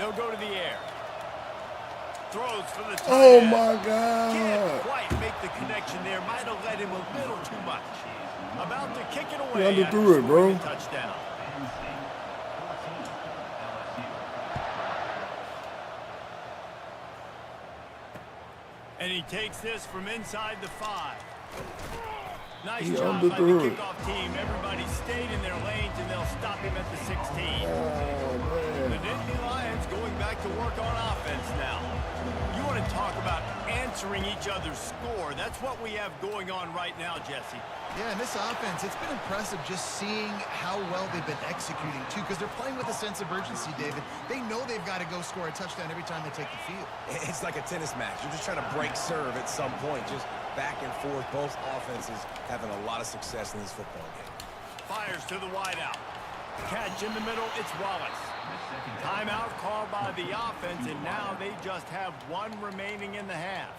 They'll go to the air. Throws for the tight Oh, end. my God. Can't quite make the connection there. Might have led him a little too much. About to kick it away. He underthrew it, bro. Touchdown. And he takes this from inside the 5. Nice job by the kickoff team. Everybody stayed in their lanes, and they'll stop him at the 16. The Nittany Lions going back to work on offense now. You want to talk about answering each other's score. That's what we have going on right now, Jesse. Yeah, and this offense, it's been impressive just seeing how well they've been executing, too, because they're playing with a sense of urgency, David. They know they've got to go score a touchdown every time they take the field. It's like a tennis match. You're just trying to break serve at some point, just back and forth. Both offenses having a lot of success in this football game. Fires to the wideout. Catch in the middle, it's Wallace. Timeout called by the offense, and now they just have one remaining in the half.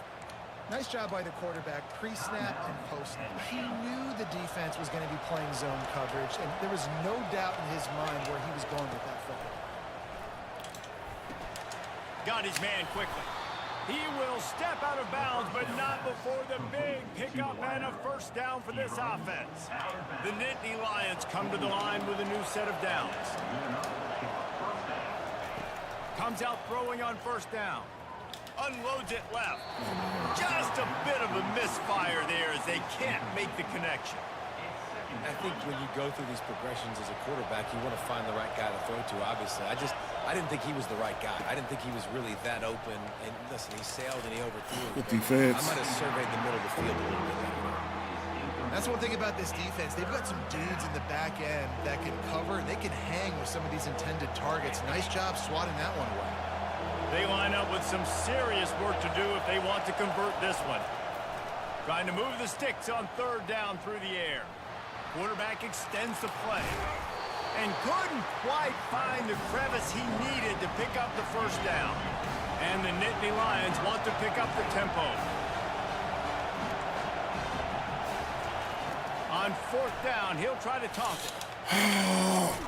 Nice job by the quarterback, pre-snap and post-snap. He knew the defense was going to be playing zone coverage, and there was no doubt in his mind where he was going with that football. Got his man quickly. He will step out of bounds, but not before the big pickup and a first down for this offense. The Nittany Lions come to the line with a new set of downs. Comes out throwing on first down. Unloads it left. Just a bit of a misfire there as they can't make the connection. I think when you go through these progressions as a quarterback, you want to find the right guy to throw to, obviously. I didn't think he was the right guy. I didn't think he was really that open. And listen, he sailed and he overthrew. Good defense. I might have surveyed the middle of the field a little bit better. That's one thing about this defense. They've got some dudes in the back end that can cover, and they can hang with some of these intended targets. Nice job swatting that one away. They line up with some serious work to do if they want to convert this one. Trying to move the sticks on third down through the air. Quarterback extends the play and couldn't quite find the crevice he needed to pick up the first down. And the Nittany Lions want to pick up the tempo. On fourth down, he'll try to toss it.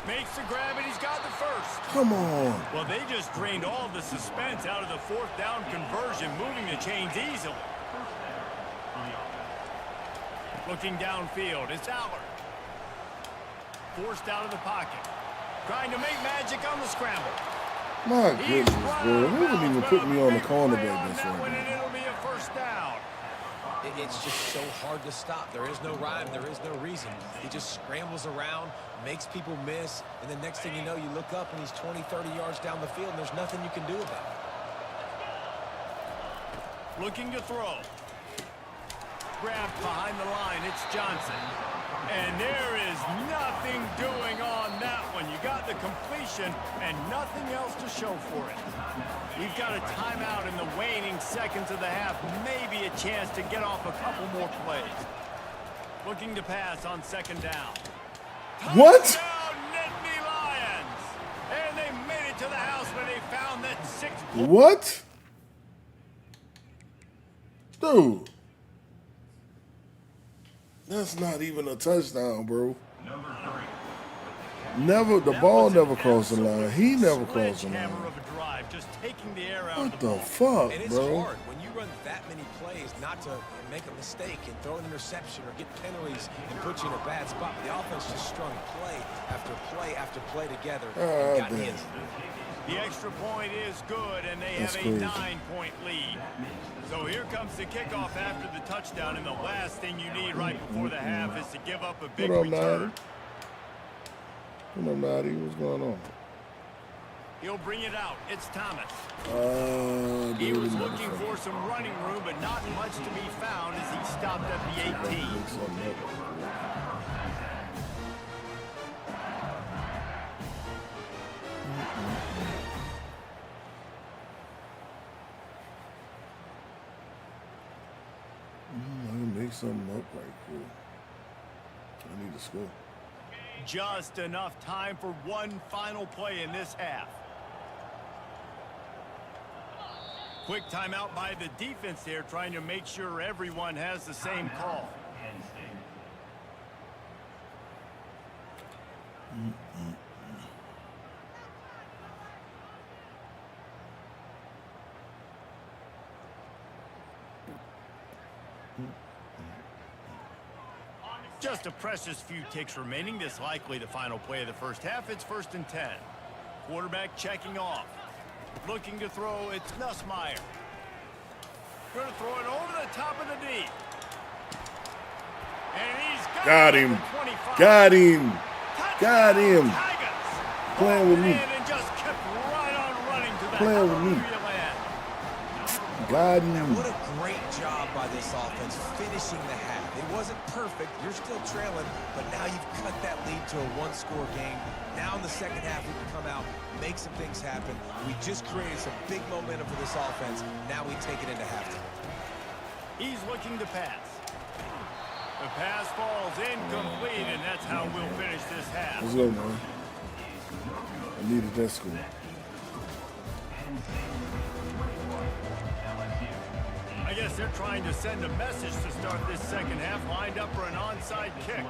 Makes the grab, and he's got the first. Come on. Well, they just drained all the suspense out of the fourth down conversion, moving the chains easily. Looking downfield, it's Allard. Forced out of the pocket. Trying to make magic on the scramble. My goodness, bro. They wouldn't even put me on the cornerback this one. It'll be a first down. It's just so hard to stop. There is no rhyme. There is no reason. He just scrambles around, makes people miss, and the next thing you know, you look up and he's 20, 30 yards down the field, and there's nothing you can do about it. Looking to throw. Grabbed behind the line, it's Johnson. And there is nothing doing on that one. You got the completion and nothing else to show for it. We've got a timeout in the waning seconds of the half. Maybe a chance to get off a couple more plays. Looking to pass on second down. What? Touchdown, Nittany Lions! And they made it to the house where they found that sixth. What? Dude. That's not even a touchdown, bro. Never, the ball never crossed the line. He never crossed the line. Of a drive, just taking the air out What of the the ball. fuck, And it's bro? hard when you run that many plays not to make a mistake and throw an interception or get penalties and put you in a bad spot. The offense just strung play after play after play together and got damn. his. The extra point is good, and they That's have crazy. a 9-point lead. So here comes the kickoff after the touchdown, and the last thing you need right before the half is to give up a big What up, return. Natty? What up, Natty? What's going on? He'll bring it out. It's Thomas. He Dude, was this looking motherfucker. for some running room, but not much to be found as he stopped at the 18. Make something up. I can make something up right quick. I need to score. Just enough time for one final play in this half. Quick timeout by the defense there, trying to make sure everyone has the same call. Just a precious few ticks remaining. This likely the final play of the first half. It's 1st and 10. Quarterback checking off. Looking to throw. It's Nussmeier. Going to throw it over the top of the D. And he's Got it him. at the 25. Got him. Touchdown, Got him. Tigers. Playing with me. And just kept right on running to the Playing with me. Hallelujah land. God Now, knew. what a great job by this offense finishing the half. It wasn't perfect. You're still trailing, but now you've cut that lead to a one-score game. Now in the second half, we can come out, make some things happen. We just created some big momentum for this offense. Now we take it into halftime. He's looking to pass. The pass falls incomplete, and that's how we'll finish this half. Let's go, man. I needed that score. I guess they're trying to send a message to start this second half, lined up for an onside kick.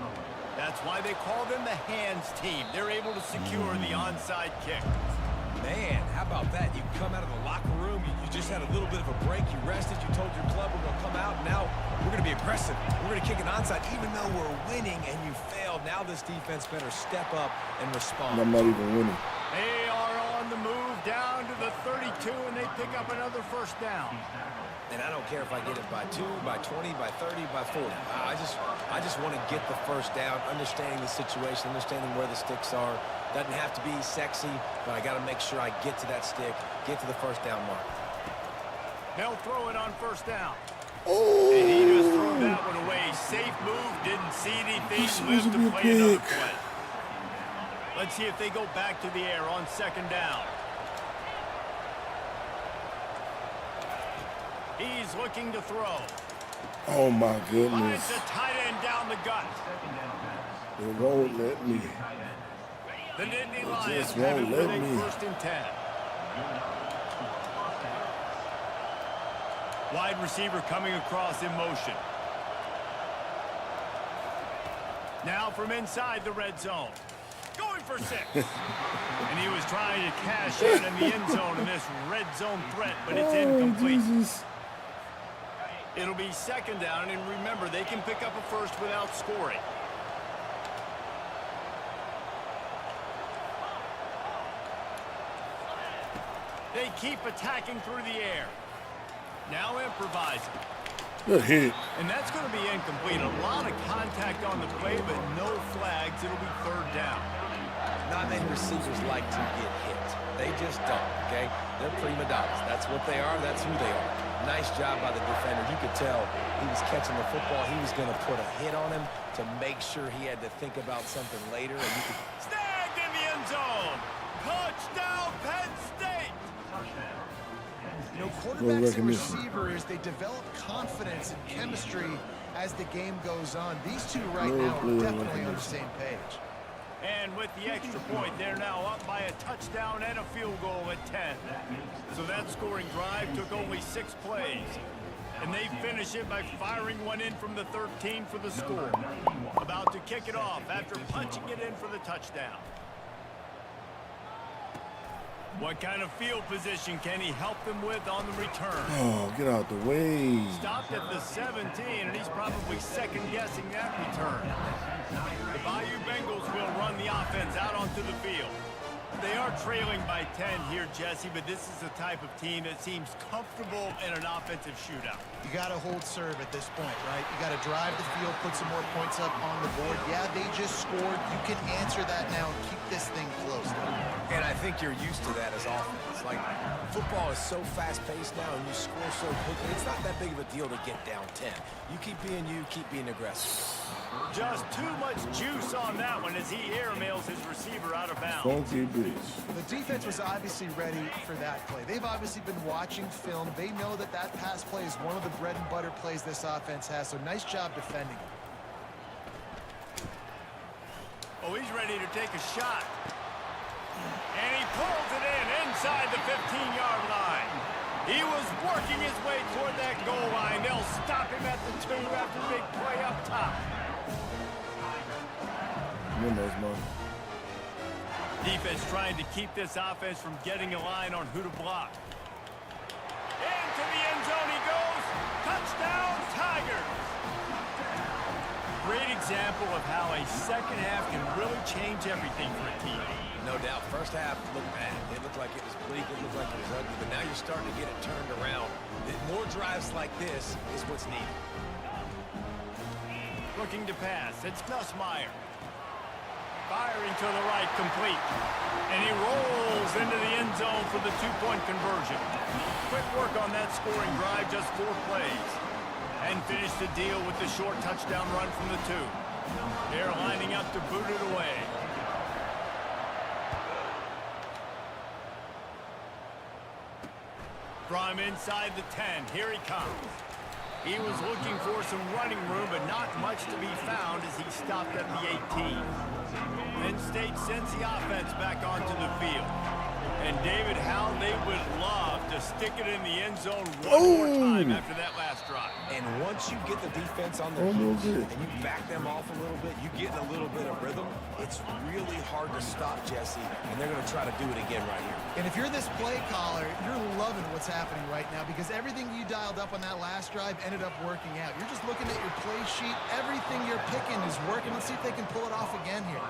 That's why they call them the hands team. They're able to secure the onside kick. Man, how about that? You come out of the locker room, you just had a little bit of a break, you rested, you told your club we're going to come out, and now we're going to be aggressive. We're going to kick an onside, even though we're winning and you failed. Now this defense better step up and respond. And I'm not even winning. They are on the move down to the 32, and they pick up another first down. And I don't care if I get it by 2, by 20, by 30, by 40. I just want to get the first down, understanding the situation, understanding where the sticks are. Doesn't have to be sexy, but I got to make sure I get to that stick, get to the first down mark. They'll throw it on first down. Oh! And he just threw that one away. Safe move, didn't see anything, lived to play another play. Let's see if they go back to the air on second down. He's looking to throw. Oh my goodness. Finds the tight end down the gut. It won't let me. The Nittany It Lions just have it won't with let a me. 1st and 10. Wide receiver coming across in motion. Now from inside the red zone. Going for 6. And he was trying to cash in the end zone in this red zone threat, but it's incomplete. Jesus. It'll be second down, and remember, they can pick up a first without scoring. They keep attacking through the air. Now improvising. Good hit. And that's going to be incomplete. A lot of contact on the play, but no flags. It'll be third down. Not many receivers like to get hit. They just don't, okay? They're prima donnas. That's what they are. That's who they are. Nice job by the defender. You could tell he was catching the football. He was going to put a hit on him to make sure he had to think about something later. And you could... Snagged in the end zone. Touchdown, Penn State. You know, quarterbacks and receivers, they develop confidence and chemistry as the game goes on. These two right now are definitely on the same page. And with the extra point, they're now up by a touchdown and a field goal at 10. So that scoring drive took only 6 plays. And they finish it by firing one in from the 13 for the score. About to kick it off after punching it in for the touchdown. What kind of field position can he help them with on the return? Oh, get out the way. Stopped at the 17, and he's probably second-guessing that return. The Bayou Bengals will run the offense out onto the field. They are trailing by 10 here, Jesse, but this is the type of team that seems comfortable in an offensive shootout. You got to hold serve at this point, right? You got to drive the field, put some more points up on the board. Yeah, they just scored. You can answer that now and keep this thing close. And I think you're used to that as offense. Like, football is so fast-paced now, and you score so quickly. It's not that big of a deal to get down 10. You keep being aggressive. Just too much juice on that one as he airmails his receiver out of bounds. Funky bitch. The defense was obviously ready for that play. They've obviously been watching film. They know that that pass play is one of the bread and butter plays this offense has, so nice job defending it. Oh, he's ready to take a shot. And he pulls it in inside the 15-yard line. He was working his way toward that goal line. They'll stop him at the 2 after big play up top. Defense trying to keep this offense from getting a line on who to block. Into the end zone he goes. Touchdown, Tigers. Great example of how a second half can really change everything for a team. No doubt. First half looked bad. It looked like it was bleak. It looked like it was ugly. But now you're starting to get it turned around. More drives like this is what's needed. Looking to pass. It's Nussmeier. Firing to the right, complete. And he rolls into the end zone for the 2-point conversion. Quick work on that scoring drive, just 4 plays. And finish the deal with the short touchdown run from the 2. They're lining up to boot it away. From inside the 10, here he comes. He was looking for some running room, but not much to be found as he stopped at the 18. Penn State sends the offense back onto the field. And David, how they would love to stick it in the end zone one more time after that last drive. And once you get the defense on their heels and you back them off a little bit, you get in a little bit of rhythm, it's really hard to stop Jesse, and they're going to try to do it again right here. And if you're this play caller, you're loving what's happening right now because everything you dialed up on that last drive ended up working out. You're just looking at your play sheet. Everything you're picking is working. Let's see if they can pull it off again here.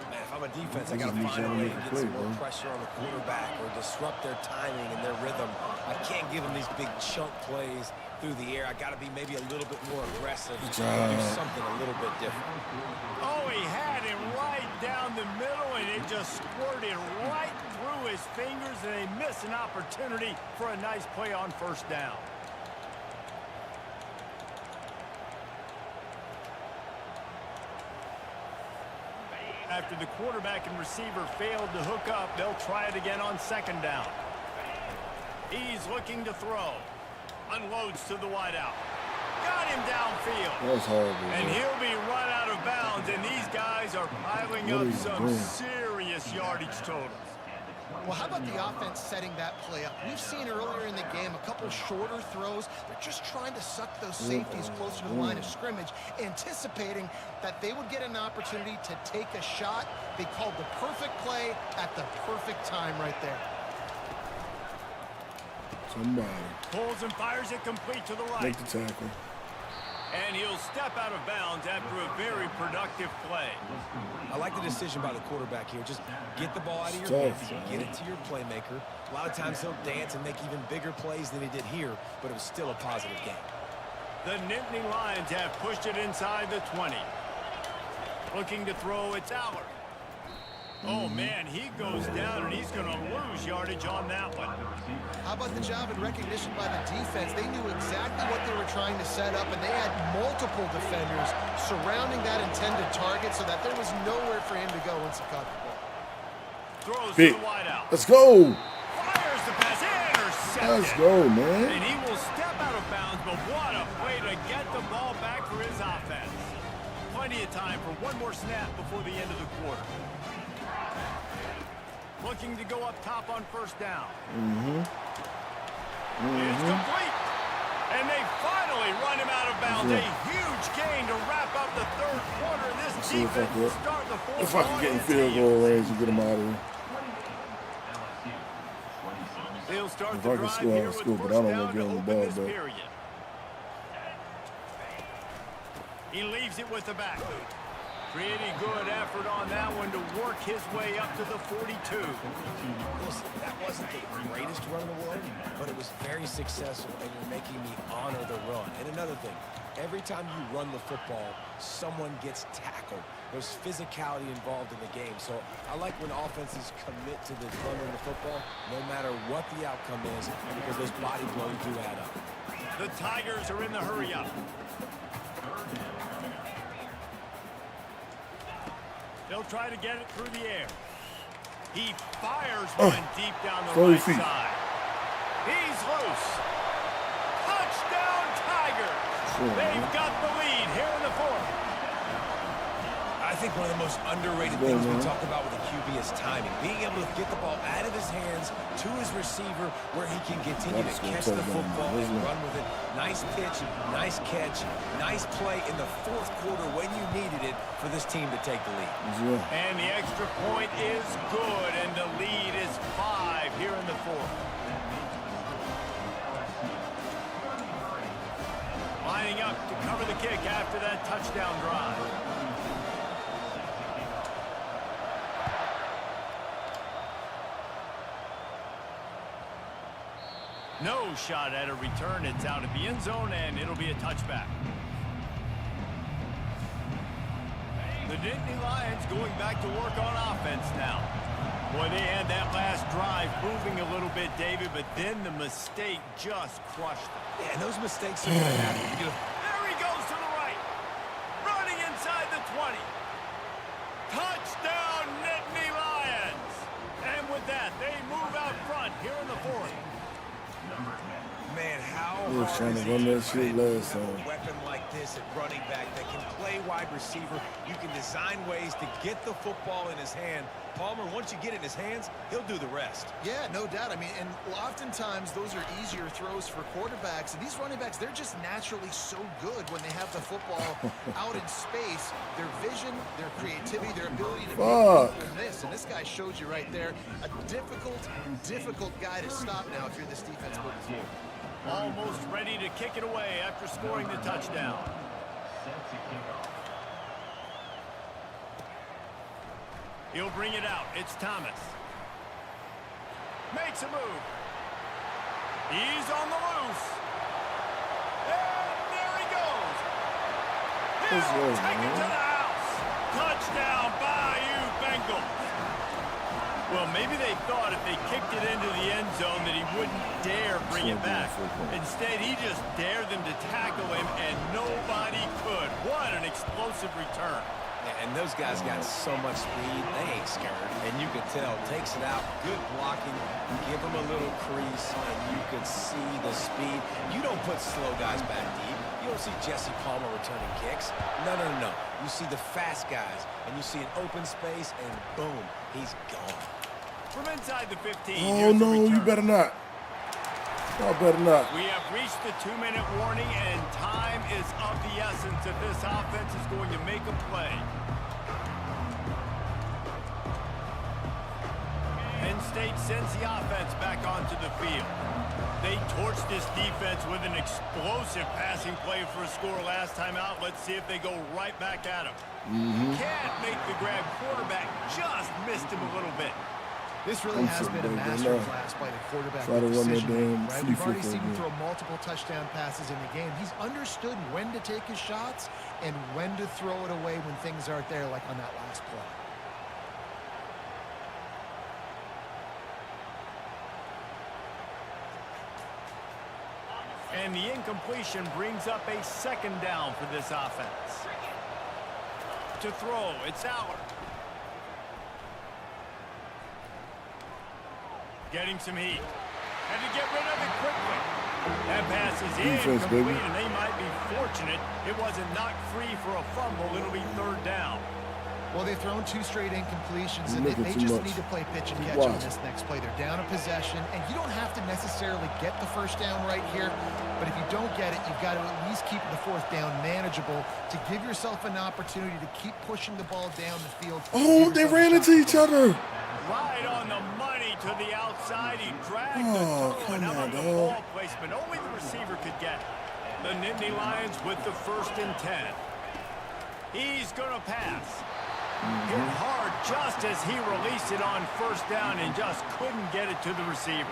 Man, if I'm a defense, I got to find a way to get some more pressure on the quarterback or disrupt their timing and their rhythm. I can't give them these big chunk plays through the air. I got to be maybe a little bit more aggressive and do something a little bit different. Oh, he had him right down the middle, and it just squirted right through his fingers, and they missed an opportunity for a nice play on first down. After the quarterback and receiver failed to hook up, they'll try it again on second down. He's looking to throw. Unloads to the wideout. Got him downfield. That's horrible. And he'll be run out of bounds, and these guys are piling up some serious yardage totals. Well, how about the offense setting that play up? We've seen earlier in the game a couple shorter throws. They're just trying to suck those safeties closer to the line of scrimmage, anticipating that they would get an opportunity to take a shot. They called the perfect play at the perfect time right there. Somebody. Pulls and fires it complete to the right. Make the tackle. And he'll step out of bounds after a very productive play. I like the decision by the quarterback here. Just get the ball out of your hands, get it to your playmaker. A lot of times he'll dance and make even bigger plays than he did here, but it was still a positive game. The Nittany Lions have pushed it inside the 20. Looking to throw, it's Allard. Oh, man, he goes down, and he's going to lose yardage on that one. How about the job and recognition by the defense? They knew exactly what they were trying to set up, and they had multiple defenders surrounding that intended target so that there was nowhere for him to go once he caught the ball. Throws to the wideout. Let's go. Fires the pass, intercepted. Let's go, man. And he will step out of bounds, but what a play to get the ball back for his offense. Plenty of time for one more snap before the end of the quarter. Looking to go up top on first down. It's complete. And they finally run him out of bounds. A huge gain to wrap up the third quarter. This defense will start the fourth. If I can get in field goal range and get him out of here. They'll start If the I can drive score, here I'll with score, but I first don't down want to to get on the open ball this back. period. He leaves it with the back. Pretty good effort on that one to work his way up to the 42. Listen, that wasn't the greatest run in the world, but it was very successful, and you're making me honor the run. And another thing, every time you run the football, someone gets tackled. There's physicality involved in the game. So I like when offenses commit to the running the football, no matter what the outcome is, because those body blows do add up. The Tigers are in the hurry-up. They'll try to get it through the air. He fires one deep down the right side. He's loose. Touchdown, Tigers. They've got the lead here in the fourth. I think one of the most underrated things we talk about with a QB is timing. Being able to get the ball out of his hands to his receiver where he can continue to catch the football and run with it. Nice pitch, nice catch, nice play in the fourth quarter when you needed it for this team to take the lead. And the extra point is good, and the lead is 5 here in the fourth. Lining up to cover the kick after that touchdown drive. No shot at a return. It's out of the end zone, and it'll be a touchback. The Nittany Lions going back to work on offense now. Boy, they had that last drive moving a little bit, David, but then the mistake just crushed them. Yeah, and those mistakes are going to happen. There he goes to the right. Running inside the 20. Touchdown, Nittany Lions. And with that, they move out front here in the fourth. Man, how He was trying to run that shit last time. A weapon like this at running back that can play wide receiver. You can design ways to get the football in his hand. Palmer, once you get it in his hands, he'll do the rest. Yeah, no doubt. I mean, and oftentimes those are easier throws for quarterbacks. And these running backs, they're just naturally so good when they have the football out in space. Their vision, their creativity, their ability to miss. And this guy showed you right there, a difficult guy to stop now if you're this defense moving forward. Almost ready to kick it away after scoring the touchdown. Set to kick off. He'll bring it out. It's Thomas. Makes a move. He's on the loose. And there he goes. He'll take it to the house. Touchdown, Bayou Bengals. Well, maybe they thought if they kicked it into the end zone that he wouldn't dare bring it back. Instead, he just dared them to tackle him, and nobody could. What an explosive return. And those guys got so much speed, they ain't scared. And you could tell, takes it out, good blocking, give them a little crease, and you could see the speed. You don't put slow guys back deep. You don't see Jesse Palmer returning kicks. No. You see the fast guys, and you see an open space, and boom, he's gone. From inside the 15. Oh, no, you better not. Y'all better not. We have reached the 2-minute warning, and time is of the essence if this offense is going to make a play. Penn State sends the offense back onto the field. They torched this defense with an explosive passing play for a score last time out. Let's see if they go right back at him. Can't make the grab. Quarterback just missed him a little bit. This really has been a masterclass by the quarterback. Right? We've already seen him throw multiple touchdown passes in the game. He's understood when to take his shots and when to throw it away when things aren't there, like on that last play. And the incompletion brings up a second down for this offense. To throw, it's Allard. Getting some heat. Had to get rid of it quickly. That pass is incomplete, and they might be fortunate it wasn't knocked free for a fumble. It'll be third down. Well, they've thrown 2 straight incompletions, and they just need to play pitch and catch on this next play. They're down a possession, and you don't have to necessarily get the first down right here, but if you don't get it, you've got to at least keep the fourth down manageable to give yourself an opportunity to keep pushing the ball down the field. Oh, they ran into each other. Right on the money to the outside. He dragged the throw, and how about the ball placement? Only the receiver could get it. The Nittany Lions with the 1st and 10. He's going to pass. Hit hard just as he released it on first down and just couldn't get it to the receiver.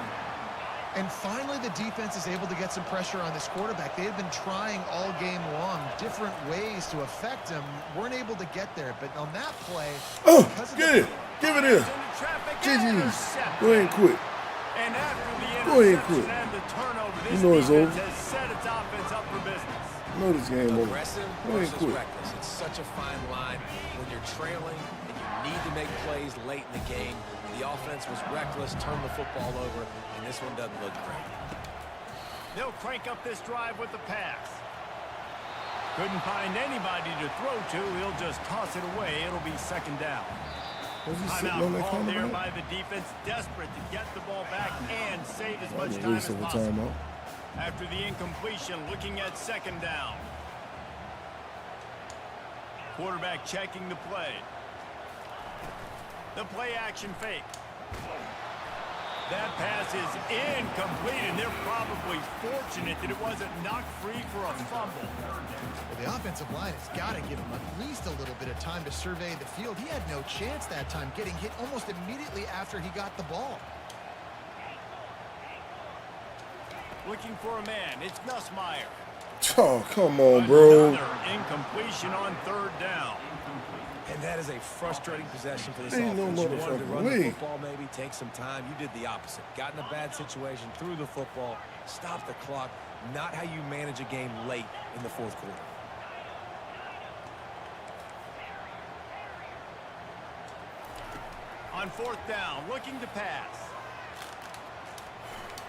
And finally, the defense is able to get some pressure on this quarterback. They have been trying all game long different ways to affect him. Weren't able to get there, but on that play... Oh, get it. Give it in. GG's. Go ahead and quit. And after the Go ahead and quit. and the turnover, this You know it's over. has set its offense up for business. I know this game over. Aggressive Go ahead and versus quit. reckless. It's such a fine line when you're trailing and you need to make plays late in the game. The offense was reckless, turned the football over, and this one doesn't look great. They'll crank up this drive with the pass. Couldn't find anybody to throw to. He'll just toss it away. It'll be second down. Timeout called there by the defense, desperate to get the ball back and save as much time as possible. After the incompletion, looking at second down. Quarterback checking the play. The play action fake. That pass is incomplete, and they're probably fortunate that it wasn't knocked free for a fumble. Well, the offensive line has got to give him at least a little bit of time to survey the field. He had no chance that time, getting hit almost immediately after he got the ball. Looking for a man. It's Nussmeier. Oh, come on, bro. Another incompletion on third down. And that is a frustrating possession for this Ain't no offense. You wanted to run the way. football, maybe take some time. You did the opposite. Got in a bad situation, threw the football, stopped the clock. Not how you manage a game late in the fourth quarter. On fourth down, looking to pass.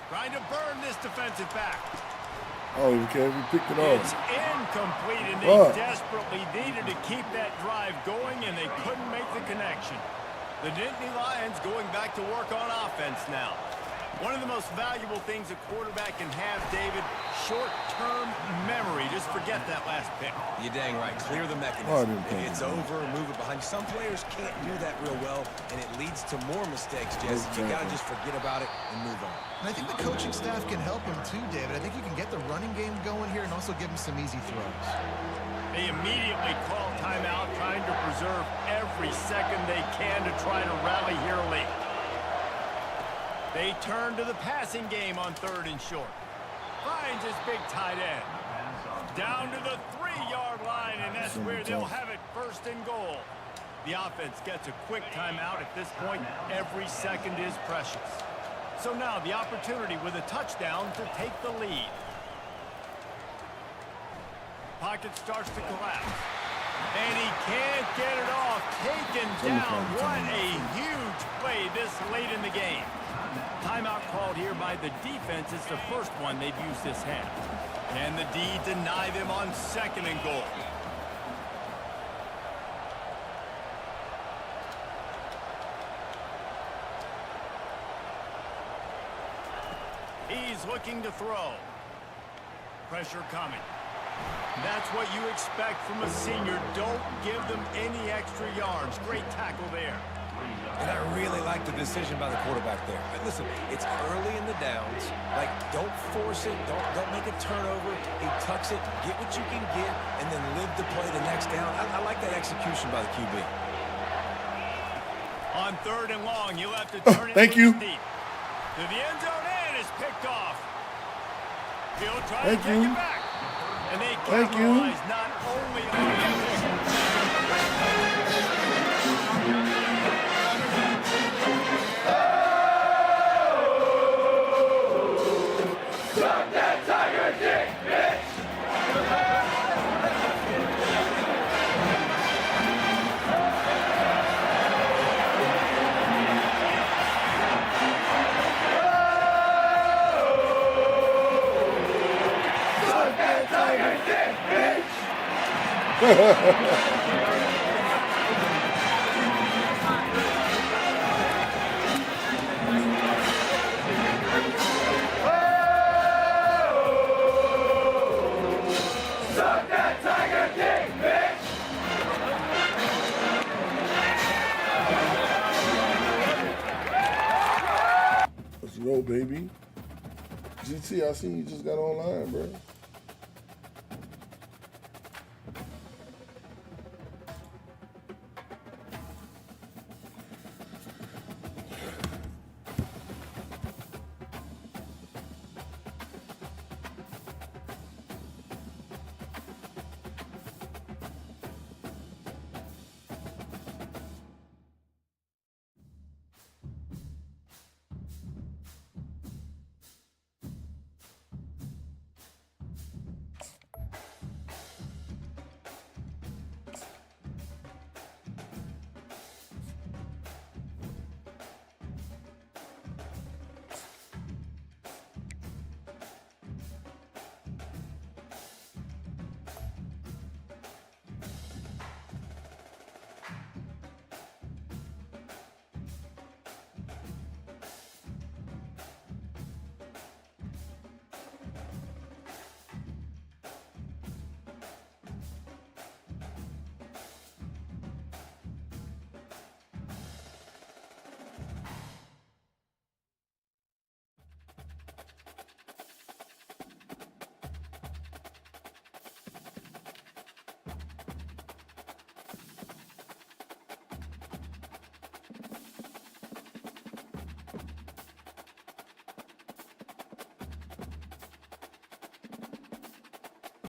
Trying to burn this defensive back. I don't even care if he picked it It's off. incomplete, and they desperately needed to keep that drive going, and they couldn't make the connection. The Nittany Lions going back to work on offense now. One of the most valuable things a quarterback can have, David, short-term memory. Just forget that last pick. You're dang right. Clear the mechanism. If it's over, move it behind you. Some players can't do that real well, and it leads to more mistakes, Jesse. You got to just forget about it and move on. And I think the coaching staff can help him too, David. I think you can get the running game going here and also give him some easy throws. They immediately call timeout, trying to preserve every second they can to try to rally here late. They turn to the passing game on 3rd and short. Finds his big tight end. Down to the 3-yard line, and that's where they'll have it 1st and goal. The offense gets a quick timeout. At this point, every second is precious. So now the opportunity with a touchdown to take the lead. Pocket starts to collapse. And he can't get it off. Taken down. What a huge play this late in the game. Timeout called here by the defense. It's the first one they've used this half. And the D deny them on 2nd and goal. He's looking to throw. Pressure coming. That's what you expect from a senior. Don't give them any extra yards. Great tackle there. And I really like the decision by the quarterback there. Listen, it's early in the downs. Like, don't force it. Don't make a turnover. He tucks it, get what you can get, and then live to play the next down. I like that execution by the QB. On 3rd and long, you'll have to turn it Thank you. deep. To the end zone, and is picked off. He'll try Thank to take you. it back. And they Thank you. capitalize not only on the Let's go, baby. GT, I see you just got online, bro.